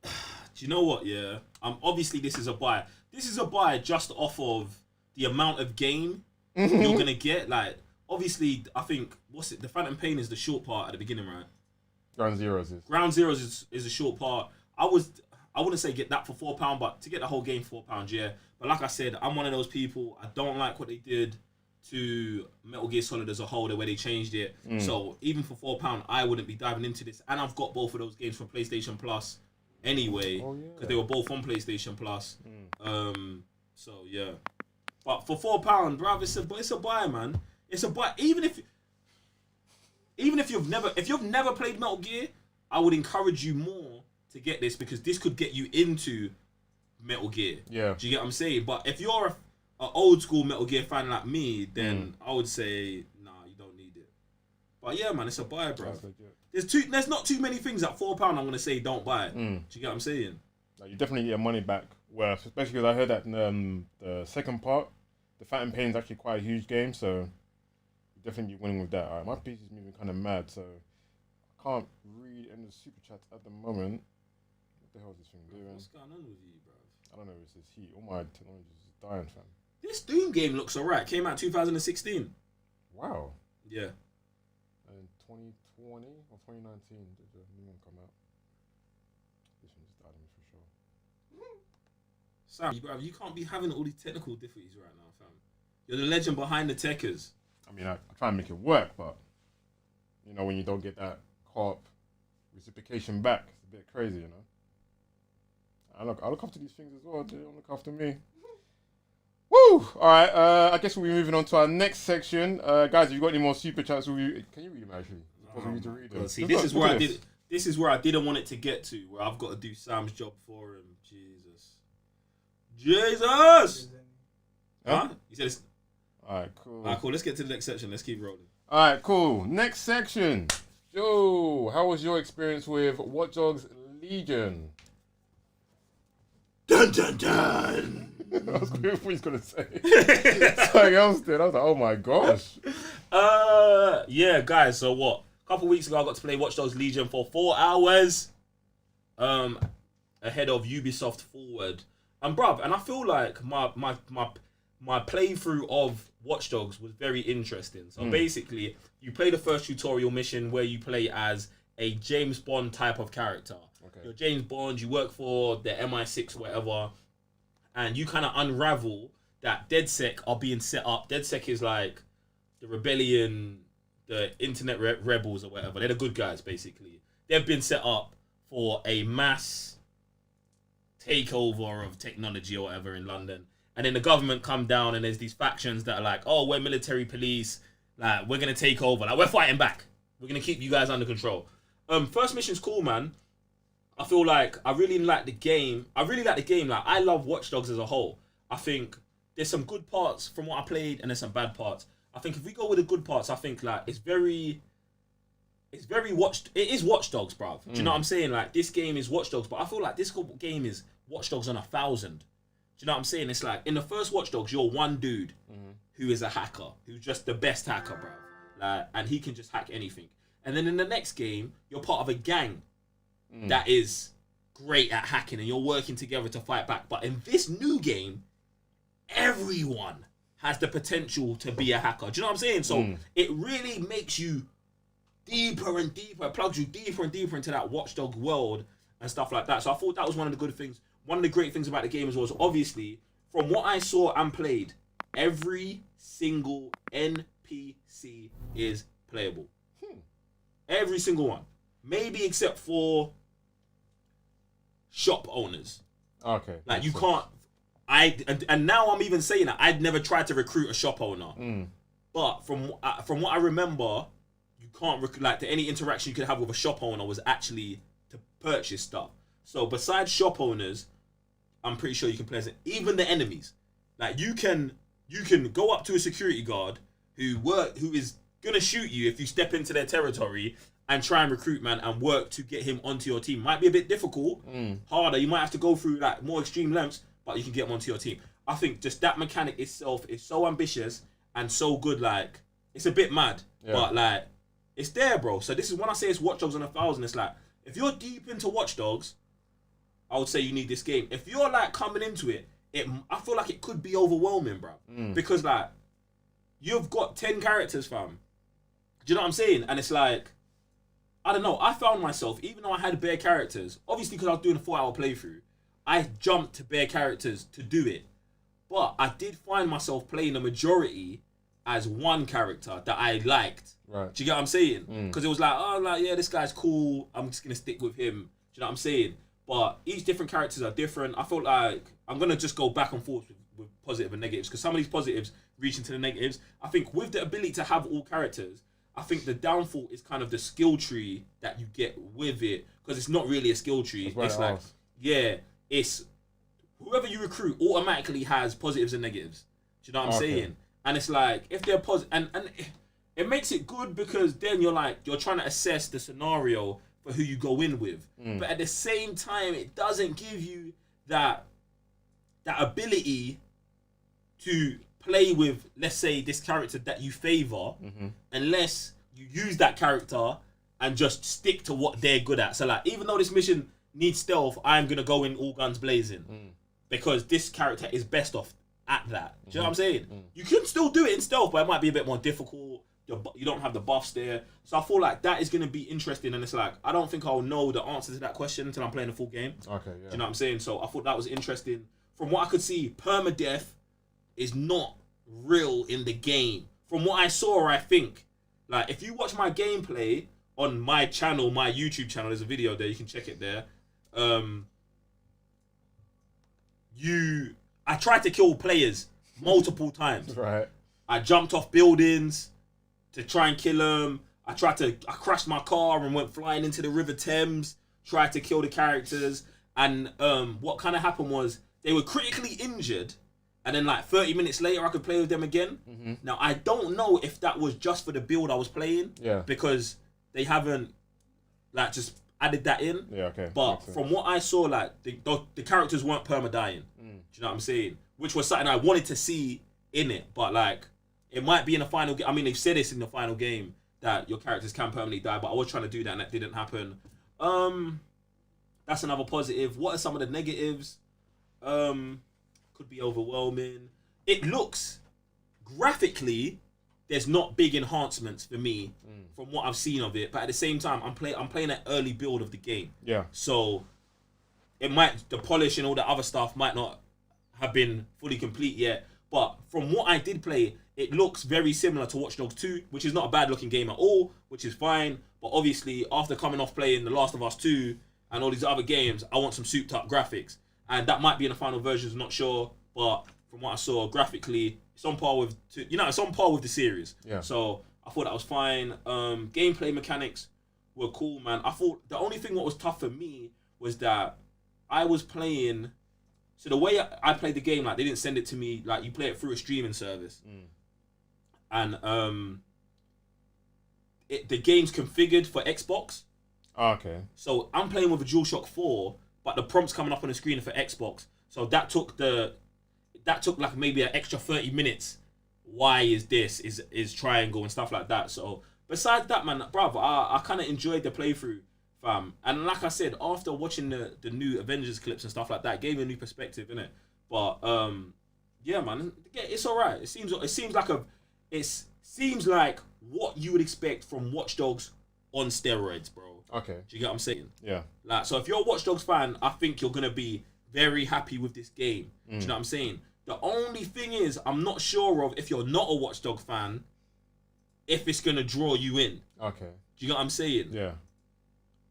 [SPEAKER 2] Do you know what? Yeah, obviously this is a buy. This is a buy just off of the amount of game you're gonna get. Like, obviously, I think the Phantom Pain is the short part at the beginning, right?
[SPEAKER 1] Ground Zeroes is.
[SPEAKER 2] Ground Zeroes is a short part. I wouldn't say get that for £4, but to get the whole game for £4, yeah. But like I said, I'm one of those people. I don't like what they did to Metal Gear Solid as a whole, the way they changed it. So even for £4, I wouldn't be diving into this. And I've got both of those games from PlayStation Plus anyway, because they were both on PlayStation Plus. So yeah, but for £4, bruv, it's a buy, man. It's a buy. Even if you've never played Metal Gear, I would encourage you more to get this, because this could get you into Metal Gear. Yeah. Do you get what I'm saying? But if you're an old school Metal Gear fan like me, then I would say nah, you don't need it. But yeah, man, it's a buy, bro. There's not too many things at £4 I'm gonna say don't buy it. Do you get what I'm saying?
[SPEAKER 1] Like, you definitely get your money back worth, especially because I heard that the second part, the Phantom Pain, is actually quite a huge game, so you're definitely winning with that. Alright, my piece is moving kind of mad, so I can't read any super chats at the moment. What the hell is this thing doing?
[SPEAKER 2] What's going on with you, bro?
[SPEAKER 1] I don't know if it's this heat. All my technology is dying, fam.
[SPEAKER 2] This Doom game looks alright. Came out 2016.
[SPEAKER 1] Wow.
[SPEAKER 2] Yeah.
[SPEAKER 1] And 2020 or 2019 did the new one come out? This one just died on me for sure.
[SPEAKER 2] Sam, you can't be having all these technical difficulties right now, fam. You're the legend behind the techers.
[SPEAKER 1] I mean, I try and make it work, but you know, when you don't get that co-op reciprocation back, it's a bit crazy, you know. I look after these things as well. They don't look after me. Woo! All right. I guess we'll be moving on to our next section, guys. If you got any more super chats, can you read them actually? For me to read them.
[SPEAKER 2] See, this is where I did. This is where I didn't want it to get to, where I've got to do Sam's job for him. Jesus! Huh? You said it's...
[SPEAKER 1] Alright, cool.
[SPEAKER 2] Alright, cool. Let's get to the next section. Let's keep rolling.
[SPEAKER 1] Alright, cool. Next section. Joe, how was your experience with Watch Dogs Legion?
[SPEAKER 2] Dun dun dun!
[SPEAKER 1] I was going what he's going to say. Something else did. I was like, oh my gosh.
[SPEAKER 2] Yeah, guys, so what? A couple weeks ago, I got to play Watch Dogs Legion for 4 hours. Ahead of Ubisoft Forward. And bruv, and I feel like my playthrough of Watch Dogs was very interesting. So basically, you play the first tutorial mission where you play as a James Bond type of character. Okay. You're James Bond, you work for the MI6, whatever, and you kind of unravel that DedSec are being set up. DedSec is like the rebellion, the internet rebels or whatever. They're the good guys, basically. They've been set up for a mass takeover of technology or whatever in London, and then the government come down and there's these factions that are like, oh, we're military police, like we're gonna take over, like we're fighting back, we're gonna keep you guys under control. First mission's cool, man. I feel like I really like the game. Like, I love Watch Dogs as a whole. I think there's some good parts from what I played and there's some bad parts. I think if we go with the good parts, I think like it is Watch Dogs, bruv. Do you know what I'm saying? Like, this game is Watch Dogs, but I feel like this game is Watch Dogs on 1,000. Do you know what I'm saying? It's like, in the first Watch Dogs, you're one dude who is a hacker, who's just the best hacker, bruv. Like, and he can just hack anything. And then in the next game, you're part of a gang that is great at hacking, and you're working together to fight back. But in this new game, everyone has the potential to be a hacker. Do you know what I'm saying? So it really makes you deeper and deeper, plugs you deeper and deeper into that Watch Dog world and stuff like that. So I thought that was one of the good things. One of the great things about the game as well is, obviously, from what I saw and played, every single NPC is playable. Every single one. Maybe except for shop owners.
[SPEAKER 1] Okay.
[SPEAKER 2] Like, you can't... And now I'm even saying that I'd never tried to recruit a shop owner. But from what I remember, you can't... Like, any interaction you could have with a shop owner was actually to purchase stuff. So besides shop owners, I'm pretty sure you can play as even the enemies. Like you can go up to a security guard who is gonna shoot you if you step into their territory and try and recruit, man, and work to get him onto your team. Might be a bit difficult, harder. You might have to go through like more extreme lengths, but you can get him onto your team. I think just that mechanic itself is so ambitious and so good. Like it's a bit mad, but like it's there, bro. So this is when I say it's Watch Dogs on 1,000. It's like if you're deep into Watch Dogs, I would say you need this game. If you're like coming into it, I feel like it could be overwhelming, bro. Because like you've got 10 characters, fam. Do you know what I'm saying? And it's like, I don't know. I found myself, even though I had bare characters, obviously because I was doing a 4-hour playthrough, I jumped to bare characters to do it. But I did find myself playing the majority as one character that I liked.
[SPEAKER 1] Right.
[SPEAKER 2] Do you get what I'm saying? Because it was like, oh, like, yeah, this guy's cool. I'm just going to stick with him. Do you know what I'm saying? But each different characters are different. I felt like I'm going to just go back and forth with positive and negatives because some of these positives reach into the negatives. I think with the ability to have all characters, I think the downfall is kind of the skill tree that you get with it because it's not really a skill tree. It's like, it's whoever you recruit automatically has positives and negatives. Do you know what I'm saying? And it's like, if they're positive, and it makes it good because then you're trying to assess the scenario for who you go in with. But at the same time, it doesn't give you that ability to play with, let's say, this character that you favor, unless you use that character and just stick to what they're good at. So like, even though this mission needs stealth, I'm going to go in all guns blazing because this character is best off at that. Do you know what I'm saying? You can still do it in stealth, but it might be a bit more difficult. You don't have the buffs there. So I feel like that is going to be interesting. And it's like, I don't think I'll know the answer to that question until I'm playing the full game.
[SPEAKER 1] Okay,
[SPEAKER 2] Do
[SPEAKER 1] yeah.
[SPEAKER 2] you know what I'm saying? So I thought that was interesting. From what I could see, permadeath is not real in the game. From what I saw, I think, like, if you watch my gameplay on my channel, my YouTube channel, there's a video there, you can check it there. I tried to kill players multiple times.
[SPEAKER 1] Right.
[SPEAKER 2] I jumped off buildings to try and kill them. I crashed my car and went flying into the River Thames, tried to kill the characters. And what kind of happened was they were critically injured. And then like 30 minutes later, I could play with them again. Now, I don't know if that was just for the build I was playing. Yeah. Because they haven't like just added that in.
[SPEAKER 1] Yeah, okay.
[SPEAKER 2] But from what I saw, like the characters weren't perma-dying. Do you know what I'm saying? Which was something I wanted to see in it. But like, it might be in the final game. I mean, they've said this in the final game that your characters can permanently die. But I was trying to do that and that didn't happen. That's another positive. What are some of the negatives? Could be overwhelming. It looks graphically, there's not big enhancements for me from what I've seen of it. But at the same time, I'm playing an early build of the game. Yeah. So the polish and all the other stuff might not have been fully complete yet. But from what I did play, it looks very similar to Watch Dogs 2, which is not a bad looking game at all, which is fine. But obviously, after coming off playing The Last of Us 2 and all these other games, I want some souped up graphics. And that might be in the final versions, not sure. But from what I saw, graphically, it's on par with the series. Yeah. So I thought that was fine. Gameplay mechanics were cool, man. I thought the only thing that was tough for me was that I was playing. So the way I played the game, like they didn't send it to me. Like you play it through a streaming service, and the game's configured for Xbox.
[SPEAKER 1] Oh, okay.
[SPEAKER 2] So I'm playing with a DualShock 4. But the prompts coming up on the screen for Xbox. So that took like maybe an extra 30 minutes. Why is this? Is triangle and stuff like that. So besides that, man, bruv, I kind of enjoyed the playthrough, fam. And like I said, after watching the new Avengers clips and stuff like that, it gave me a new perspective, innit? But yeah, man, it's alright. It seems like what you would expect from Watch Dogs on steroids, bro. Okay. Do you get what I'm saying? Yeah. Like, so if you're a Watch Dogs fan, I think you're gonna be very happy with this game. Do you know what I'm saying? The only thing is, I'm not sure of if you're not a Watch Dogs fan, if it's gonna draw you in. Okay. Do you get what I'm saying? Yeah.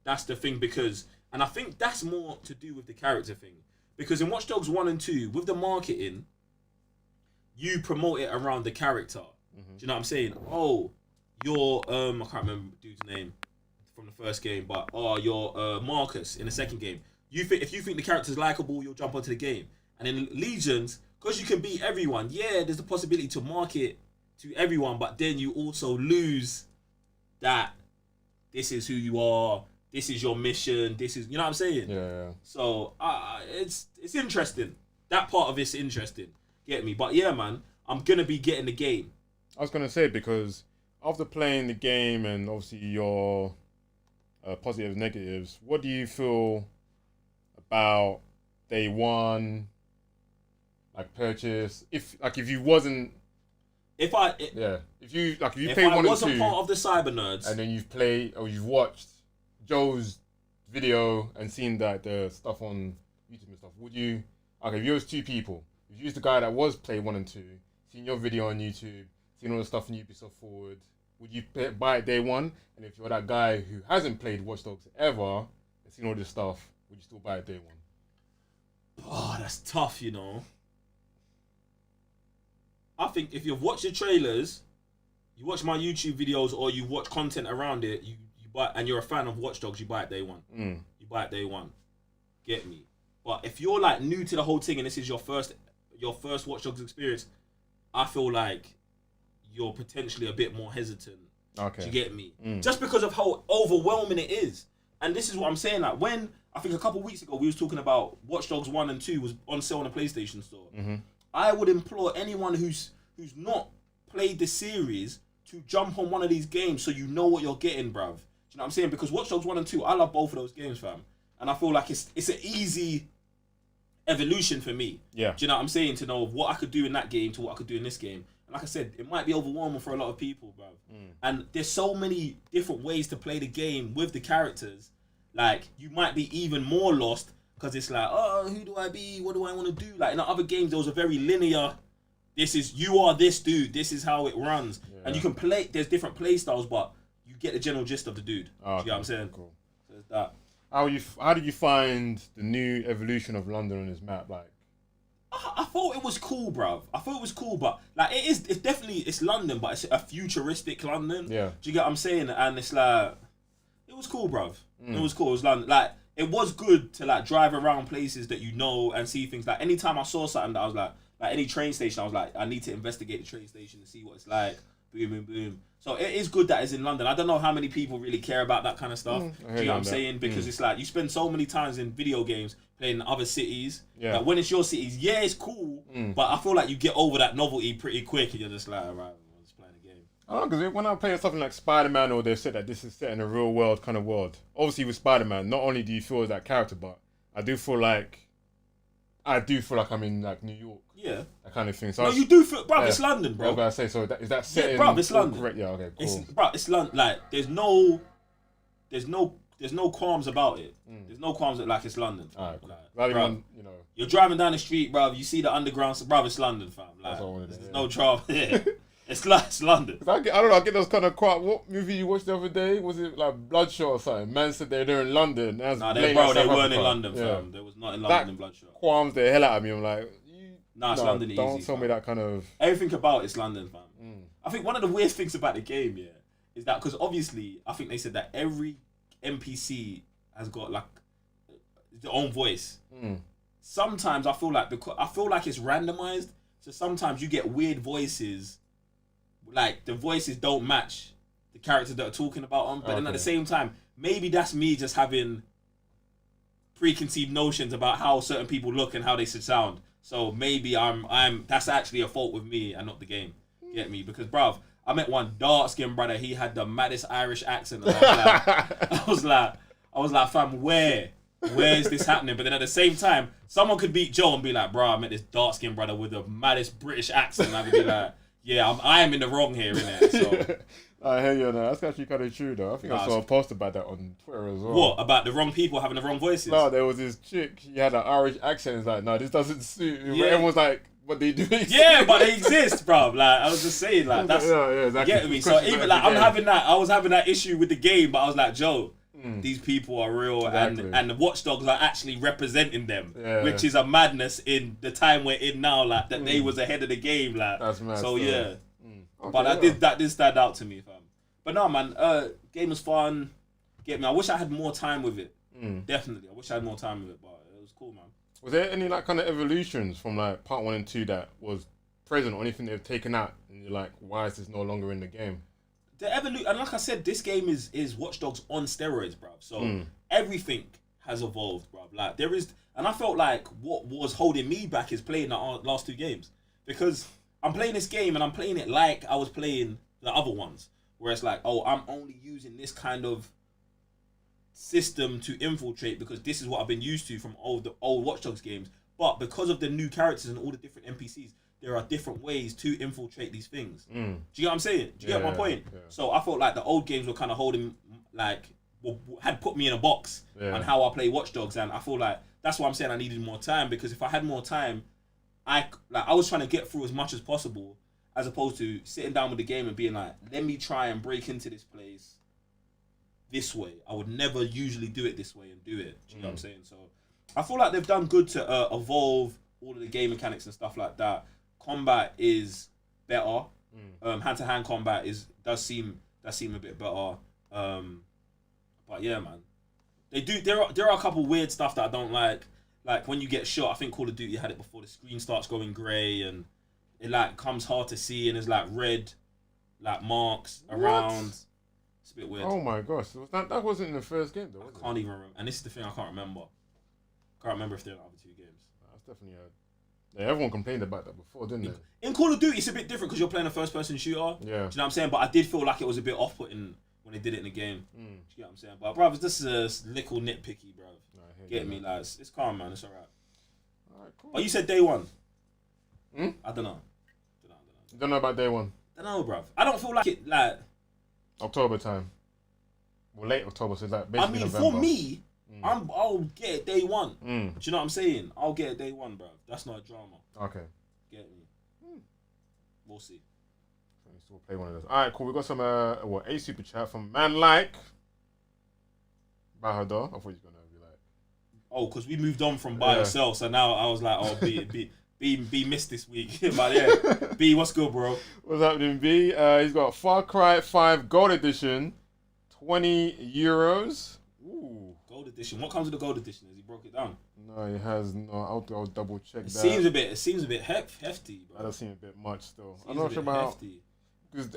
[SPEAKER 2] That's the thing and I think that's more to do with the character thing. Because in Watch Dogs 1 and 2, with the marketing, you promote it around the character. Do you know what I'm saying? Oh, you're I can't remember the dude's name from the first game, but you're Marcus in the second game. if you think the character's likable, you'll jump onto the game. And in Legions, because you can beat everyone, yeah, there's the possibility to market to everyone, but then you also lose that this is who you are, this is your mission, this is, you know what I'm saying?
[SPEAKER 1] Yeah.
[SPEAKER 2] So it's interesting. That part of it's interesting. Get me? But yeah, man, I'm gonna be getting the game.
[SPEAKER 1] I was gonna say, because after playing the game and obviously your positives, negatives, what do you feel about day one, like purchase? If you wasn't, if you played 1 and 2,
[SPEAKER 2] wasn't part of the cyber nerds,
[SPEAKER 1] and then you've played or you've watched Joe's video and seen that the stuff on YouTube and stuff, would you? Okay, if you was 2 people, if you was the guy that was played 1 and 2, seen your video on YouTube, seen all the stuff on Ubisoft Forward, would you buy it day one? And if you're that guy who hasn't played Watch Dogs ever and seen all this stuff, would you still buy it day one?
[SPEAKER 2] Oh, that's tough, you know. I think if you've watched the trailers, you watch my YouTube videos, or you watch content around it, you buy, and you're a fan of Watch Dogs, you buy it day one. You buy it day one. Get me? But if you're like new to the whole thing and this is your first Watch Dogs experience, I feel like you're potentially a bit more hesitant.
[SPEAKER 1] Okay.
[SPEAKER 2] Do you get me? Just because of how overwhelming it is. And this is what I'm saying. Like, when I think a couple of weeks ago we was talking about Watch Dogs 1 and 2 was on sale on the PlayStation Store. I would implore anyone who's not played the series to jump on one of these games so you know what you're getting, bruv. Do you know what I'm saying? Because Watch Dogs 1 and 2, I love both of those games, fam. And I feel like it's an easy evolution for me.
[SPEAKER 1] Yeah.
[SPEAKER 2] Do you know what I'm saying? To know what I could do in that game to what I could do in this game. And like I said, it might be overwhelming for a lot of people, bro. And there's so many different ways to play the game with the characters. Like, you might be even more lost because it's like, oh, who do I be? What do I want to do? Like, in the other games, there was a very linear, you are this dude, this is how it runs. Yeah. And you can play, there's different play styles, but you get the general gist of the dude.
[SPEAKER 1] Oh,
[SPEAKER 2] do you know what I'm saying?
[SPEAKER 1] Cool.
[SPEAKER 2] So there's that.
[SPEAKER 1] How did you find the new evolution of London on this map? Like,
[SPEAKER 2] I thought it was cool, bruv. I thought it was cool, but like it's definitely London, but it's a futuristic London.
[SPEAKER 1] Yeah.
[SPEAKER 2] Do you get what I'm saying? And it's like, it was cool, bruv. It was cool. It was London. Like, it was good to like drive around places that you know and see things. Like, anytime I saw something that I was like any train station, I was like, I need to investigate the train station and see what it's like. Boom, boom, boom. So it is good that it's in London. I don't know how many people really care about that kind of stuff. Do you know what I'm saying? Because it's like, you spend so many times in video games playing in other cities. Yeah. That when it's your cities, yeah, it's cool. But I feel like you get over that novelty pretty quick and you're just like, alright, I'm just playing a game.
[SPEAKER 1] I don't know, because when I play something like Spider-Man, or they said that this is set in a real world kind of world. Obviously with Spider-Man, not only do you feel that character, but I do feel like I'm in like New York.
[SPEAKER 2] Yeah.
[SPEAKER 1] That kind of thing. So
[SPEAKER 2] no, you do feel, bro, it's London, bro.
[SPEAKER 1] I was about to say, so is that set in...
[SPEAKER 2] bro, it's London.
[SPEAKER 1] Correct? Yeah, okay, cool.
[SPEAKER 2] It's London. Like, there's no qualms about it. There's no qualms that, like, it's London.
[SPEAKER 1] Alright, cool.
[SPEAKER 2] Like, bro,
[SPEAKER 1] you know...
[SPEAKER 2] You're driving down the street, bro, you see the underground, bro, it's London, fam. Like,
[SPEAKER 1] that's all I wanted to
[SPEAKER 2] there's
[SPEAKER 1] hear.
[SPEAKER 2] no trouble. Yeah. It's London.
[SPEAKER 1] I don't know, I get those kind of quite... What movie you watched the other day? Was it like Bloodshot or something? Man said they're in London.
[SPEAKER 2] Nah, they weren't in London, fam. They was not in London in Bloodshot.
[SPEAKER 1] Qualms the hell out of me. I'm like...
[SPEAKER 2] It's London easy.
[SPEAKER 1] Don't tell me that kind of...
[SPEAKER 2] Everything about it's London, fam. I think one of the weird things about the game, is that, because obviously, I think they said that every NPC has got, like, their own voice. Sometimes I feel like it's randomized, so sometimes you get weird voices, like the voices don't match the characters that are talking about them, but then at the same time, maybe that's me just having preconceived notions about how certain people look and how they should sound. So maybe that's actually a fault with me and not the game. Get me? Because, bruv, I met one dark-skinned brother, he had the maddest Irish accent, and I was like, fam, where is this happening? But then at the same time, someone could beat Joe and be like, bro, I met this dark-skinned brother with the maddest British accent, and I would be like, yeah, I am in the wrong here, innit? So
[SPEAKER 1] I hear you now. That's actually kind of true, though. I think I saw a post about that on Twitter as well.
[SPEAKER 2] What? About the wrong people having the wrong voices?
[SPEAKER 1] No, there was this chick. She had an Irish accent. It's like, no, this doesn't suit. Yeah. Everyone's like, what they do?
[SPEAKER 2] Yeah, but they exist, bro. Like, I was just saying, like, that's...
[SPEAKER 1] Yeah, exactly.
[SPEAKER 2] Get me? So even, like, I was having that issue with the game, but I was like, Joe, these people are real, exactly. and the Watch Dogs are actually representing them, which is a madness in the time we're in now, like, that they was ahead of the game, like.
[SPEAKER 1] That's mad.
[SPEAKER 2] So, yeah. Okay, but that did stand out to me, fam. But no, man, game was fun. Get me? I wish I had more time with it. Definitely. I wish I had more time with it, but it was cool, man.
[SPEAKER 1] Was there any like kind of evolutions from like part 1 and 2 that was present or anything they've taken out and you're like, why is this no longer in the game?
[SPEAKER 2] The evolution, and like I said, this game is Watch Dogs on steroids, bruv. So everything has evolved, bruv. Like there is, and I felt like what was holding me back is playing the last 2 games, because I'm playing this game and I'm playing it like I was playing the other ones, where it's like, oh, I'm only using this kind of system to infiltrate because this is what I've been used to from the old Watch Dogs games. But because of the new characters and all the different NPCs, there are different ways to infiltrate these things. Do you get what I'm saying? Do you get my point? Yeah. So I felt like the old games were kind of holding, like, had put me in a box on how I play Watch Dogs, and I feel like that's why I'm saying I needed more time, because if I had more time, I was trying to get through as much as possible, as opposed to sitting down with the game and being like, let me try and break into this place this way. I would never usually do it this way and do it. Do you know what I'm saying? So I feel like they've done good to evolve all of the game mechanics and stuff like that. Combat is better. Hand-to-hand combat does seem a bit better. But yeah, man, they do. There are a couple weird stuff that I don't like. Like when you get shot, I think Call of Duty had it before. The screen starts going grey and it like comes hard to see, and there's like red, like marks around. It's a bit weird.
[SPEAKER 1] Oh my gosh, that wasn't in the first game though.
[SPEAKER 2] I can't even remember. And this is the thing, I can't remember. Can't remember if they're in the other 2 games.
[SPEAKER 1] That's definitely yeah, everyone complained about that before, didn't they?
[SPEAKER 2] In Call of Duty, it's a bit different because you're playing a first-person shooter. Yeah. Do you know what I'm saying? But I did feel like it was a bit off-putting when they did it in the game. Do you get what I'm saying? But, bruv, this is a little nitpicky, bruv. Get me? Like, it's calm, man. It's alright. Alright, cool. But you said day 1. I don't know.
[SPEAKER 1] You don't know about day 1?
[SPEAKER 2] I don't know, bruv. I don't feel like it, like...
[SPEAKER 1] October time. Well, late October, so it's like basically November.
[SPEAKER 2] For me... I'll get it day 1. Do you know what I'm saying? I'll get it day 1, bro. That's not a drama.
[SPEAKER 1] Okay.
[SPEAKER 2] Get me. We'll see.
[SPEAKER 1] So we still play one of those. All right, cool. We got some a super chat from man like Bahador. I thought he was gonna be like,
[SPEAKER 2] oh, because we moved on from by yourself, so now I was like, oh, B missed this week. But yeah, B, what's good, bro?
[SPEAKER 1] What's happening, B? He's got Far Cry 5 Gold Edition, €20. Ooh.
[SPEAKER 2] Gold edition. What comes with the gold edition? Has he broke it down?
[SPEAKER 1] No, he has no. I'll double check that.
[SPEAKER 2] It seems a bit hefty, bro.
[SPEAKER 1] That does seem a bit much still. I'm not sure about because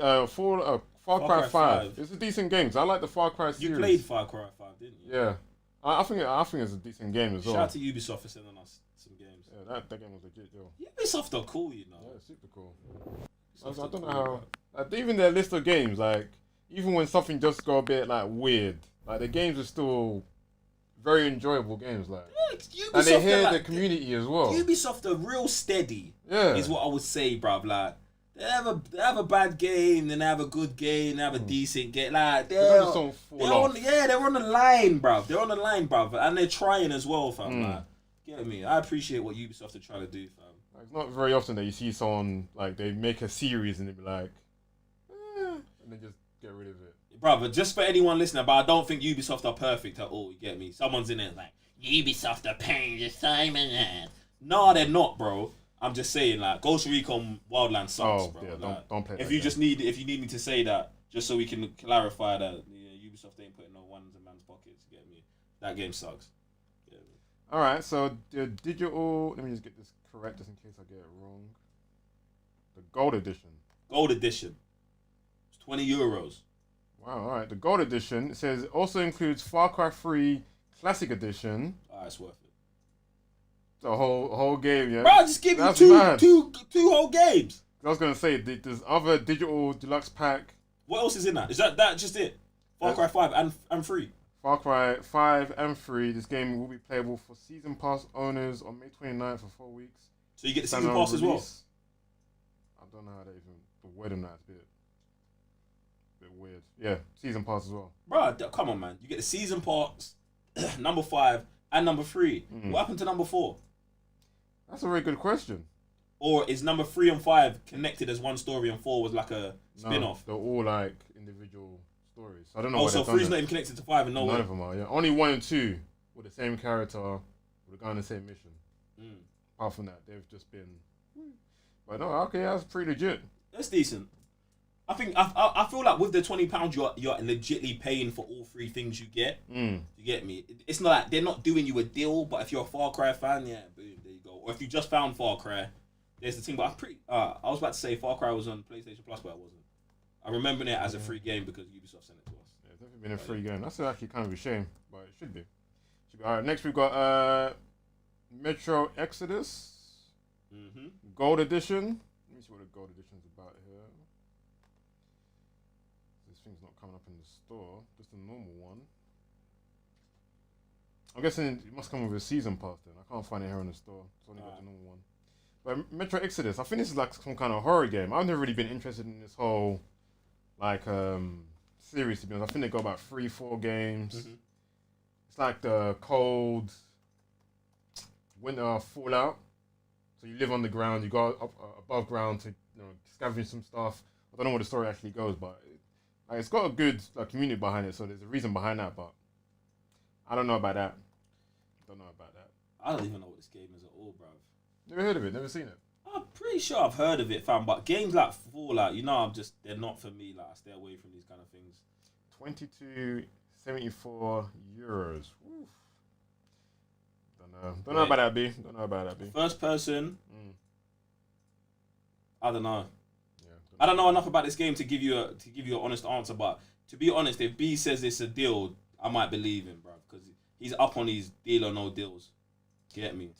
[SPEAKER 1] Far Cry 5. It's a decent game. I like the Far Cry series.
[SPEAKER 2] You played Far Cry 5, didn't you?
[SPEAKER 1] Yeah, I think it's a decent game as well.
[SPEAKER 2] Shout out to Ubisoft for sending us some games.
[SPEAKER 1] Yeah, that game was legit, yo.
[SPEAKER 2] Ubisoft are cool, you know.
[SPEAKER 1] Yeah, super cool. I don't know how. Like, even their list of games, like even when something just got a bit like weird, like the games are still very enjoyable games, like.
[SPEAKER 2] Yeah,
[SPEAKER 1] and they hear the community as well.
[SPEAKER 2] Ubisoft are real steady.
[SPEAKER 1] Yeah,
[SPEAKER 2] is what I would say, bruv. Like they have a bad game, then they have a good game, they have a decent game. Like they're on the line, bruv. They're on the line, bruv, and they're trying as well, fam. Like, get me? I appreciate what Ubisoft are trying to do, fam.
[SPEAKER 1] Like, it's not very often that you see someone like they make a series and they be like, and then just get rid of it.
[SPEAKER 2] Brother, just for anyone listening, but I don't think Ubisoft are perfect at all, you get me? Someone's in there like, Ubisoft are paying the same and no, they're not, bro. I'm just saying, like, Ghost Recon Wildlands sucks, bro.
[SPEAKER 1] Yeah,
[SPEAKER 2] like,
[SPEAKER 1] don't play that
[SPEAKER 2] if you need me to say that, just so we can clarify that Ubisoft ain't putting no ones in man's pockets, you get me? That game sucks. Get me?
[SPEAKER 1] Alright, so the digital, let me just get this correct just in case I get it wrong. The Gold Edition.
[SPEAKER 2] Gold Edition. It's €20.
[SPEAKER 1] Wow, alright. The Gold Edition, it says, also includes Far Cry 3 Classic Edition.
[SPEAKER 2] It's worth it.
[SPEAKER 1] The whole game, yeah?
[SPEAKER 2] Bro, just give me two whole games.
[SPEAKER 1] I was going to say, there's other digital deluxe pack.
[SPEAKER 2] What else is in that? Is that just it? Far Cry 5 and 3?
[SPEAKER 1] Far Cry 5 and 3. This game will be playable for Season Pass owners on May 29th for 4 weeks.
[SPEAKER 2] So you get the Season Pass as well?
[SPEAKER 1] I don't know how that even... The word on that's a bit weird. Yeah, Season Pass as well.
[SPEAKER 2] Bro, come on, man. You get the Season Pass, number 5, and number 3. What happened to number 4?
[SPEAKER 1] That's a very good question.
[SPEAKER 2] Or is number 3 and 5 connected as one story and 4 was like a spin-off?
[SPEAKER 1] No, they're all like individual stories. I don't know.
[SPEAKER 2] Oh, so 3's not even connected to 5 and no way?
[SPEAKER 1] None of them are, yeah. Only 1 and 2 with the same character, with the guy on the same mission. Apart from that, they've just been... But no, okay, that's pretty legit.
[SPEAKER 2] That's decent. I feel like with the £20 you're legitly paying for all 3 things you get. You get me? It's not like they're not doing you a deal, but if you're a Far Cry fan, yeah, boom, there you go. Or if you just found Far Cry, there's the thing. But I was about to say Far Cry was on PlayStation Plus, but it wasn't. I remember it as a free game because Ubisoft sent it to us.
[SPEAKER 1] Yeah, it's definitely been a free game. That's actually kind of a shame, but it should be. All right, next we've got Metro Exodus Gold Edition. Let me see what the Gold Edition's about here. This thing's not coming up in the store, just a normal one. I'm guessing it must come with a season pass then. I can't find it here in the store. It's only got the normal one. But Metro Exodus, I think this is like some kind of horror game. I've never really been interested in this whole like series, to be honest. I think they got about 3-4 games. It's like the cold winter Fallout. So you live on the ground, you go up above ground to scavenge some stuff. I don't know where the story actually goes, but it's got a good community behind it, so there's a reason behind that, but I don't know about that.
[SPEAKER 2] I don't even know what this game is at all, bruv.
[SPEAKER 1] Never heard of it, never seen it.
[SPEAKER 2] I'm pretty sure I've heard of it, fam, but games like Fallout, they're not for me. Like, I stay away from these kind of things.
[SPEAKER 1] 22.74 euros. Oof. Don't know about that, B.
[SPEAKER 2] First person. I don't know.
[SPEAKER 1] Yeah,
[SPEAKER 2] I don't know enough about this game to give you an honest answer. But to be honest, if B says it's a deal, I might believe him, bro, because he's up on these deal or no deals. Get me?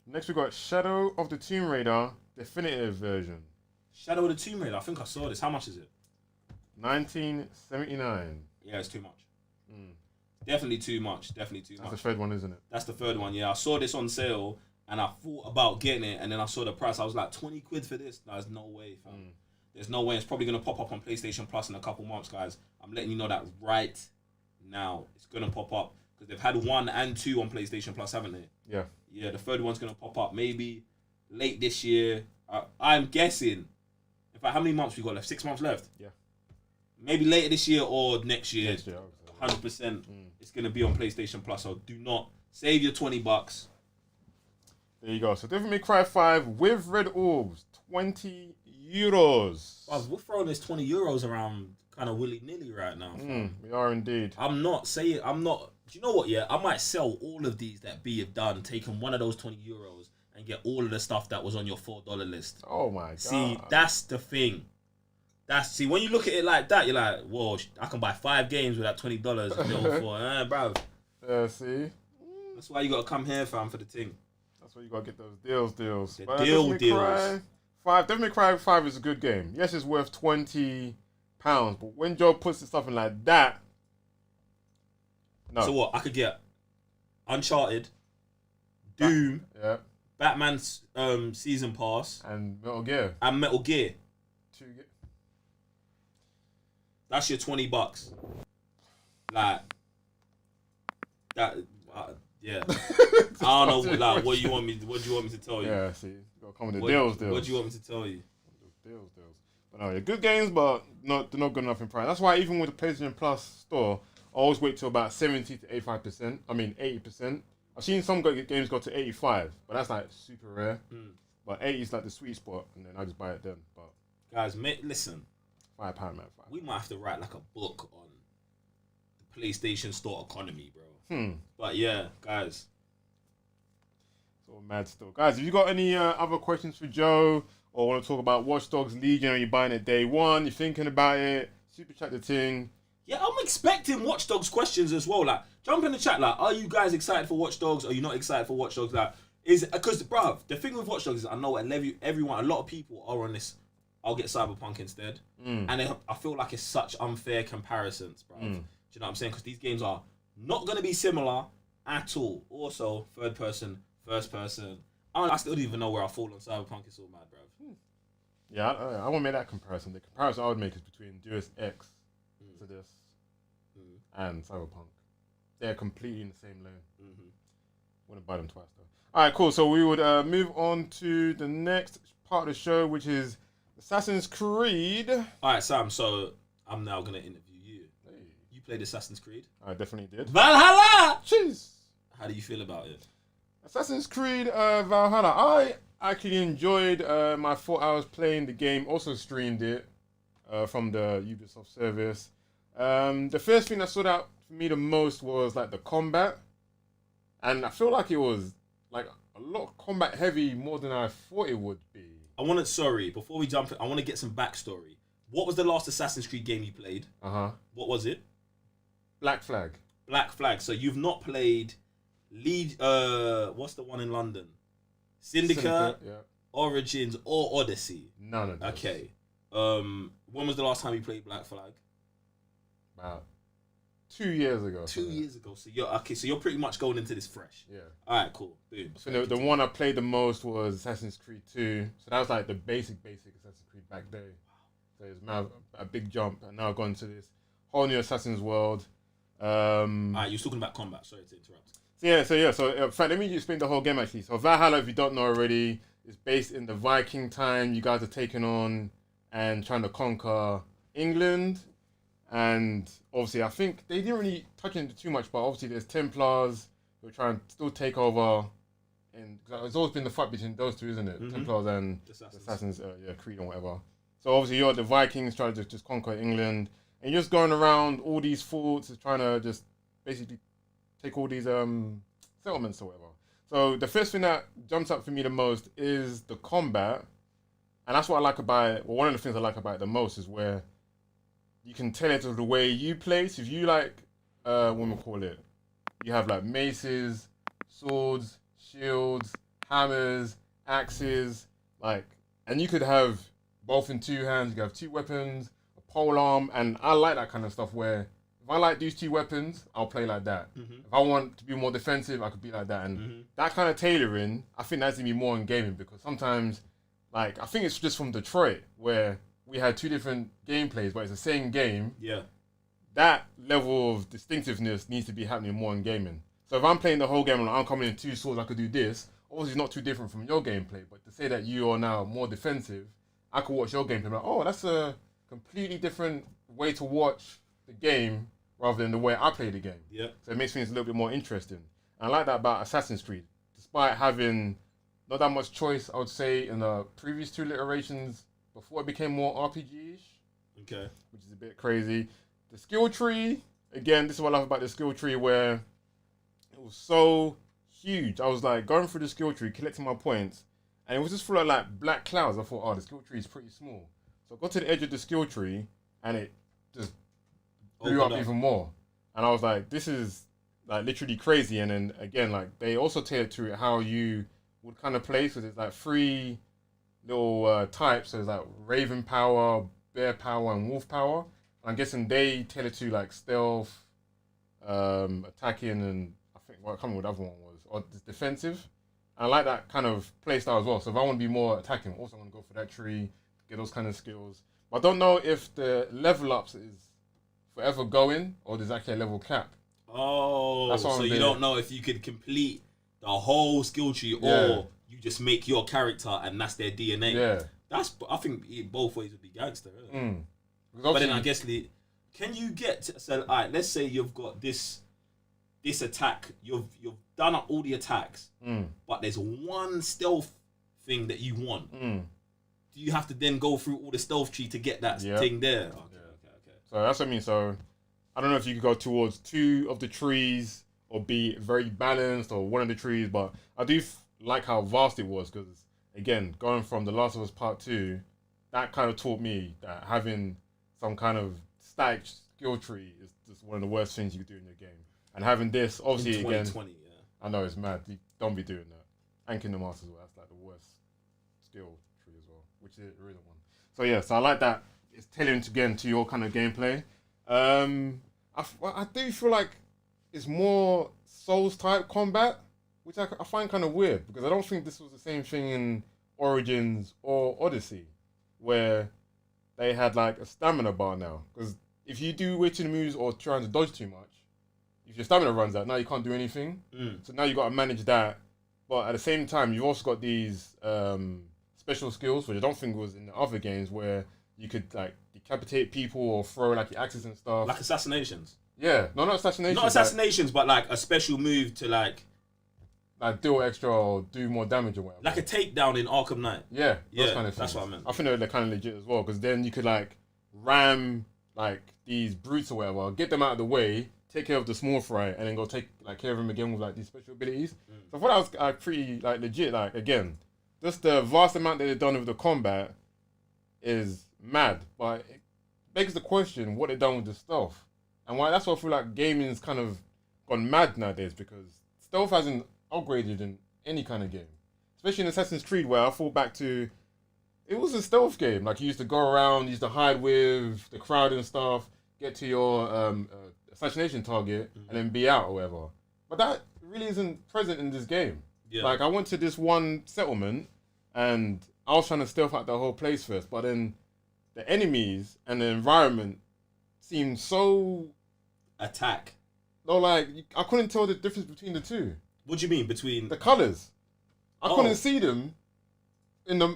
[SPEAKER 1] Next we got Shadow of the Tomb Raider Definitive Version.
[SPEAKER 2] Shadow of the Tomb Raider. I think I saw this. How much is it?
[SPEAKER 1] $19.79.
[SPEAKER 2] Yeah, it's too much. Definitely too much.
[SPEAKER 1] That's the third one, isn't it?
[SPEAKER 2] That's the third one, yeah. I saw this on sale and I thought about getting it, and then I saw the price. I was like, 20 quid for this? There's no way, fam. There's no way. It's probably going to pop up on PlayStation Plus in a couple months, guys. I'm letting you know that right now. It's going to pop up because they've had 1 and 2 on PlayStation Plus, haven't they?
[SPEAKER 1] Yeah.
[SPEAKER 2] Yeah, the third one's going to pop up maybe late this year. I'm guessing. In fact, how many months we got left? 6 months left?
[SPEAKER 1] Yeah.
[SPEAKER 2] Maybe later this year or next year.
[SPEAKER 1] Next year,
[SPEAKER 2] 100%. It's going to be on PlayStation Plus, so do not save your $20.
[SPEAKER 1] There you go. So Devil May Cry 5 with red orbs, €20.
[SPEAKER 2] We're throwing this €20 around kind of willy-nilly right now.
[SPEAKER 1] We are indeed.
[SPEAKER 2] Do you know what, yeah? I might sell all of these that B have done, taking one of those €20 and get all of the stuff that was on your $4 list.
[SPEAKER 1] Oh my God.
[SPEAKER 2] See, that's the thing. When you look at it like that, you're like, whoa, I can buy 5 games with that $20 for, bruv.
[SPEAKER 1] See?
[SPEAKER 2] That's why you gotta come here, fam, for the thing.
[SPEAKER 1] That's why you gotta get those deals.
[SPEAKER 2] The deals.
[SPEAKER 1] Devil May Cry 5 is a good game. Yes, it's worth £20, but when Joe puts the stuff in like that, no.
[SPEAKER 2] So what? I could get Uncharted, Doom, Batman's season pass,
[SPEAKER 1] and Metal Gear.
[SPEAKER 2] That's your $20. Like that. Yeah. I don't know. Like, what do you want me to tell you?
[SPEAKER 1] Yeah. See, gotta come with the deals.
[SPEAKER 2] What do you want me to tell you?
[SPEAKER 1] Deals. But no, they're good games, but they're not good enough in price. That's why even with the PlayStation Plus store, I always wait till about 70 to 85%. I mean 80%. I've seen some games go to 85, but that's like super rare. But 80 is like the sweet spot, and then I just buy it then. But
[SPEAKER 2] guys, listen.
[SPEAKER 1] £5, man.
[SPEAKER 2] We might have to write like a book on the PlayStation Store economy, bro. But yeah, guys.
[SPEAKER 1] So mad still. Guys, if you got any other questions for Joe or want to talk about Watch Dogs Legion, are you buying it day one? You're thinking about it? Super chat the thing.
[SPEAKER 2] Yeah, I'm expecting Watch Dogs questions as well. Like, jump in the chat. Like, are you guys excited for Watch Dogs? Are you not excited for Watch Dogs? Like, because, bruv, the thing with Watch Dogs is I know a lot of people are on this. I'll get Cyberpunk instead. And I feel like it's such unfair comparisons, bruv. Do you know what I'm saying? Because these games are not going to be similar at all. Also, third person, first person. I still don't even know where I fall on Cyberpunk. It's all mad, bruv.
[SPEAKER 1] Yeah, I won't make that comparison. The comparison I would make is between Deus Ex to this and Cyberpunk. They're completely in the same lane. Wouldn't buy them twice, though. All right, cool. So we would move on to the next part of the show, which is Assassin's Creed.
[SPEAKER 2] All right, Sam. So I'm now going to interview you. Hey. You played Assassin's Creed?
[SPEAKER 1] I definitely did.
[SPEAKER 2] Valhalla!
[SPEAKER 1] Jeez.
[SPEAKER 2] How do you feel about it?
[SPEAKER 1] Assassin's Creed Valhalla. I actually enjoyed my 4 hours playing the game. Also streamed it. from the Ubisoft service. The first thing that stood out for me the most was like the combat, and I feel like it was like a lot of combat heavy more than I thought it would be.
[SPEAKER 2] Before we jump in, I want to get some backstory. What was the last Assassin's Creed game you played? What was it?
[SPEAKER 1] Black Flag.
[SPEAKER 2] Black Flag. So you've not played what's the one in London? Syndicate,
[SPEAKER 1] yeah.
[SPEAKER 2] Origins, or Odyssey?
[SPEAKER 1] None of those.
[SPEAKER 2] Okay. When was the last time you played Black Flag?
[SPEAKER 1] About 2 years ago.
[SPEAKER 2] 2 years ago. So you're pretty much going into this fresh.
[SPEAKER 1] Yeah.
[SPEAKER 2] Alright, cool. Boom.
[SPEAKER 1] So the one I played the most was Assassin's Creed 2. So that was like the basic Assassin's Creed back then. So it's now a big jump, and now I've gone to this whole new Assassin's world.
[SPEAKER 2] Alright, you're talking about combat. Sorry to interrupt.
[SPEAKER 1] So in fact, let me explain the whole game actually. So Valhalla, if you don't know already, is based in the Viking time. You guys are taking on and trying to conquer England. And obviously, I think they didn't really touch into too much, but obviously there's Templars who are trying to still take over. And it's always been the fight between those two, isn't it? Mm-hmm. Templars and Assassins, Creed or whatever. So obviously you're the Vikings trying to just conquer England. And you're just going around all these forts trying to just basically take all these settlements or whatever. So the first thing that jumps up for me the most is the combat. And that's what I like about it. Well, one of the things I like about it the most is where you can tell it to the way you play. So if you like, what we call it, you have like maces, swords, shields, hammers, axes, like, and you could have both in two hands. You could have two weapons, a pole arm, and I like that kind of stuff where if I like these two weapons, I'll play like that. Mm-hmm. If I want to be more defensive, I could be like that. And that kind of tailoring, I think that's going to be more in gaming, because sometimes, like, I think it's just from Detroit where we had two different gameplays, but it's the same game.
[SPEAKER 2] Yeah.
[SPEAKER 1] That level of distinctiveness needs to be happening more in gaming. So if I'm playing the whole game and I'm coming in two swords, I could do this. Obviously, it's not too different from your gameplay, but to say that you are now more defensive, I could watch your gameplay and be like, oh, that's a completely different way to watch the game rather than the way I play the game.
[SPEAKER 2] Yeah.
[SPEAKER 1] So it makes things a little bit more interesting. And I like that about Assassin's Creed. Despite having not that much choice, I would say, in the previous two iterations before it became more RPG-ish.
[SPEAKER 2] Okay.
[SPEAKER 1] Which is a bit crazy. The skill tree, again, this is what I love about the skill tree, where it was so huge. I was like going through the skill tree, collecting my points, and it was just full of like black clouds. I thought, oh, the skill tree is pretty small. So I got to the edge of the skill tree, and it just blew up even more. And I was like, this is like literally crazy. And then again, like they also tailored to it how you would kind of play. So there's like three little types. So there's like Raven power, Bear power, and Wolf power. I'm guessing they tailored to like stealth, attacking, and I think I can't remember what the other one was, or defensive. And I like that kind of play style as well. So if I want to be more attacking, also I want to go for that tree, get those kind of skills. But I don't know if the level ups is forever going or there's actually a level cap.
[SPEAKER 2] Oh, so you don't know if you could complete the whole skill tree or you just make your character and that's their DNA.
[SPEAKER 1] Yeah.
[SPEAKER 2] I think both ways would be gangster. Really. But then I guess can you get so alright, let's say you've got this attack, you've done up all the attacks, but there's one stealth thing that you want. Do you have to then go through all the stealth tree to get that thing there? Okay.
[SPEAKER 1] So that's what I mean. So I don't know if you could go towards two of the trees or be very balanced or one of the trees, but I do like how vast it was, because again, going from The Last of Us Part 2, that kind of taught me that having some kind of static skill tree is just one of the worst things you could do in your game. And having this, obviously,
[SPEAKER 2] in 2020,
[SPEAKER 1] again, I know it's mad. You don't be doing that. And Kingdom Hearts as well. That's like the worst skill tree as well, which is really one. So yeah, so I like that. It's tailoring again to your kind of gameplay. I do feel like it's more Souls type combat, which I find kind of weird, because I don't think this was the same thing in Origins or Odyssey, where they had like a stamina bar now. Because if you do way too many moves or trying to dodge too much, if your stamina runs out, now you can't do anything. So now you got to manage that. But at the same time, you've also got these special skills, which I don't think was in the other games, where you could like decapitate people or throw like your axes and stuff.
[SPEAKER 2] Like assassinations.
[SPEAKER 1] Yeah, no, not assassinations.
[SPEAKER 2] Not assassinations, but like a special move to like
[SPEAKER 1] deal extra or do more damage or whatever.
[SPEAKER 2] Like a takedown in Arkham Knight.
[SPEAKER 1] Yeah, those kind of things.
[SPEAKER 2] That's what I meant.
[SPEAKER 1] I think they're kind of legit as well, because then you could like ram like these brutes or whatever, get them out of the way, take care of the small fry, and then go take like care of them again with like these special abilities. So I thought that was pretty like legit. Like again, just the vast amount that they've done with the combat is mad, but it begs the question what they've done with the stealth, and why. That's why I feel like gaming's kind of gone mad nowadays, because stealth hasn't upgraded in any kind of game, especially in Assassin's Creed, where I fall back to it was a stealth game. Like you used to go around, you used to hide with the crowd and stuff, get to your assassination target, and then be out or whatever. But that really isn't present in this game. Yeah. Like I went to this one settlement and I was trying to stealth out the whole place first, but then the enemies and the environment seemed so
[SPEAKER 2] attack.
[SPEAKER 1] No, like I couldn't tell the difference between the two.
[SPEAKER 2] What do you mean between
[SPEAKER 1] the colors? I couldn't see them in the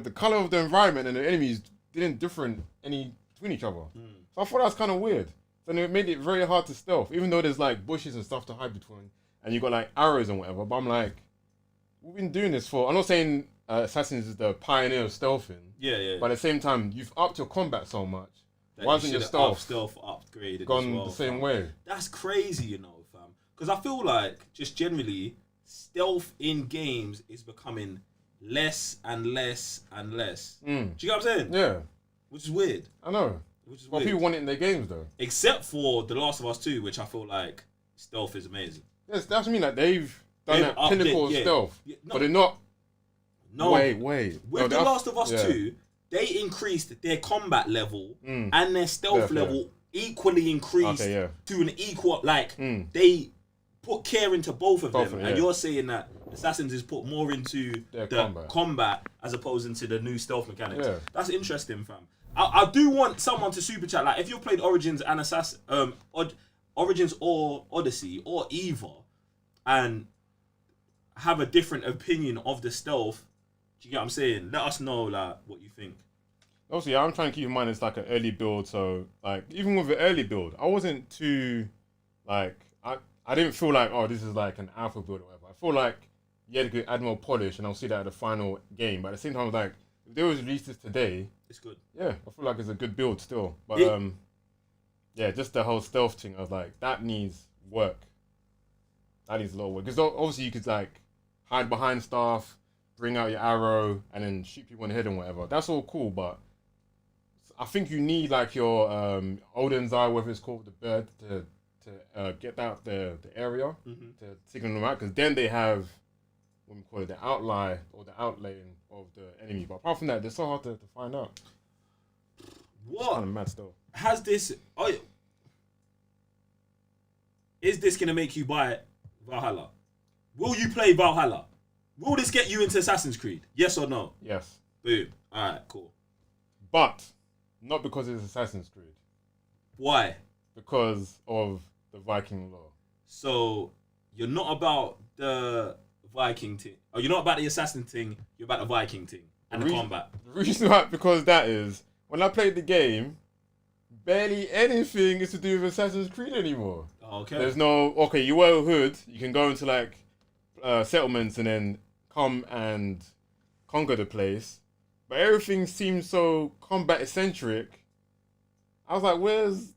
[SPEAKER 1] the color of the environment, and the enemies didn't different any between each other. So I thought that was kind of weird. So it made it very hard to stealth, even though there's like bushes and stuff to hide between, and you got like arrows and whatever. But I'm like, we've been doing this for. I'm not saying Assassins is the pioneer of stealthing.
[SPEAKER 2] Yeah.
[SPEAKER 1] But at the same time, you've upped your combat so much.
[SPEAKER 2] That
[SPEAKER 1] why hasn't your stealth
[SPEAKER 2] upgraded
[SPEAKER 1] gone
[SPEAKER 2] as well,
[SPEAKER 1] the same
[SPEAKER 2] fam?
[SPEAKER 1] way?
[SPEAKER 2] That's crazy, you know, fam. Because I feel like just generally, stealth in games is becoming less and less and less. Do you get what I'm saying?
[SPEAKER 1] Yeah.
[SPEAKER 2] Which is weird.
[SPEAKER 1] I know.
[SPEAKER 2] Which is
[SPEAKER 1] well,
[SPEAKER 2] weird.
[SPEAKER 1] people want it in their games though.
[SPEAKER 2] Except for The Last of Us 2, which I feel like stealth is amazing.
[SPEAKER 1] Yes, that's what I mean. Like they've done that pinnacle of stealth, but they're not.
[SPEAKER 2] No.
[SPEAKER 1] Wait.
[SPEAKER 2] With The Last of Us 2, they increased their combat level and their stealth level equally increased to an equal. Like they put care into both of them, and you're saying that Assassins is put more into the combat as opposed to the new stealth mechanics. Yeah. That's interesting, fam. I do want someone to super chat. Like if you've played Origins and Origins or Odyssey or either, and have a different opinion of the stealth. Do you get what I'm saying? Let us know like what you think.
[SPEAKER 1] Obviously, I'm trying to keep in mind it's like an early build, so like even with the early build, I wasn't too like I didn't feel like this is like an alpha build or whatever. I feel like you had to add more polish, and I'll see that at the final game. But at the same time, I was like, if they was released this today,
[SPEAKER 2] it's good.
[SPEAKER 1] Yeah, I feel like it's a good build still. But yeah, just the whole stealth thing, I was like, that needs work. That needs a lot of work, because obviously you could like hide behind stuff, bring out your arrow, and then shoot people in the head and whatever. That's all cool, but I think you need like your Odin's Eye, whatever it's called, the bird, to get out the area to signal them out, because then they have what we call it, the outline or the outlaying of the enemy. But apart from that, they're so hard to find out.
[SPEAKER 2] What?
[SPEAKER 1] It's kind of mad stuff.
[SPEAKER 2] Has this? Is this gonna make you buy Valhalla? Will you play Valhalla? Will this get you into Assassin's Creed? Yes or no?
[SPEAKER 1] Yes.
[SPEAKER 2] Boom. All right. Cool.
[SPEAKER 1] But not because it's Assassin's Creed.
[SPEAKER 2] Why?
[SPEAKER 1] Because of the Viking lore.
[SPEAKER 2] So you're not about the Viking thing. Oh, you're not about the assassin thing. You're about the Viking thing and the combat.
[SPEAKER 1] The reason why, because that is when I played the game, barely anything is to do with Assassin's Creed anymore.
[SPEAKER 2] Okay.
[SPEAKER 1] There's no you wear a hood. You can go into like settlements and then come and conquer the place, but everything seems so combat eccentric. I was like, where's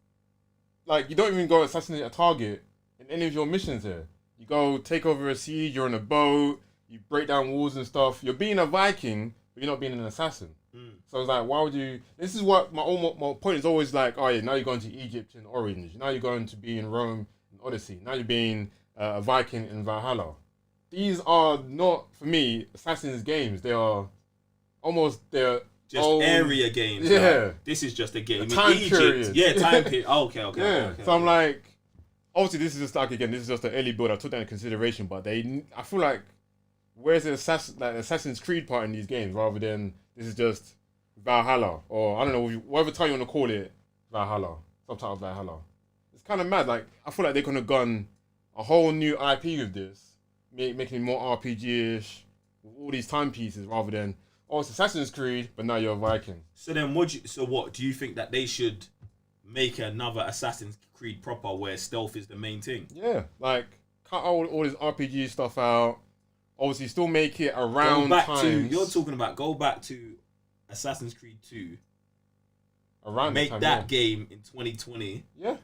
[SPEAKER 1] like you don't even go assassinate a target in any of your missions here. You go take over a siege, you're on a boat, you break down walls and stuff. You're being a Viking, but you're not being an assassin. So I was like, why would you? This is what my point is always like. Oh yeah, now you're going to Egypt in Origins. Now you're going to be in Rome in Odyssey. Now you're being a Viking in Valhalla. These are not for me Assassin's games. They are just
[SPEAKER 2] area games.
[SPEAKER 1] Yeah,
[SPEAKER 2] like, this is just a game.
[SPEAKER 1] Time period.
[SPEAKER 2] Yeah, time period. Okay.
[SPEAKER 1] Yeah.
[SPEAKER 2] Okay.
[SPEAKER 1] So I'm like, obviously this is just like this is just an early build. I took that into consideration, but I feel like where's the Assassin's Creed part in these games rather than this is just Valhalla or I don't know whatever title you want to call it, Valhalla, subtitle Valhalla. It's kind of mad. Like I feel like they could have gone a whole new IP with this, making it more RPG-ish with all these timepieces rather than it's Assassin's Creed, but now you're a Viking.
[SPEAKER 2] So then, what do you think that they should make another Assassin's Creed proper where stealth is the main thing?
[SPEAKER 1] Yeah, like cut all this RPG stuff out. Obviously, still make it around
[SPEAKER 2] You're talking about go back to Assassin's Creed 2
[SPEAKER 1] Around
[SPEAKER 2] make
[SPEAKER 1] time,
[SPEAKER 2] that game in 2020,
[SPEAKER 1] yeah,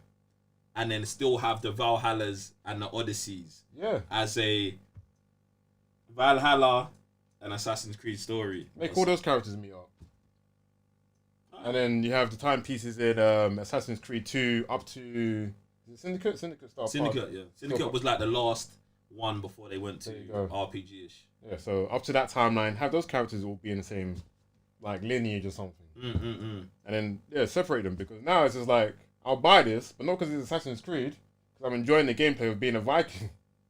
[SPEAKER 2] and then still have the Valhallas and the Odysseys
[SPEAKER 1] yeah.
[SPEAKER 2] as a Valhalla and Assassin's Creed story.
[SPEAKER 1] Make all those characters meet up. And then you have the timepieces in Assassin's Creed 2 up to Syndicate?
[SPEAKER 2] Syndicate, yeah. Syndicate was like the last one before they went to RPG-ish.
[SPEAKER 1] Yeah, so up to that timeline, have those characters all be in the same like lineage or something. And then, separate them, because now it's just like, I'll buy this, but not because it's Assassin's Creed, because I'm enjoying the gameplay of being a Viking.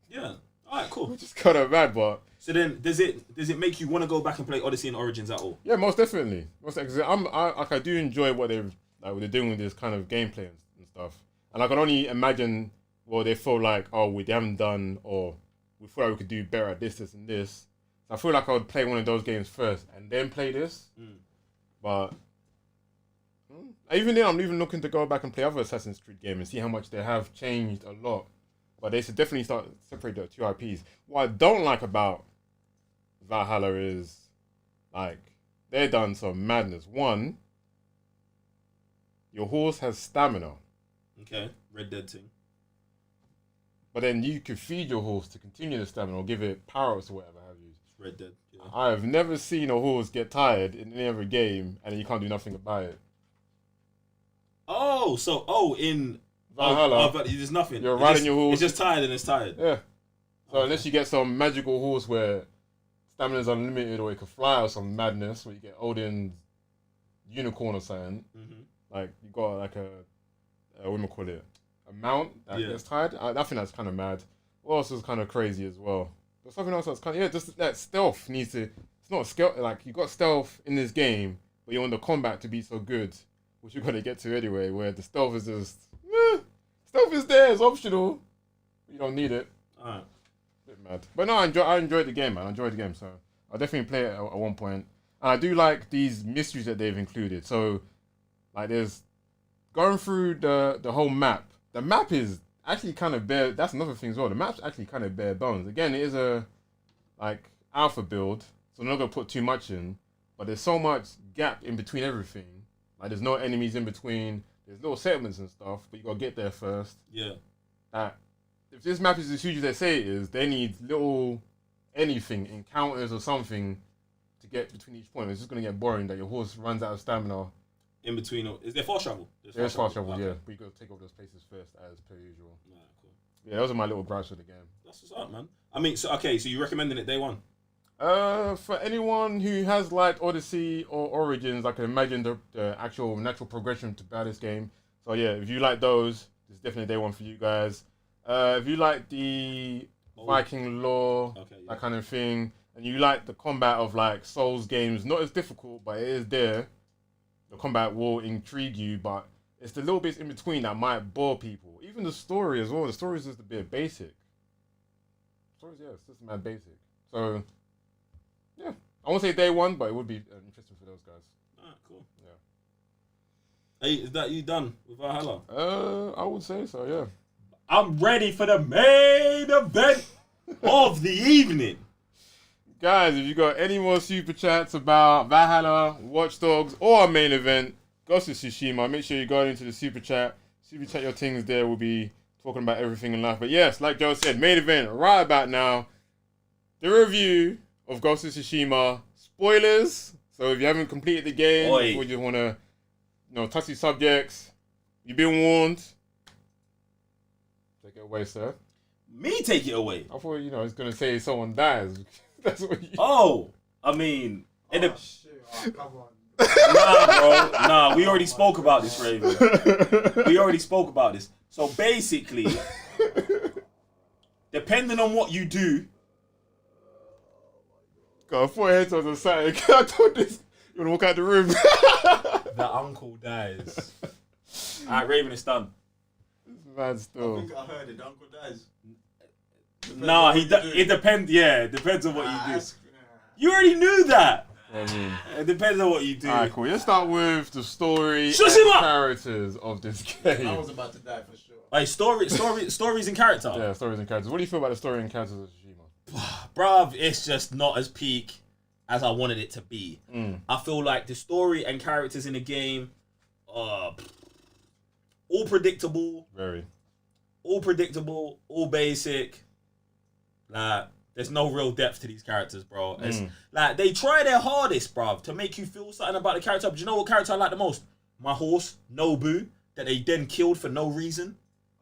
[SPEAKER 2] Yeah. Alright, cool.
[SPEAKER 1] Which is kind of bad, but...
[SPEAKER 2] So then, does it make you want to go back and play Odyssey and Origins at all?
[SPEAKER 1] Yeah, most definitely. I do enjoy what they're doing with this kind of gameplay and stuff. And I can only imagine what they feel like, we haven't done, or we thought we could do better at this, and this. So I feel like I would play one of those games first and then play this. But even then, I'm even looking to go back and play other Assassin's Creed games and see how much they have changed a lot. But they should definitely start separate the two IPs. What I don't like about Valhalla is, like, they've done some madness. One, your horse has stamina.
[SPEAKER 2] Okay, Red Dead thing.
[SPEAKER 1] But then you could feed your horse to continue the stamina or give it power-ups or whatever have you.
[SPEAKER 2] Red Dead, yeah.
[SPEAKER 1] I have never seen a horse get tired in any other game and you can't do nothing about it.
[SPEAKER 2] In
[SPEAKER 1] Valhalla,
[SPEAKER 2] there's nothing.
[SPEAKER 1] You're riding your horse.
[SPEAKER 2] It's just tired and it's tired.
[SPEAKER 1] Yeah. So unless you get some magical horse where stamina is unlimited, or it can fly or some madness, where you get Odin's unicorn or something, like you got like a what do you call it? A mount that gets tired. I think that's kind of mad. What else is kind of crazy as well? There's something else that's kind of just that stealth needs to. It's not stealth. Like you got stealth in this game, but you want the combat to be so good, which you're gonna get to anyway. Where the stealth is just stealth is there. It's optional. You don't need it.
[SPEAKER 2] Alright.
[SPEAKER 1] Bit mad. But no, I enjoyed the game, man. I enjoyed the game, so I'll definitely play it at one point. And I do like these mysteries that they've included. So, like, there's going through the whole map. The map is actually kind of bare. That's another thing as well. The map's actually kind of bare bones. Again, it is a like alpha build, so I'm not gonna put too much in. But there's so much gap in between everything. Like, there's no enemies in between. There's little settlements and stuff, but you gotta get there first.
[SPEAKER 2] Yeah.
[SPEAKER 1] If this map is as huge as they say it is, they need little anything, encounters or something to get between each point. It's just gonna get boring that your horse runs out of stamina.
[SPEAKER 2] In between, is there fast travel?
[SPEAKER 1] There's fast travel, yeah. But you gotta take over those places first, as per usual.
[SPEAKER 2] Nah, cool.
[SPEAKER 1] Yeah, those are my little gripes with the game.
[SPEAKER 2] That's what's up, man. I mean, so you recommending it day one?
[SPEAKER 1] For anyone who has liked Odyssey or Origins, I can imagine the actual natural progression to buy this game. So yeah, if you like those, it's definitely day one for you guys. If you like the Viking lore, that kind of thing, and you like the combat of like Souls games, not as difficult, but it is there. The combat will intrigue you, but it's the little bits in between that might bore people. Even the story as well. The story is just a bit basic. It's just mad basic. So, yeah. I won't say day one, but it would be interesting for those guys.
[SPEAKER 2] Alright, cool.
[SPEAKER 1] Yeah.
[SPEAKER 2] Hey, is that you done with Valhalla?
[SPEAKER 1] I would say so, yeah.
[SPEAKER 2] I'm ready for the main event of the evening.
[SPEAKER 1] Guys, if you got any more super chats about Valhalla, Watch Dogs, or our main event, Ghost of Tsushima, make sure you go into the super chat. Super chat your things there. We'll be talking about everything in life. But yes, like Joe said, main event right about now. The review of Ghost of Tsushima. Spoilers. So if you haven't completed the game, or you just want to, touch these subjects, you've been warned. Take it away, sir.
[SPEAKER 2] Me take it away?
[SPEAKER 1] I thought, it's going to say someone dies. That's what you...
[SPEAKER 2] I mean...
[SPEAKER 3] Come on.
[SPEAKER 2] Nah, bro. Nah, we already spoke about this, Raven. We already spoke about this. So basically, depending on what you do...
[SPEAKER 1] Got 4 heads on the side. I told this. You want to walk out the room?
[SPEAKER 2] The uncle dies. Alright, Raven, it's done.
[SPEAKER 1] Man, still.
[SPEAKER 3] I think I heard it. The uncle dies.
[SPEAKER 2] Nah, it depends. Yeah, it depends on what you do. You already knew that. It depends on what you do.
[SPEAKER 1] Alright, cool. Let's start with the story
[SPEAKER 2] Tsushima!
[SPEAKER 1] and characters of this game.
[SPEAKER 3] I was about to die for sure.
[SPEAKER 2] Like stories and character.
[SPEAKER 1] Yeah, stories and characters. What do you feel about the story and characters of Tsushima?
[SPEAKER 2] Bruv, it's just not as peak as I wanted it to be. I feel like the story and characters in the game, all predictable.
[SPEAKER 1] Very.
[SPEAKER 2] All predictable, all basic. Like, there's no real depth to these characters, bro. It's like they try their hardest, bro, to make you feel something about the character. But you know what character I like the most? My horse, Nobu, that they then killed for no reason.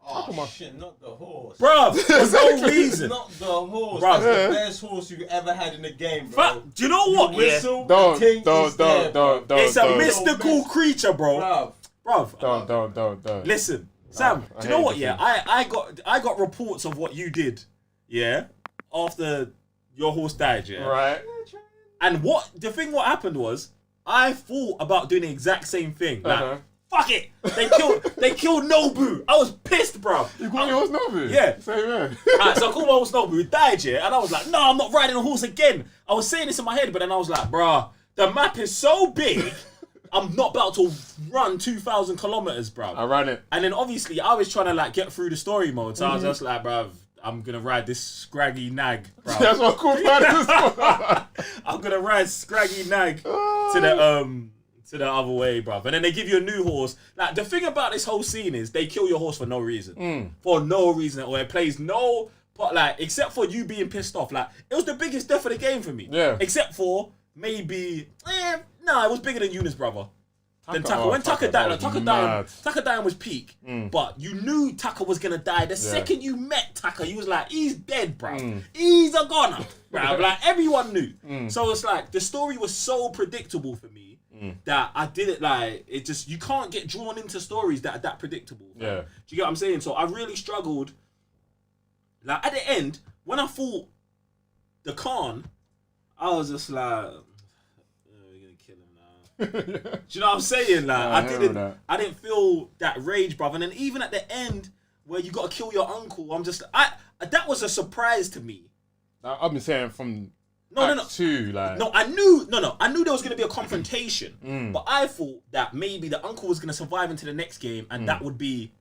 [SPEAKER 3] Oh shit, not the horse.
[SPEAKER 2] Bro, for no reason.
[SPEAKER 3] Not the horse.
[SPEAKER 2] Bruv.
[SPEAKER 3] That's the best horse you've ever had in the game, bro.
[SPEAKER 2] Do you know what?
[SPEAKER 3] You whistle,
[SPEAKER 1] Don't.
[SPEAKER 2] It's a mystical creature, bro.
[SPEAKER 3] Bruv.
[SPEAKER 1] Don't.
[SPEAKER 2] Listen, Sam,
[SPEAKER 1] I
[SPEAKER 2] do you know
[SPEAKER 1] hate
[SPEAKER 2] what?
[SPEAKER 1] this
[SPEAKER 2] Yeah, I got reports of what you did. Yeah, after your horse died. Yeah,
[SPEAKER 1] Right.
[SPEAKER 2] and what happened was I thought about doing the exact same thing. Like, fuck it, they killed Nobu. I was pissed, bro.
[SPEAKER 1] You got your horse Nobu?
[SPEAKER 2] Yeah.
[SPEAKER 1] Same man.
[SPEAKER 2] Alright, so I called my horse Nobu, who died, yeah, and I was like, no, I'm not riding a horse again. I was saying this in my head, but then I was like, bruh, the map is so big, I'm not about to run 2,000 kilometers, bro.
[SPEAKER 1] I ran it.
[SPEAKER 2] And then obviously I was trying to like get through the story mode, so I was just like, bruv, I'm gonna ride this scraggy nag, bro.
[SPEAKER 1] That's what I call it.
[SPEAKER 2] I'm gonna ride scraggy nag to the other way, bruv. And then they give you a new horse. Like, the thing about this whole scene is they kill your horse for no reason. For no reason. Or it plays no part, like, except for you being pissed off. Like, it was the biggest death of the game for me.
[SPEAKER 1] Yeah.
[SPEAKER 2] Except for maybe, it was bigger than Eunice, brother. Then Tucker.
[SPEAKER 1] Oh,
[SPEAKER 2] When Tucker
[SPEAKER 1] that
[SPEAKER 2] died,
[SPEAKER 1] was
[SPEAKER 2] Tucker dying was peak. But you knew Tucker was gonna die. The second you met Tucker, you was like, he's dead, bro. He's a goner, bro. Like, everyone knew. So it's like, the story was so predictable for me that I did it like, it just, you can't get drawn into stories that are that predictable.
[SPEAKER 1] Yeah.
[SPEAKER 2] Do you get what I'm saying? So I really struggled. Like, at the end, when I fought the Khan, I was just like, do you know what I'm saying? Like, I didn't feel that rage, brother. And then even at the end where you got to kill your uncle, I'm just, that was a surprise to me.
[SPEAKER 1] I've been saying from
[SPEAKER 2] No.
[SPEAKER 1] two, like.
[SPEAKER 2] I knew there was going to be a confrontation, but I thought that maybe the uncle was going to survive into the next game, and that would be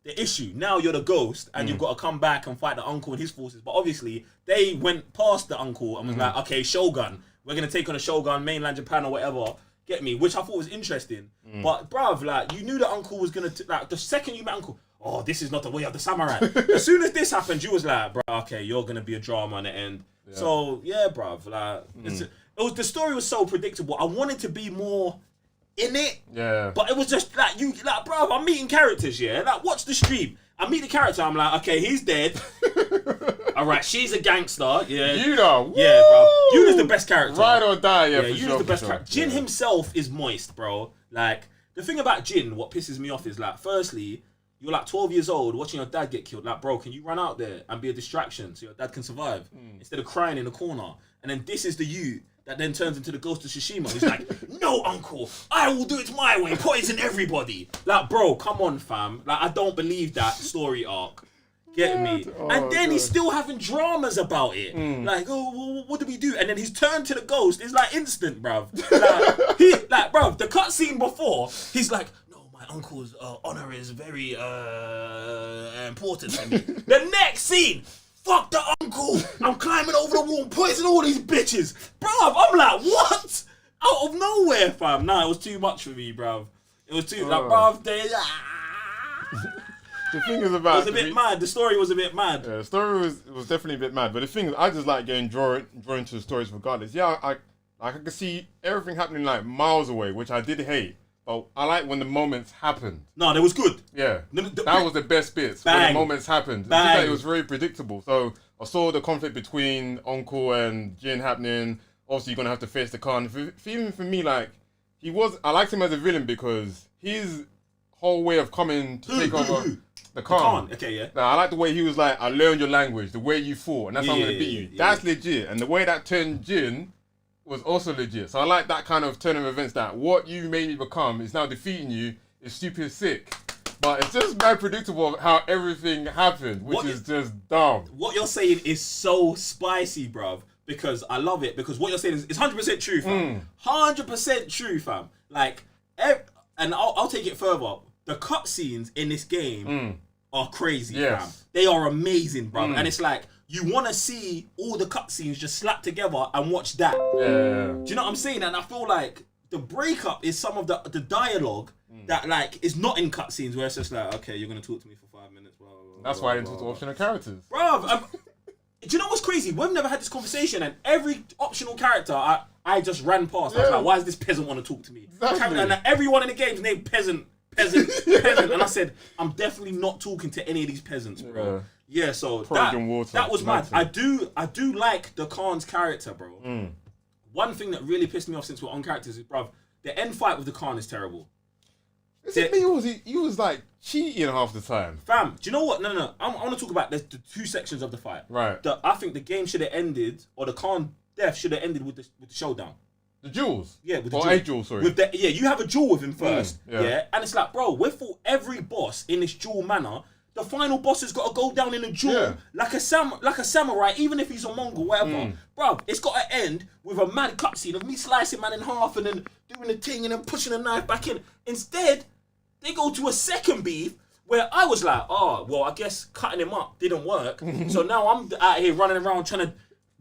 [SPEAKER 2] the issue. Now you're the ghost, and you've got to come back and fight the uncle and his forces. But obviously, they went past the uncle and was like, okay, Shogun, we're going to take on a Shogun, mainland Japan or whatever. Get me? Which I thought was interesting. But, bruv, like, you knew the uncle was going to, like, the second you met uncle, oh, this is not the way of the samurai. As soon as this happened, you was like, bruh, okay, you're going to be a drama on the end. Yeah. So, yeah, bruv, like, the story was so predictable. I wanted to be more in it.
[SPEAKER 1] Yeah.
[SPEAKER 2] But it was just, like, bruv, I'm meeting characters, yeah? Like, watch the stream. I meet the character, I'm like, okay, he's dead. Alright, she's a gangster, yeah.
[SPEAKER 1] Yuda,
[SPEAKER 2] yeah, bro. Yuda's the best character.
[SPEAKER 1] Ride or die, yeah, for
[SPEAKER 2] Yuda's
[SPEAKER 1] sure,
[SPEAKER 2] the best
[SPEAKER 1] sure.
[SPEAKER 2] character. Jin himself is moist, bro. Like, the thing about Jin, what pisses me off is, like, firstly, you're like 12 years old watching your dad get killed. Like, bro, can you run out there and be a distraction so your dad can survive instead of crying in the corner? And then this is the you that then turns into the ghost of Tsushima. He's like, no, uncle, I will do it my way, poison everybody. Like, bro, come on, fam. Like, I don't believe that story arc. Get me?
[SPEAKER 1] Oh,
[SPEAKER 2] and then
[SPEAKER 1] God.
[SPEAKER 2] he's still having dramas about it. Like, oh, what do we do? And then his turn to the ghost is like instant, bruv. Like, bruv, the cutscene before, he's like, no, my uncle's honor is very important to me. The next scene, fuck the uncle. I'm climbing over the wall, poisoning all these bitches. Bruv, I'm like, what? Out of nowhere, fam. Nah, it was too much for me, bruv. It was too, like, bruv,
[SPEAKER 1] The thing is about...
[SPEAKER 2] It was a bit mad. The story was a bit mad.
[SPEAKER 1] Yeah, the story was definitely a bit mad. But the thing is, I just like getting drawn to the stories regardless. Yeah, I could see everything happening like miles away, which I did hate. But I like when the moments happened.
[SPEAKER 2] No, that was good.
[SPEAKER 1] Yeah, that was the best bits. When the moments happened. It's just that it was very predictable. So I saw the conflict between Uncle and Jin happening. Obviously, you're going to have to face the Khan. Even for me, like, I liked him as a villain because his whole way of coming to take over... The Khan.
[SPEAKER 2] Okay, yeah.
[SPEAKER 1] Now, I like the way he was like, I learned your language, the way you fought, and that's how I'm going to beat you.
[SPEAKER 2] Yeah.
[SPEAKER 1] That's legit. And the way that turned Jin was also legit. So I like that kind of turn of events, that what you made me become is now defeating you is stupid sick. But it's just very predictable how everything happened, which is just dumb.
[SPEAKER 2] What you're saying is so spicy, bruv, because I love it, because what you're saying is 100% true, fam. 100% true, fam. Like, and I'll take it further. The cutscenes in this game are crazy, fam. They are amazing, bruv. And it's like, you want to see all the cutscenes just slapped together and watch that.
[SPEAKER 1] Yeah.
[SPEAKER 2] Do you know what I'm saying? And I feel like the breakup is some of the dialogue that like is not in cutscenes where it's just like, okay, you're gonna talk to me for 5 minutes. Blah, blah,
[SPEAKER 1] That's
[SPEAKER 2] blah,
[SPEAKER 1] why I
[SPEAKER 2] blah,
[SPEAKER 1] didn't talk to
[SPEAKER 2] blah.
[SPEAKER 1] optional characters.
[SPEAKER 2] Bruv, do you know what's crazy? We've never had this conversation, and every optional character I just ran past. I was like, why does this peasant want to talk to me?
[SPEAKER 1] Exactly.
[SPEAKER 2] And everyone in the game's named peasant. And I said, I'm definitely not talking to any of these peasants, bro. Yeah, so that was mad. I do like the Khan's character, bro. One thing that really pissed me off since we're on characters is, bruv, the end fight with the Khan is terrible.
[SPEAKER 1] Is it me or was he was like cheating half the time?
[SPEAKER 2] Fam, do you know what? No. I want to talk about the two sections of the fight.
[SPEAKER 1] Right.
[SPEAKER 2] I think the game should have ended, or the Khan death should have ended with the showdown.
[SPEAKER 1] The duels?
[SPEAKER 2] Yeah, with the
[SPEAKER 1] or a duel, sorry.
[SPEAKER 2] You have a duel with him first.
[SPEAKER 1] Yeah.
[SPEAKER 2] Yeah. And it's like, bro, we fought every boss in this duel manner. The final boss has got to go down in a duel like a samurai, even if he's a Mongol, whatever. Bro, it's got to end with a mad cutscene of me slicing man in half and then doing the ting and then pushing the knife back in. Instead, they go to a second beef where I was like, oh, well, I guess cutting him up didn't work. So now I'm out here running around trying to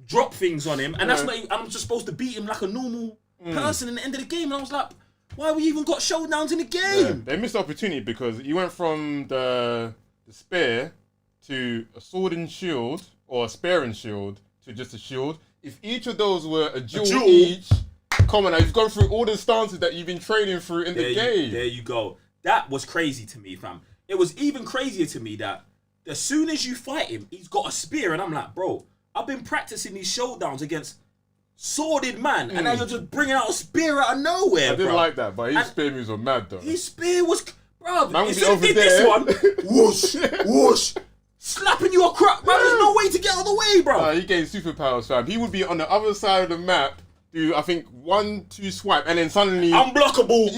[SPEAKER 2] drop things on him, and that's not. I'm just supposed to beat him like a normal person in the end of the game. And I was like, why we even got showdowns in the game?
[SPEAKER 1] Yeah, they missed the opportunity because you went from the spear to a sword and shield, or a spear and shield to just a shield. If each of those were a duel each, come on now, you've gone through all the stances that you've been training through in the game.
[SPEAKER 2] There you go. That was crazy to me, fam. It was even crazier to me that as soon as you fight him, he's got a spear, and I'm like, bro, I've been practicing these showdowns against sworded man, and now you're just bringing out a spear out of nowhere.
[SPEAKER 1] I didn't like that, but his spear moves were mad though.
[SPEAKER 2] His spear was, bro.
[SPEAKER 1] Man
[SPEAKER 2] As soon as he did this one, whoosh, whoosh, slapping you across. Bro, there's no way to get out of the way, bro.
[SPEAKER 1] He gained superpowers, fam. He would be on the other side of the map, do I think 1-2 swipe, and then suddenly
[SPEAKER 2] unblockable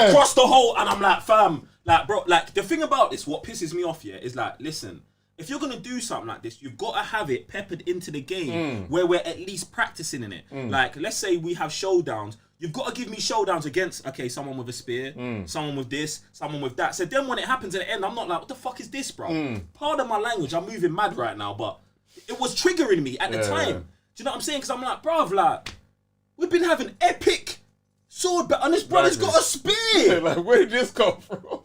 [SPEAKER 2] across the whole. And I'm like, fam, like, bro, like the thing about this, what pisses me off, is like, listen. If you're gonna do something like this, you've got to have it peppered into the game where we're at least practicing in it. Like, let's say we have showdowns. You've got to give me showdowns against, someone with a spear, someone with this, someone with that. So then when it happens at the end, I'm not like, what the fuck is this, bro? Pardon my language, I'm moving mad right now, but it was triggering me at the time. Do you know what I'm saying? Because I'm like, bruv, like, we've been having epic sword battle, and this brother's got a spear.
[SPEAKER 1] Like, where did this come from?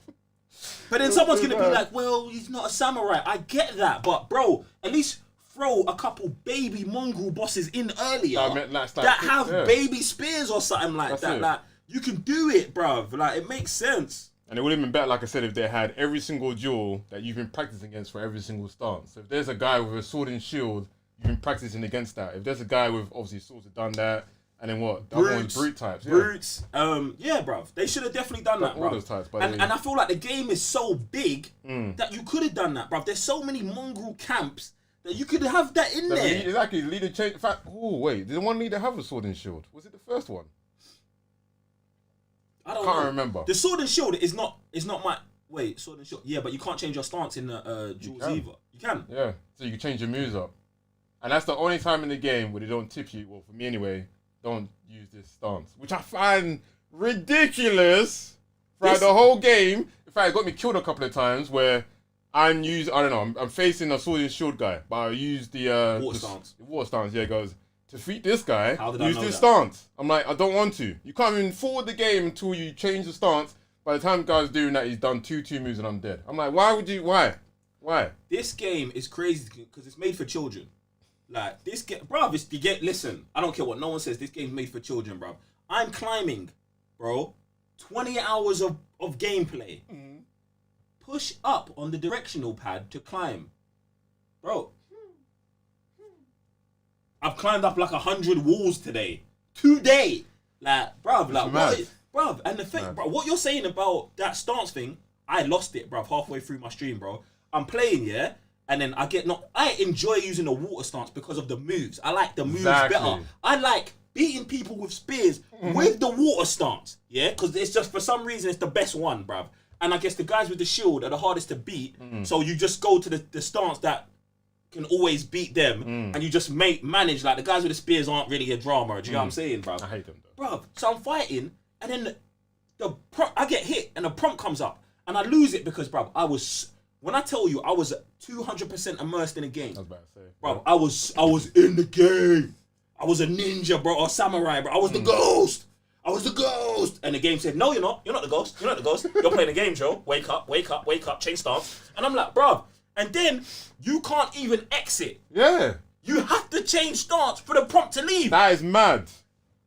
[SPEAKER 2] But then someone's going to be like, well, he's not a samurai. I get that. But, bro, at least throw a couple baby mongrel bosses in earlier that have baby spears or something like that. Like, you can do it, bro. Like, it makes sense.
[SPEAKER 1] And it would have been better, like I said, if they had every single duel that you've been practicing against for every single stance. So if there's a guy with a sword and shield, you've been practicing against that. If there's a guy with, obviously, swords have done that. And then what? The other one's brute types.
[SPEAKER 2] Brutes. Yeah, bruv. They should have definitely done that, bruv.
[SPEAKER 1] All those types,
[SPEAKER 2] and I feel like the game is so big that you could have done that, bruv. There's so many mongrel camps that you could have that in there.
[SPEAKER 1] Exactly. Leader change. In fact, did the one leader have a sword and shield? Was it the first one?
[SPEAKER 2] I can't
[SPEAKER 1] remember.
[SPEAKER 2] The sword and shield is not my... Wait, sword and shield. Yeah, but you can't change your stance in the duels either. You can.
[SPEAKER 1] Yeah. So you can change your moves up. And that's the only time in the game where they don't tip you. Well, for me anyway, don't use this stance, which I find ridiculous throughout the whole game. In fact, it got me killed a couple of times where I'm facing a sword and shield guy, but I use the
[SPEAKER 2] stance.
[SPEAKER 1] The water stance, it goes, to defeat this guy, use this
[SPEAKER 2] that?
[SPEAKER 1] stance. I'm like, I don't want to. You can't even forward the game until you change the stance. By the time the guy's doing that, he's done two moves and I'm dead. I'm like, why?
[SPEAKER 2] This game is crazy because it's made for children. Like, this game, bruv, listen, I don't care what no one says, this game's made for children, bruv. I'm climbing, bro. 20 hours of gameplay. Push up on the directional pad to climb. Bro. I've climbed up like 100 walls today. Like, bruv, bruv, and the thing, bro, what you're saying about that stance thing, I lost it, bruv, halfway through my stream, bro. I'm playing, and then I enjoy using the water stance because of the moves. I like the moves better. I like beating people with spears with the water stance. Yeah, because it's just, for some reason, it's the best one, bruv. And I guess the guys with the shield are the hardest to beat. So you just go to the stance that can always beat them, and you just manage, like, the guys with the spears aren't really a drama. Do you know what I'm saying, bruv?
[SPEAKER 1] I hate them, though.
[SPEAKER 2] Bruv, so I'm fighting, and then I get hit, and the prompt comes up, and I lose it because, bruv, when I tell you I was 200% immersed in the game,
[SPEAKER 1] I was about to say,
[SPEAKER 2] bro, I was in the game. I was a ninja, bro, or samurai, bro. I was the ghost. I was the ghost. And the game said, no, you're not. You're not the ghost. You're not the ghost. You're playing a game, Joe. Wake up, wake up, wake up, change stance. And I'm like, bruv. And then you can't even exit.
[SPEAKER 1] Yeah.
[SPEAKER 2] You have to change stance for the prompt to leave.
[SPEAKER 1] That is mad.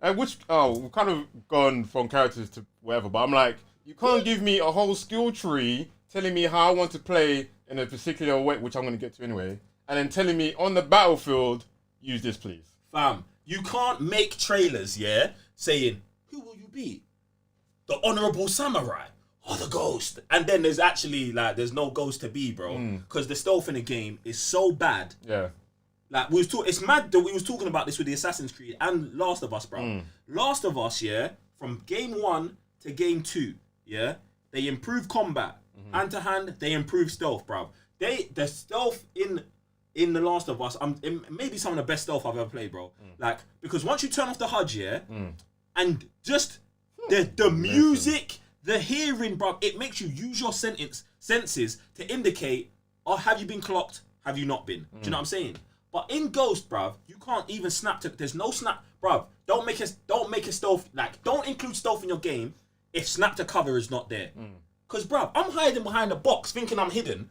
[SPEAKER 1] And we've kind of gone from characters to whatever, but I'm like, you can't give me a whole skill tree telling me how I want to play in a particular way, which I'm going to get to anyway, and then telling me on the battlefield, use this, please.
[SPEAKER 2] Fam, you can't make trailers, yeah, saying, who will you be? The honorable samurai or the ghost? And then there's actually, like, there's no ghost to be, bro. Because the stealth in the game is so bad.
[SPEAKER 1] Yeah.
[SPEAKER 2] Like, it's mad that we was talking about this with the Assassin's Creed and Last of Us, bro. Last of Us, yeah, from game 1 to game 2, yeah, they improved combat. Hand to hand, they improved stealth, bro. The stealth in The Last of Us, it may be some of the best stealth I've ever played, bro. Like, because once you turn off the HUD, yeah, and just the music, the hearing, bro, it makes you use your senses to indicate, oh, have you been clocked? Have you not been? Do you know what I'm saying? But in Ghost, bruv, you can't even snap to. There's no snap, bruv. Don't make a stealth, like, don't include stealth in your game if snap to cover is not there. Cause, bruv, I'm hiding behind a box thinking I'm hidden,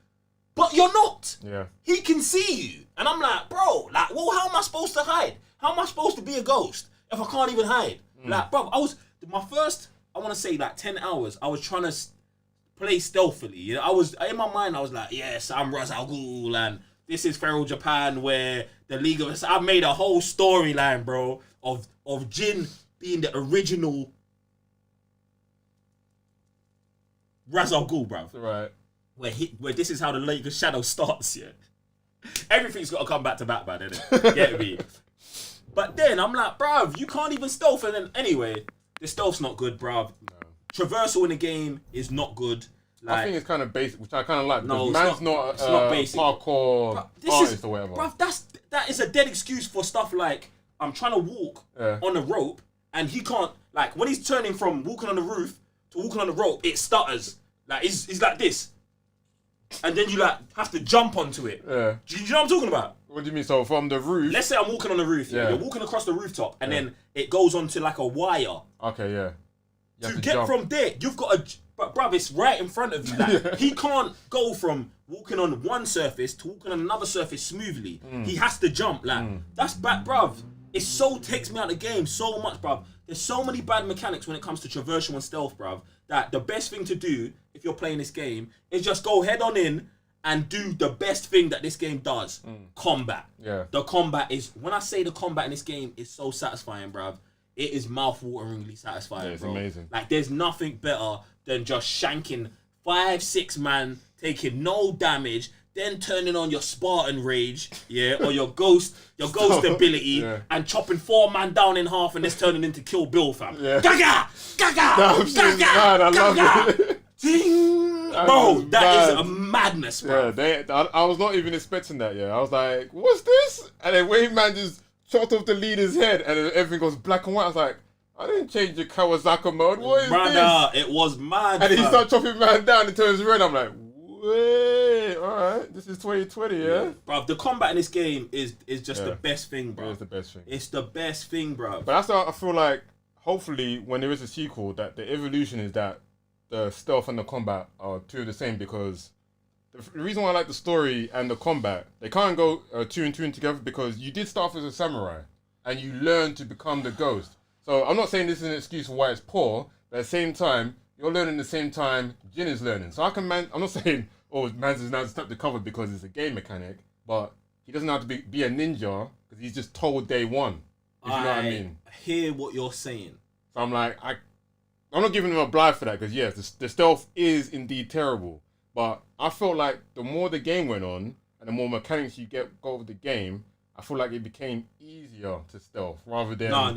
[SPEAKER 2] but you're not.
[SPEAKER 1] Yeah.
[SPEAKER 2] He can see you, and I'm like, bro, like, well, how am I supposed to hide? How am I supposed to be a ghost if I can't even hide? Like, bruv, my first, I want to say, like, 10 hours, I was trying to play stealthily. You know, in my mind, I was like, yes, I'm Ra's al Ghul, and this is Feral Japan, where the League of... I made a whole storyline, bro, of Jin being the original Ra's al Ghul, bro.
[SPEAKER 1] Right.
[SPEAKER 2] Where this is how the League of Shadow starts, yeah. Everything's got to come back to Batman, innit? Get me? But then I'm like, bruv, you can't even stealth. And then anyway, the stealth's not good, bruv. No. Traversal in the game is not good. Like,
[SPEAKER 1] I think it's kind of basic, which I kind of like.
[SPEAKER 2] No,
[SPEAKER 1] man's not basic. Parkour artist or whatever.
[SPEAKER 2] Bruv, that is a dead excuse for stuff like, I'm trying to walk on a rope, and he can't, like, when he's turning from walking on the roof to walking on the rope, it stutters. Like, he's like this. And then you, like, have to jump onto it.
[SPEAKER 1] Yeah.
[SPEAKER 2] Do you know what I'm talking about?
[SPEAKER 1] What do you mean? So from the roof?
[SPEAKER 2] Let's say I'm walking on the roof. Yeah. You're walking across the rooftop, and then it goes onto, like, a wire.
[SPEAKER 1] Okay, yeah.
[SPEAKER 2] To get jump from there, you've got to... But, bruv, it's right in front of you. Like, he can't go from walking on one surface to walking on another surface smoothly. He has to jump. Like, that's bad, bruv. It so takes me out of the game so much, bruv. There's so many bad mechanics when it comes to traversal and stealth, bruv, that the best thing to do if you're playing this game is just go head on in and do the best thing that this game does. Combat.
[SPEAKER 1] Yeah.
[SPEAKER 2] The combat is... When I say the combat in this game is so satisfying, bruv, it is mouth-wateringly satisfying,
[SPEAKER 1] it's
[SPEAKER 2] bro.
[SPEAKER 1] amazing.
[SPEAKER 2] Like, there's nothing better than just shanking 5-6 man, taking no damage, then turning on your Spartan rage, yeah, or your ghost ability, and chopping 4 man down in half, and it's turning into Kill Bill, fam. Yeah. Gaga! Gaga!
[SPEAKER 1] No,
[SPEAKER 2] Gaga!
[SPEAKER 1] mad. I love it.
[SPEAKER 2] Ting! Bro, that is a madness, bro.
[SPEAKER 1] Yeah, I was not even expecting that, yeah. I was like, what's this? And then Wayne Man just chopped off the leader's head, and then everything goes black and white. I was like, I didn't change your Kawasaki mode. What is this?
[SPEAKER 2] It was mad.
[SPEAKER 1] And he starts chopping man down and turns red. I'm like, wait, alright, this is 2020, yeah?
[SPEAKER 2] Bro, the combat in this game is just the best thing, bro.
[SPEAKER 1] It is the best thing.
[SPEAKER 2] It's the best thing, bro.
[SPEAKER 1] But that's how I feel like, hopefully, when there is a sequel, that the evolution is that the stealth and the combat are two of the same, because the reason why I like the story and the combat, they can't go 2 and 2 together, because you did start off as a samurai and you learn to become the ghost. So I'm not saying this is an excuse for why it's poor, but at the same time, you're learning the same time Jin is learning. So I'm not saying, Mans is now to step the cover because it's a game mechanic, but he doesn't have to be a ninja because he's just told day one. If you know what I mean.
[SPEAKER 2] I hear what you're saying.
[SPEAKER 1] So I'm like, I'm not giving him a blind for that, because yes, the stealth is indeed terrible. But I felt like the more the game went on and the more mechanics you go over the game, I feel like it became easier to stealth rather than...
[SPEAKER 2] No.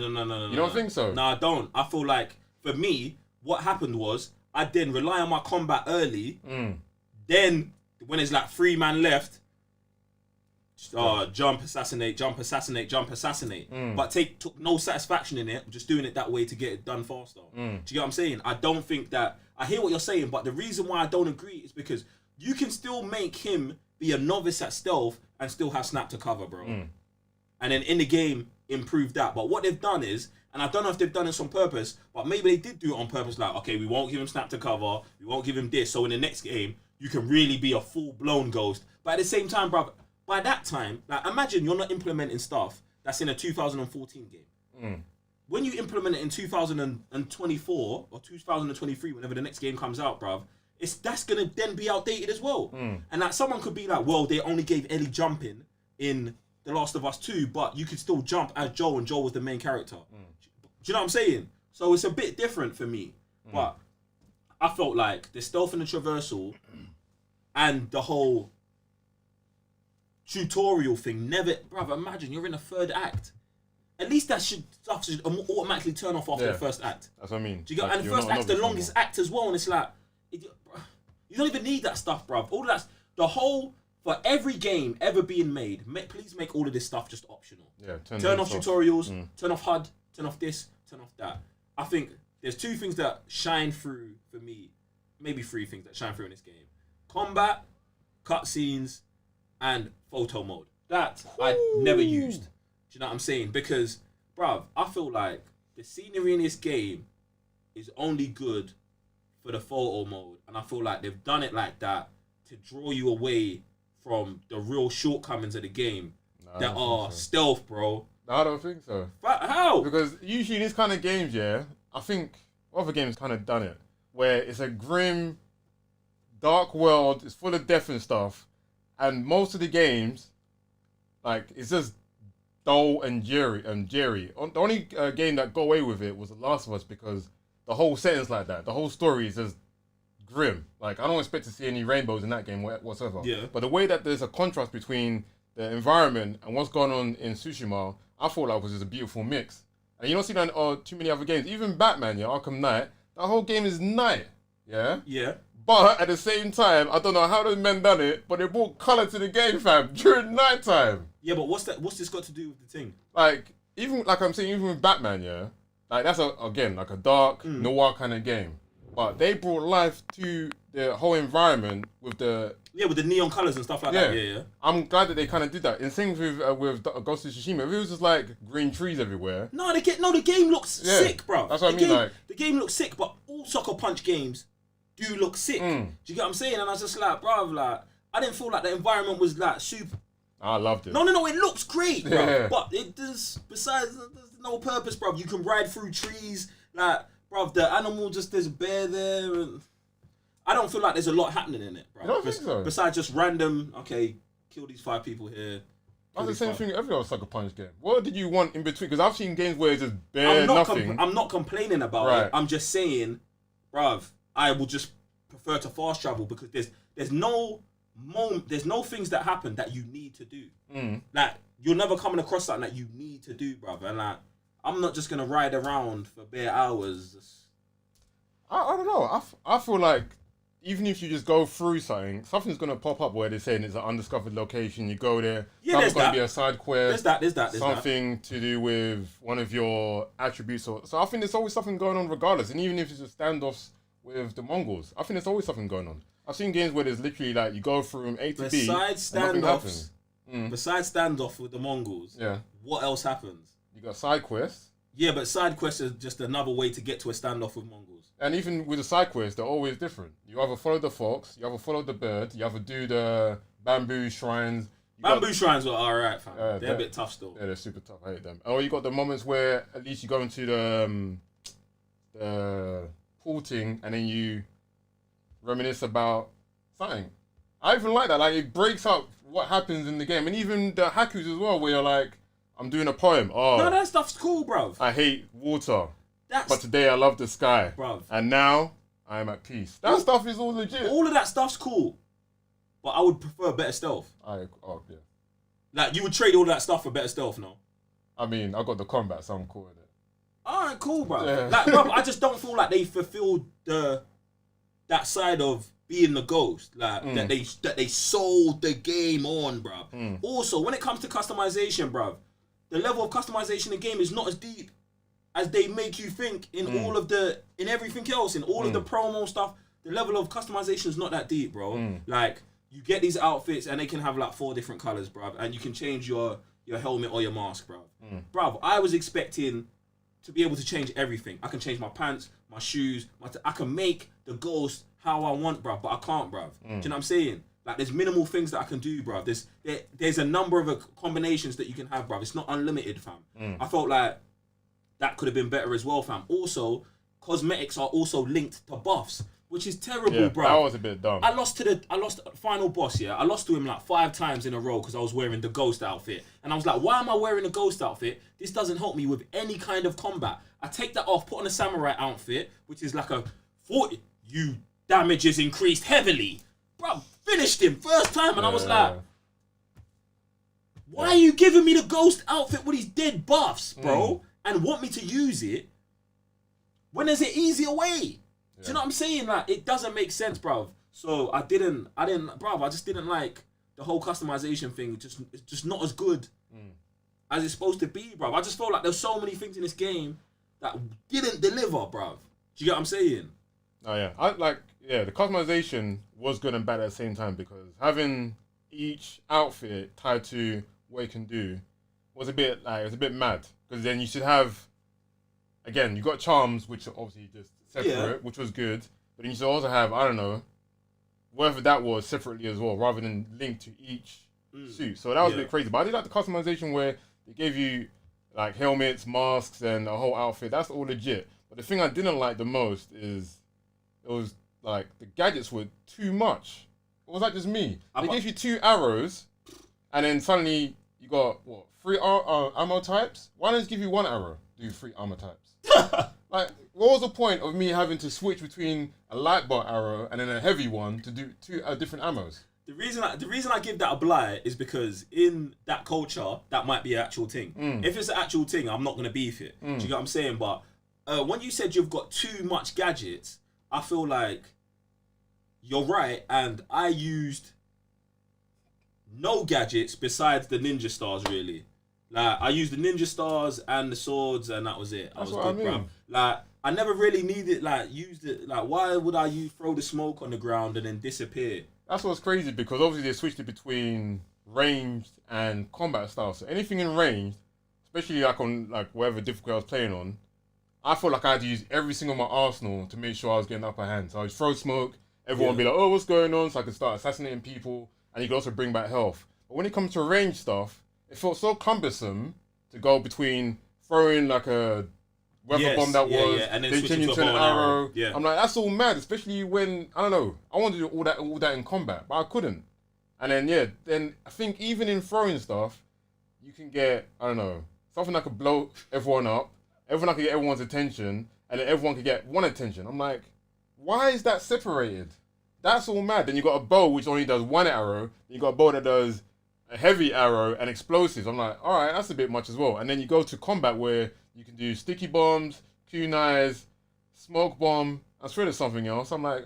[SPEAKER 1] You don't think so?
[SPEAKER 2] No, I don't. I feel like, for me, what happened was, I then rely on my combat early, then, when it's like 3 man left, jump, assassinate. But took no satisfaction in it, I'm just doing it that way to get it done faster. Do you get what I'm saying? I don't think that... I hear what you're saying, but the reason why I don't agree is because you can still make him be a novice at stealth and still have snap to cover, bro. And then in the game, improve that. But what they've done is, And I don't know if they've done this on purpose, but maybe they did do it on purpose. Like, okay, we won't give him snap to cover, we won't give him this. So in the next game, you can really be a full-blown ghost. But at the same time, bruv, by that time, like, imagine you're not implementing stuff that's in a 2014 game. When you implement it in 2024 or 2023, whenever the next game comes out, bruv, that's gonna then be outdated as well. And like someone could be like, well, they only gave Ellie jumping in The Last of Us 2, but you could still jump as Joel, and Joel was the main character. Do you know what I'm saying? So it's a bit different for me. But I felt like the stealth and the traversal and the whole tutorial thing never, bruv, imagine you're in the third act. At least that stuff should automatically turn off after the first act.
[SPEAKER 1] That's what I mean.
[SPEAKER 2] Do you get? Like, and the first act's the longest act as well, and it's like, you don't even need that stuff, bruv. All of that's for every game ever being made. Please make all of this stuff just optional.
[SPEAKER 1] Yeah,
[SPEAKER 2] turn off tutorials, turn off HUD, turn off this, turn off that. I think there's two things that shine through for me, maybe three things that shine through in this game: combat, cutscenes, and photo mode. That I never used. Do you know what I'm saying? Because, bruv, I feel like the scenery in this game is only good for the photo mode. And I feel like they've done it like that to draw you away from the real shortcomings of the game that are stealth, bro.
[SPEAKER 1] No, I don't think so.
[SPEAKER 2] But how?
[SPEAKER 1] Because usually these kind of games, I think other games kind of done it, where it's a grim, dark world, it's full of death and stuff, and most of the games, like, it's just dull and Jerry. The only game that got away with it was The Last of Us, because the whole setting's like that. The whole story is just grim. Like, I don't expect to see any rainbows in that game whatsoever.
[SPEAKER 2] Yeah.
[SPEAKER 1] But the way that there's a contrast between the environment and what's going on in Tsushima, I thought that was just a beautiful mix. And you don't see that in too many other games. Even Batman, Arkham Knight, that whole game is night. Yeah?
[SPEAKER 2] Yeah. But
[SPEAKER 1] at the same time, I don't know how those men done it, but they brought colour to the game, fam, during night time.
[SPEAKER 2] Yeah, but what's this got to do with the thing?
[SPEAKER 1] Like, even with Batman, like, that's again a dark noir kind of game. But they brought life to the whole environment with the
[SPEAKER 2] neon colours and stuff like that. Yeah.
[SPEAKER 1] I'm glad that they kind of did that. And things with Ghost of Tsushima, if it was just like green trees everywhere.
[SPEAKER 2] No, the game looks sick, bro.
[SPEAKER 1] That's what I mean. Like,
[SPEAKER 2] the game looks sick, but all Sucker Punch games do look sick. Do you get what I'm saying? And I was just like, bro, like, I didn't feel like the environment was like super.
[SPEAKER 1] I loved it.
[SPEAKER 2] No, it looks great, bro. Yeah. But it does. Besides, there's no purpose, bro. You can ride through trees, like, bro. The animal there's a bear there, and I don't feel like there's a lot happening in it, bro.
[SPEAKER 1] I don't think so.
[SPEAKER 2] Besides just random, okay, kill these 5 people here.
[SPEAKER 1] That's the same thing every other Sucker Punch game. What did you want in between? Because I've seen games where it's just bare nothing.
[SPEAKER 2] I'm not complaining about it. I'm just saying, bruv, I will just prefer to fast travel because there's no things that happen that you need to do. Like, you're never coming across something that you need to do, bruv. And like, I'm not just gonna ride around for bare hours.
[SPEAKER 1] I don't know. I feel like even if you just go through something's gonna pop up where they're saying it's an undiscovered location. You go there.
[SPEAKER 2] Yeah, there's
[SPEAKER 1] gonna be a side quest.
[SPEAKER 2] There's that.
[SPEAKER 1] Something to do with one of your attributes. So I think there's always something going on regardless. And even if it's just standoffs with the Mongols, I think there's always something going on. I've seen games where there's literally like you go from A to B.
[SPEAKER 2] Besides standoffs, besides standoff with the Mongols, what else happens?
[SPEAKER 1] You got side quests.
[SPEAKER 2] Yeah, but side quests is just another way to get to a standoff with Mongols.
[SPEAKER 1] And even with the side quests, they're always different. You either follow the fox, you either follow the bird, you either do the bamboo shrines.
[SPEAKER 2] Bamboo shrines were alright, fam. They're a bit tough still.
[SPEAKER 1] Yeah, they're super tough. I hate them. Or you got the moments where at least you go into the porting and then you reminisce about something. I even like that. Like, it breaks up what happens in the game. And even the haikus as well, where you're like, I'm doing a poem. Oh,
[SPEAKER 2] no, that stuff's cool, bruv.
[SPEAKER 1] I hate water, but today I love the sky.
[SPEAKER 2] Bruv.
[SPEAKER 1] And now I am at peace. That stuff is all legit.
[SPEAKER 2] All of that stuff's cool. But I would prefer better stealth.
[SPEAKER 1] Yeah.
[SPEAKER 2] Like, you would trade all that stuff for better stealth, no?
[SPEAKER 1] I mean, I got the combat, so I'm cool with it.
[SPEAKER 2] Alright, cool, bro.
[SPEAKER 1] Yeah.
[SPEAKER 2] Like, bro, I just don't feel like they fulfilled that side of being the ghost, like that they sold the game on, bro. Also, when it comes to customization, bro, the level of customization in the game is not as deep as they make you think in in everything else, in all of the promo stuff. The level of customization is not that deep, bro. Like, you get these outfits and they can have like 4 different colors, bro, and you can change your helmet or your mask, bro. Bro, I was expecting to be able to change everything. I can change my pants, my shoes, I can make the ghost how I want, bruv, but I can't, bruv. Do you know what I'm saying? Like, there's minimal things that I can do, bruv. There's a number of combinations that you can have, bruv. It's not unlimited, fam. I felt like that could have been better as well, fam. Also, cosmetics are also linked to buffs, which is terrible, bruv.
[SPEAKER 1] That was a bit dumb.
[SPEAKER 2] I lost to the final boss, yeah. I lost to him like 5 times in a row because I was wearing the ghost outfit. And I was like, why am I wearing a ghost outfit? This doesn't help me with any kind of combat. I take that off, put on a samurai outfit, which is like a 40. You damage is increased heavily. Bro, finished him first time. And I was like, why are you giving me the ghost outfit with these dead buffs, bro? And want me to use it when there's an easier way? Do you know what I'm saying? Like, it doesn't make sense, bruv. So I just didn't like the whole customization thing. It's just not as good as it's supposed to be, bruv. I just felt like there's so many things in this game that didn't deliver, bruv. Do you get what I'm saying?
[SPEAKER 1] Oh yeah, the customization was good and bad at the same time, because having each outfit tied to what it can do was a bit mad. Because then you should have, again, you got charms, which are obviously just separate, which was good. But then you should also have, I don't know, whatever that was separately as well, rather than linked to each suit. So that was a bit crazy. But I did like the customization where they gave you like helmets, masks, and a whole outfit. That's all legit. But the thing I didn't like the most is it was like the gadgets were too much. Or was that just me? They gave you 2 arrows, and then suddenly you got, 3 ammo types? Why don't they just give you 1 arrow? Do 3 armor types. Like, what was the point of me having to switch between a light bar arrow and then a heavy one to do 2 different ammos?
[SPEAKER 2] The reason I give that a blight is because in that culture, that might be an actual thing. If it's an actual thing, I'm not going to beef it. Do you get what I'm saying? But when you said you've got too much gadgets, I feel like you're right, and I used no gadgets besides the ninja stars, really. Like, I used the ninja stars and the swords, and that was it.
[SPEAKER 1] That's what I mean.
[SPEAKER 2] Bruv. Like, I never really needed, used it. Like, why would I throw the smoke on the ground and then disappear?
[SPEAKER 1] That's what's crazy, because obviously they switched it between ranged and combat style. So anything in ranged, especially on whatever difficulty I was playing on, I felt like I had to use every single my arsenal to make sure I was getting upper hand. So I would throw smoke, everyone would be like, oh, what's going on? So I could start assassinating people, and you could also bring back health. But when it comes to ranged stuff, it felt so cumbersome to go between throwing like a weather bomb that
[SPEAKER 2] and then
[SPEAKER 1] changing to an arrow. Yeah. I'm like, that's all mad, especially when, I don't know, I wanted to do all that in combat, but I couldn't. And then, then I think even in throwing stuff, you can get, I don't know, something that could blow everyone up, everyone could get everyone's attention, and then everyone could get one attention. I'm like, why is that separated? That's all mad. Then you got a bow which only does 1 arrow, then you got a bow that does a heavy arrow and explosives. I'm like, all right, that's a bit much as well. And then you go to combat where you can do sticky bombs, kunais, smoke bomb. I swear there's something else. I'm like,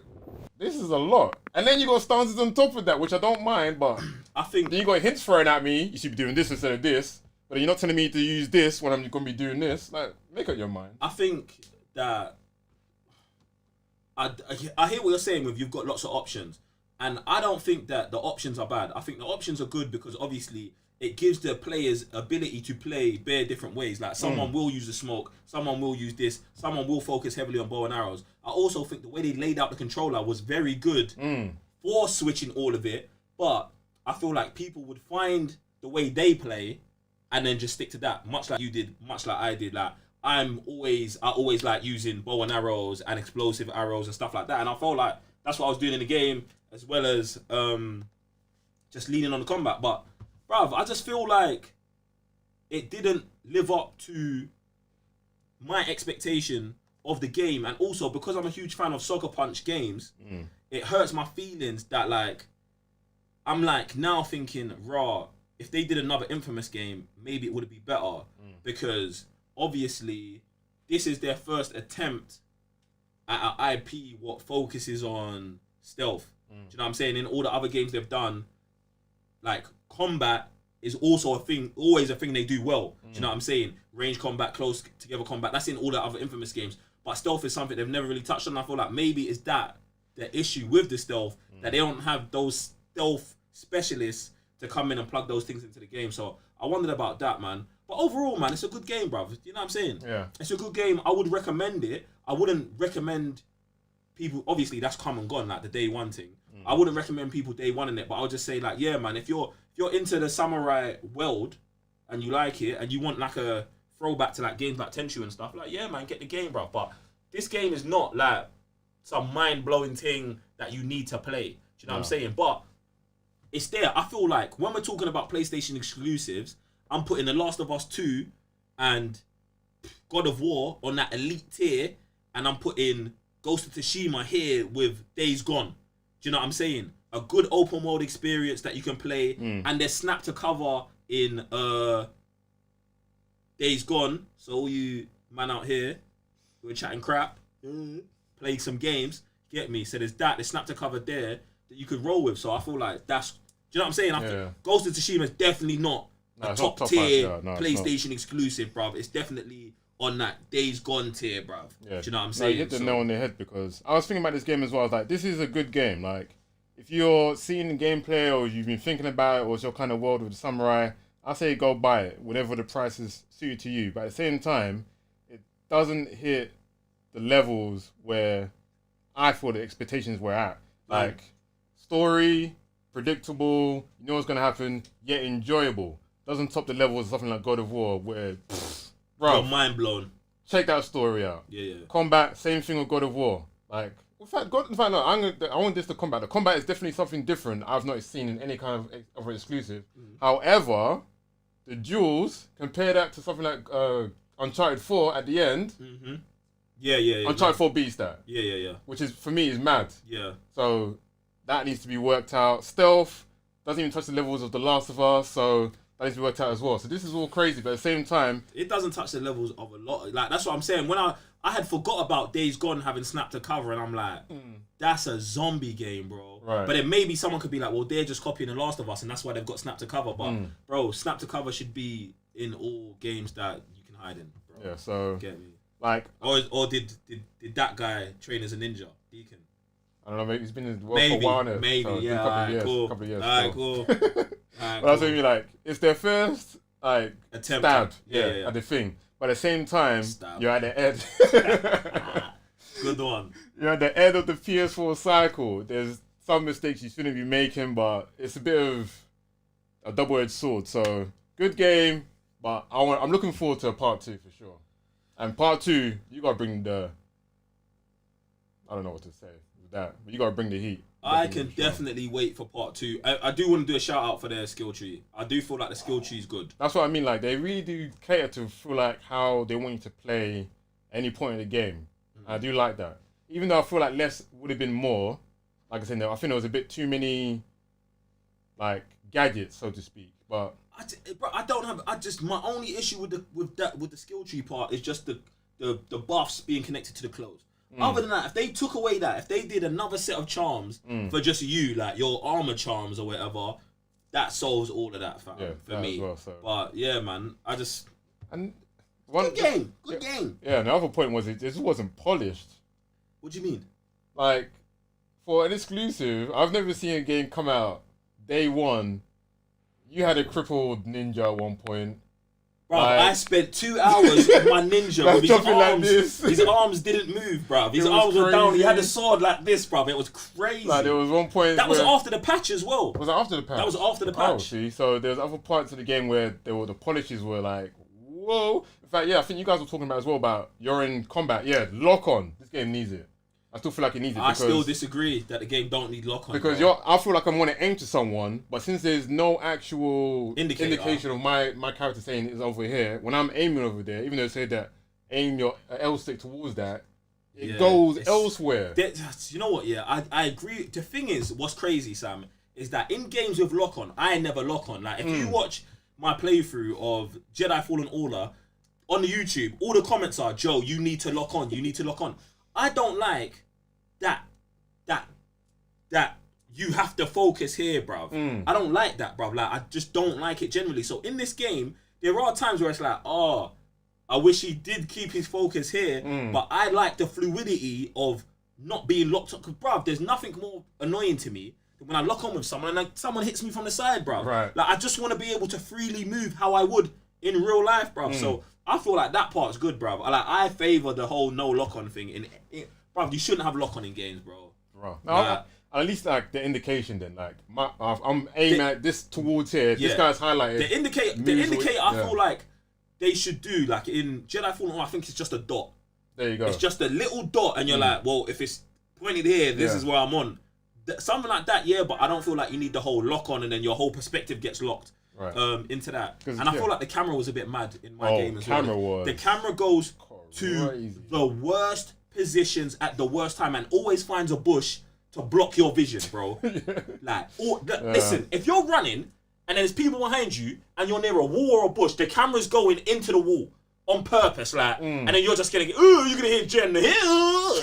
[SPEAKER 1] this is a lot. And then you got stances on top of that, which I don't mind, but
[SPEAKER 2] I think
[SPEAKER 1] then you got hints thrown at me. You should be doing this instead of this. But you're not telling me to use this when I'm going to be doing this. Like, make up your mind.
[SPEAKER 2] I think that I hear what you're saying with you've got lots of options. And I don't think that the options are bad. I think the options are good because obviously it gives the players ability to play bare different ways. Like, someone will use the smoke, someone will use this, someone will focus heavily on bow and arrows. I also think the way they laid out the controller was very good for switching all of it. But I feel like people would find the way they play and then just stick to that, much like you did, much like I did. Like, I always like using bow and arrows and explosive arrows and stuff like that. And I felt like that's what I was doing in the game, as well as just leaning on the combat. But, bruv, I just feel like it didn't live up to my expectation of the game. And also, because I'm a huge fan of Soccer Punch games, it hurts my feelings that, like, I'm like now thinking, raw, if they did another Infamous game, maybe it would be better. Because obviously this is their first attempt at an IP what focuses on stealth. Do you know what I'm saying? In all the other games they've done, like, combat is also a thing, always a thing they do well. Do you know what I'm saying? Range combat, close together combat, that's in all the other Infamous games. But stealth is something they've never really touched on. I feel like maybe it's that the issue with the stealth, that they don't have those stealth specialists to come in and plug those things into the game. So I wondered about that, man. But overall, man, it's a good game, bruv. You know what I'm saying?
[SPEAKER 1] Yeah.
[SPEAKER 2] It's a good game. I would recommend it. I wouldn't recommend people. Obviously, that's come and gone, like the day one thing. I wouldn't recommend people day one in it, but I'll just say like, yeah, man, if you're into the samurai world and you like it and you want like a throwback to like games like Tenchu and stuff, like, yeah, man, get the game, bro. But this game is not like some mind-blowing thing that you need to play. Do you know what I'm saying? But it's there. I feel like when we're talking about PlayStation exclusives, I'm putting The Last of Us 2 and God of War on that elite tier, and I'm putting Ghost of Tsushima here with Days Gone. Do you know what I'm saying? A good open world experience that you can play, and there's snap to cover in Days Gone. So all you man out here who are chatting crap, playing some games, get me? So there's snap to cover there that you could roll with. So I feel like that's, do you know what I'm saying? Ghost of Tsushima is definitely not a top tier PlayStation exclusive, bruv. It's definitely on that Days Gone tier, bruv.
[SPEAKER 1] Yeah.
[SPEAKER 2] Do you know what I'm saying?
[SPEAKER 1] You hit the nail on the head, because I was thinking about this game as well. I was like, this is a good game. Like, if you're seeing gameplay or you've been thinking about it, or it's your kind of world with the samurai, I say go buy it, whatever the price is suited to you. But at the same time, it doesn't hit the levels where I thought the expectations were at. Like, story, predictable, you know what's going to happen, yet enjoyable. Doesn't top the levels of something like God of War, where, bro,
[SPEAKER 2] you're mind blown.
[SPEAKER 1] Check that story out.
[SPEAKER 2] Yeah.
[SPEAKER 1] Combat, same thing with God of War. Like, in fact, no, I want this to combat. The combat is definitely something different I've not seen in any kind of other exclusive. However, the duels, compare that to something like Uncharted 4 at the end.
[SPEAKER 2] Yeah.
[SPEAKER 1] Uncharted 4 beats that.
[SPEAKER 2] Yeah.
[SPEAKER 1] Which is, for me, is mad.
[SPEAKER 2] Yeah.
[SPEAKER 1] So that needs to be worked out. Stealth doesn't even touch the levels of The Last of Us, so that needs to be worked out as well. So this is all crazy, but at the same time,
[SPEAKER 2] it doesn't touch the levels of a lot. Like, that's what I'm saying. When I had forgot about Days Gone having snapped to cover, and I'm like, that's a zombie game, bro.
[SPEAKER 1] Right.
[SPEAKER 2] But then maybe someone could be like, well, they're just copying The Last of Us, and that's why they've got snap to cover. But bro, snap to cover should be in all games that you can hide in, bro.
[SPEAKER 1] yeah. So
[SPEAKER 2] Get me?
[SPEAKER 1] like,
[SPEAKER 2] Or did that guy train as a ninja, Deacon?
[SPEAKER 1] I don't know. Maybe he's been in the world for a while now.
[SPEAKER 2] Maybe,
[SPEAKER 1] so
[SPEAKER 2] yeah.
[SPEAKER 1] Couple of years.
[SPEAKER 2] Alright, cool.
[SPEAKER 1] But that's what I mean. Like, it's their first
[SPEAKER 2] attempt
[SPEAKER 1] stab,
[SPEAKER 2] yeah.
[SPEAKER 1] at the thing. But at the same time,
[SPEAKER 2] Stab.
[SPEAKER 1] you're at the end.
[SPEAKER 2] Good one.
[SPEAKER 1] You're at the end of the PS4 cycle. There's some mistakes you shouldn't be making, but it's a bit of a double-edged sword. So good game, but I'm looking forward to part 2 for sure. And part 2, you gotta bring I don't know what to say with that, but you gotta bring the heat.
[SPEAKER 2] I can definitely wait for part 2. I do want to do a shout out for their skill tree. I do feel like the skill tree is good.
[SPEAKER 1] That's what I mean. Like, they really do cater to feel like how they want you to play any point in the game. I do like that. Even though I feel like less would have been more. Like I said, I think there was a bit too many like gadgets, so to speak. But
[SPEAKER 2] my only issue with the skill tree part is just the buffs being connected to the clothes. Other than that, if they took away that, if they did another set of charms for just you, like your armor charms or whatever, that solves all of that, fam, for me.
[SPEAKER 1] Well, so.
[SPEAKER 2] But yeah, man, good game.
[SPEAKER 1] Yeah, and the other point was it just wasn't polished.
[SPEAKER 2] What do you mean?
[SPEAKER 1] Like, for an exclusive, I've never seen a game come out day one. You had a crippled ninja at one point.
[SPEAKER 2] Bro, I spent 2 hours with my ninja with his arms.
[SPEAKER 1] Like this.
[SPEAKER 2] His arms didn't move, bruv. His arms were down. He had a sword like this, bruv. It was crazy.
[SPEAKER 1] Like, there was one point
[SPEAKER 2] that was after the patch as well.
[SPEAKER 1] Was it after the patch?
[SPEAKER 2] That was after the patch.
[SPEAKER 1] Oh, see, so there's other parts of the game where the polishes were like, whoa. In fact, yeah, I think you guys were talking about as well about you're in combat. Yeah, lock on. This game needs it. I still feel like it needs it.
[SPEAKER 2] I still disagree that the game don't need lock on.
[SPEAKER 1] Because I feel like I'm going to aim to someone, but since there's no actual indication of my character saying it's over here, when I'm aiming over there, even though it said that aim your L stick towards that, it goes elsewhere.
[SPEAKER 2] You know what? Yeah, I agree. The thing is, what's crazy, Sam, is that in games with lock on, I never lock on. Like, if you watch my playthrough of Jedi Fallen Order on the YouTube, all the comments are, Joe, you need to lock on. You need to lock on. I don't like that you have to focus here, bruv. I don't like that, bruv. Like, I just don't like it generally. So in this game, there are times where it's like, oh, I wish he did keep his focus here, but I like the fluidity of not being locked up. Because, bruv, there's nothing more annoying to me than when I lock on with someone and like someone hits me from the side, bruv.
[SPEAKER 1] Right.
[SPEAKER 2] Like, I just want to be able to freely move how I would in real life, bruv. So I feel like that part's good, bruv. Like I favor the whole no lock on thing. Bruv, you shouldn't have lock on in games, bro.
[SPEAKER 1] No, at least like the indication then, like I'm aiming at this towards here. This guy's highlighted.
[SPEAKER 2] The indicator. I feel like they should do like in Jedi Fallen Order. I think it's just a dot.
[SPEAKER 1] There you go.
[SPEAKER 2] It's just a little dot, and you're like, well, if it's pointed here, this is where I'm on. Something like that, yeah. But I don't feel like you need the whole lock on, and then your whole perspective gets locked into that. And I feel like the camera was a bit mad in my game as well. The camera goes to the worst positions at the worst time, and always finds a bush to block your vision, bro. Listen, if you're running and there's people behind you and you're near a wall or a bush, the camera's going into the wall on purpose, and then you're just getting, you're gonna hear Jen here.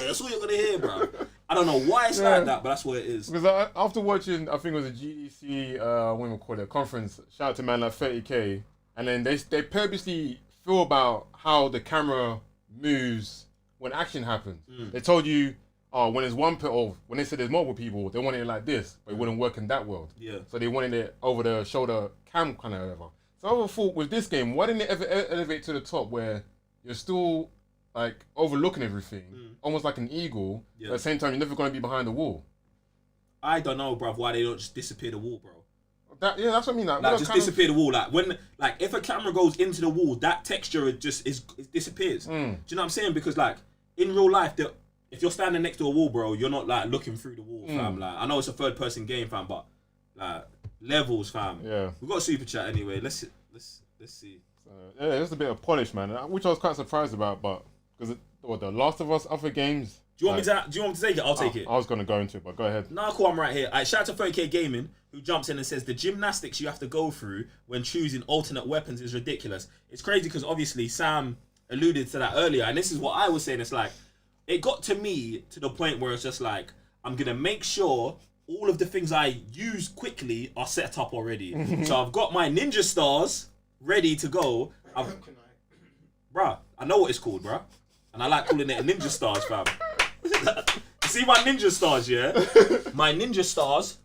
[SPEAKER 2] That's what you're gonna hear, bro. I don't know why it's like that, but that's what it is.
[SPEAKER 1] Because after watching, I think it was a GDC, what do we call it, conference, shout out to man like 30K, and then they purposely feel about how the camera moves when action happens. They told you, when there's one or when they said there's multiple people, they wanted it like this, but it wouldn't work in that world. Yeah. So they wanted it over the shoulder cam kind of whatever. So I thought with this game, why didn't it ever elevate to the top where you're still like overlooking everything, almost like an eagle, but at the same time you're never going to be behind the wall? I
[SPEAKER 2] don't know, bruv, why they don't just disappear the wall, bro.
[SPEAKER 1] That's what I mean. Like
[SPEAKER 2] just disappear the wall. Like when, if a camera goes into the wall, that texture it disappears. Do you know what I'm saying? Because like in real life, if you're standing next to a wall, bro, you're not like looking through the wall, fam. Like I know it's a third person game, fam, but like levels, fam. Yeah. We've got a super chat anyway. Let's see.
[SPEAKER 1] Yeah, just a bit of polish, man, which I was quite surprised about, but because the Last of Us other games.
[SPEAKER 2] Do you want me to take it? I'll take it.
[SPEAKER 1] I was gonna go into it, but go ahead.
[SPEAKER 2] Nah, cool. I'm right here. Shout out to 30K Gaming who jumps in and says the gymnastics you have to go through when choosing alternate weapons is ridiculous. It's crazy because obviously Sam alluded to that earlier, and this is what I was saying. It's like it got to me to the point where it's just like I'm gonna make sure all of the things I use quickly are set up already. So I've got my ninja stars ready to go. Bruh, I know what it's called, bruh. And I like calling it a ninja stars, fam. See my ninja stars, yeah? My ninja stars.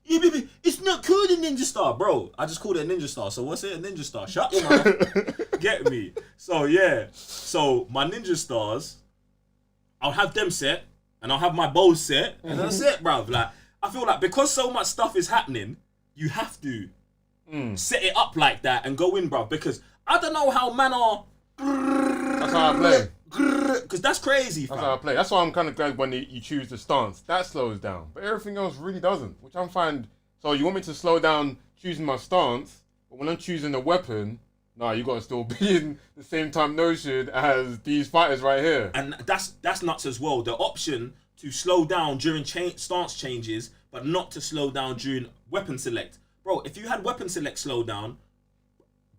[SPEAKER 2] Yeah, baby, it's not called a ninja star, bro. I just called it a ninja star. So what's it? A ninja star? Shut your mouth. Get me. So yeah. So my ninja stars, I'll have them set, and I'll have my bows set, and that's it, bruv. Like I feel like because so much stuff is happening, you have to set it up like that and go in, bruv. Because I don't know how man are.
[SPEAKER 1] That's how I play.
[SPEAKER 2] Because that's crazy, fam.
[SPEAKER 1] That's how I play. That's why I'm kind of glad when you choose the stance. That slows down. But everything else really doesn't, which I'm fine. So you want me to slow down choosing my stance, but when I'm choosing a weapon, you got to still be in the same time notion as these fighters right here.
[SPEAKER 2] And that's nuts as well. The option to slow down during stance changes, but not to slow down during weapon select. Bro, if you had weapon select slow down,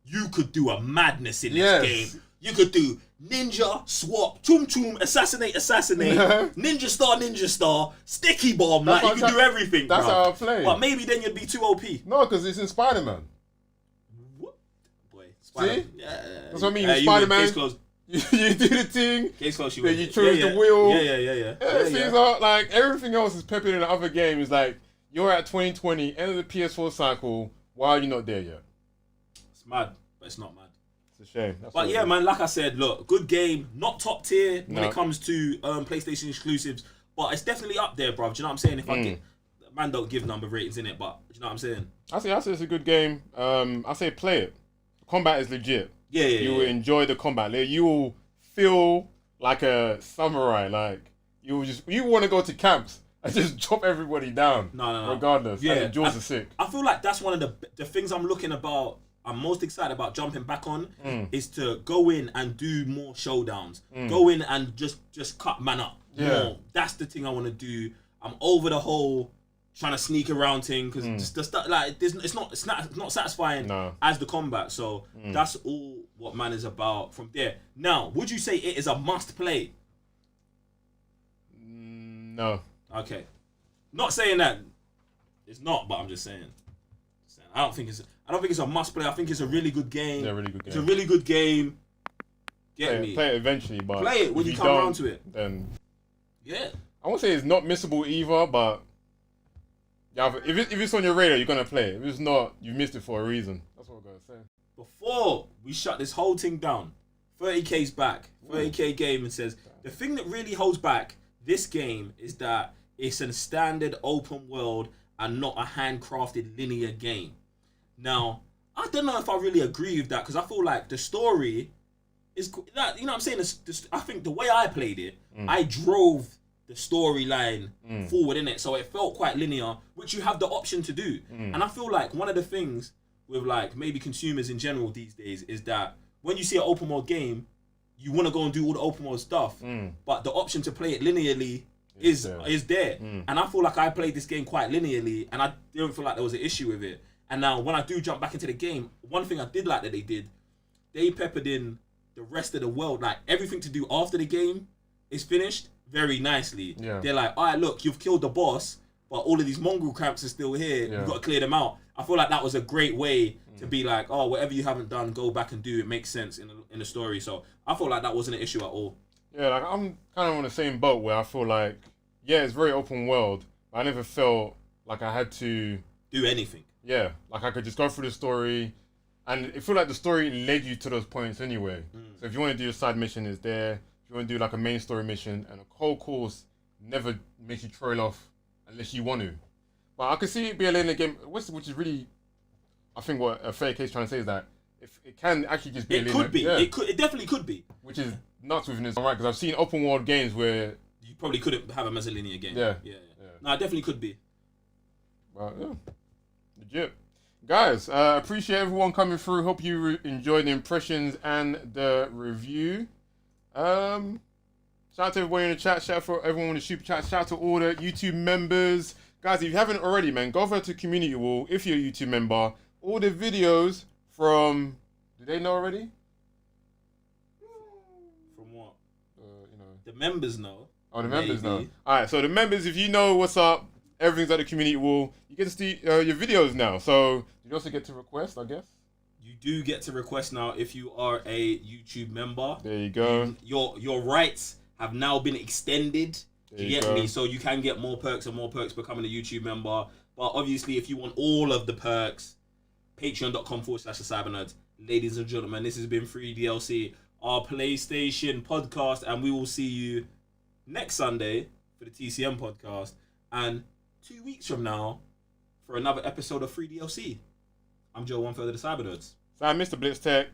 [SPEAKER 2] you could do a madness in this game. You could do ninja, swap, tum, assassinate, ninja star, sticky bomb. Like, you could do everything,
[SPEAKER 1] That's how I play.
[SPEAKER 2] But maybe then you'd be too OP.
[SPEAKER 1] No, because it's in Spider-Man.
[SPEAKER 2] What? Boy, Spider-Man.
[SPEAKER 1] See? Yeah. That's what I mean. Spider-Man, you do the thing.
[SPEAKER 2] Case closed,
[SPEAKER 1] then you choose the wheel.
[SPEAKER 2] Yeah.
[SPEAKER 1] Like, everything else is pepping in the other games. Like, you're at 2020, end of the PS4 cycle. Why are you not there yet?
[SPEAKER 2] It's mad, but it's not mad.
[SPEAKER 1] It's a shame.
[SPEAKER 2] But yeah, man, like I said, look, good game. Not top tier when it comes to PlayStation exclusives, but it's definitely up there, bro. Do you know what I'm saying? If I get, man, don't give number ratings in it, but do you know what I'm saying?
[SPEAKER 1] I say it's a good game. I say play it. Combat is legit. You will enjoy the combat. You will feel like a samurai. Like you want to go to camps and just chop everybody down. No. Regardless. Yeah, and the jaws are sick.
[SPEAKER 2] I feel like that's one of the things I'm most excited about jumping back on is to go in and do more showdowns. Go in and just cut man up more. That's the thing I want to do. I'm over the whole trying to sneak around thing because the stuff like it's not satisfying as the combat. So that's all what man is about from there. Now, would you say it is a must play?
[SPEAKER 1] No.
[SPEAKER 2] Okay. Not saying that it's not, but I'm just saying. I don't think it's a must play. I think it's a really good game.
[SPEAKER 1] Yeah, really good game.
[SPEAKER 2] It's a really good game.
[SPEAKER 1] Play it eventually, but
[SPEAKER 2] play it when you come around to it.
[SPEAKER 1] Then
[SPEAKER 2] yeah.
[SPEAKER 1] I won't say it's not missable either, but if it's on your radar, you're gonna play it. If it's not, you missed it for a reason. That's what I'm gonna say.
[SPEAKER 2] before we shut this whole thing down, 30k's back. 30k game, and says the thing that really holds back this game is that it's a standard open world and not a handcrafted linear game. Now, I don't know if I really agree with that, because I feel like the story is that, you know what I'm saying? I think the way I played it, I drove the storyline forward in it, so it felt quite linear, which you have the option to do. And I feel like one of the things with like maybe consumers in general these days is that when you see an open world game, you want to go and do all the open world stuff, but the option to play it linearly is there. And I feel like I played this game quite linearly, and I didn't feel like there was an issue with it. And now when I do jump back into the game, one thing I did like that they peppered in the rest of the world, like everything to do after the game is finished very nicely. They're like, all right, look, you've killed the boss, but all of these mongrel camps are still here. You've got to clear them out. I feel like that was a great way to be like, oh, whatever you haven't done, go back and do. It makes sense in the story. So I feel like that wasn't an issue at all.
[SPEAKER 1] Yeah, like I'm kind of on the same boat where I feel like, yeah, it's very open world, but I never felt like I had to
[SPEAKER 2] do anything.
[SPEAKER 1] Yeah, like I could just go through the story, and it felt like the story led you to those points anyway. So if you want to do a side mission, it's there. If you want to do like a main story mission, and a whole course never makes you trail off unless you want to. But I could see it be a linear game, which is really, I think what a fair case trying to say is that if it can actually just be a linear.
[SPEAKER 2] It could be. Yeah. It definitely could be.
[SPEAKER 1] Which is nuts within this, right? Because I've seen open world games where
[SPEAKER 2] you probably couldn't have them as a linear game.
[SPEAKER 1] Yeah.
[SPEAKER 2] No, it definitely could be.
[SPEAKER 1] Well, yeah. Legit. Guys, appreciate everyone coming through. Hope you enjoyed the impressions and the review. Shout out to everybody in the chat. Shout out for everyone in the super chat. Shout out to all the YouTube members. Guys, if you haven't already, man, go over to Community Wall if you're a YouTube member. All the videos from... Do they know already?
[SPEAKER 2] From what?
[SPEAKER 1] You know.
[SPEAKER 2] The members know.
[SPEAKER 1] Oh, the members know. Alright, so the members, if you know what's up, everything's at the Community Wall. You get to see your videos now. So you also get to request, I guess.
[SPEAKER 2] You do get to request now if you are a YouTube member.
[SPEAKER 1] There you go.
[SPEAKER 2] Your rights have now been extended. Do you get me? So you can get more perks and more perks becoming a YouTube member. But obviously, if you want all of the perks, patreon.com/thecybernerds. Ladies and gentlemen, this has been Free DLC, our PlayStation podcast, and we will see you next Sunday for the TCM podcast, and 2 weeks from now for another episode of Free DLC. I'm Joe, one further the Cybernerds.
[SPEAKER 1] So I'm Mr. Blitztech.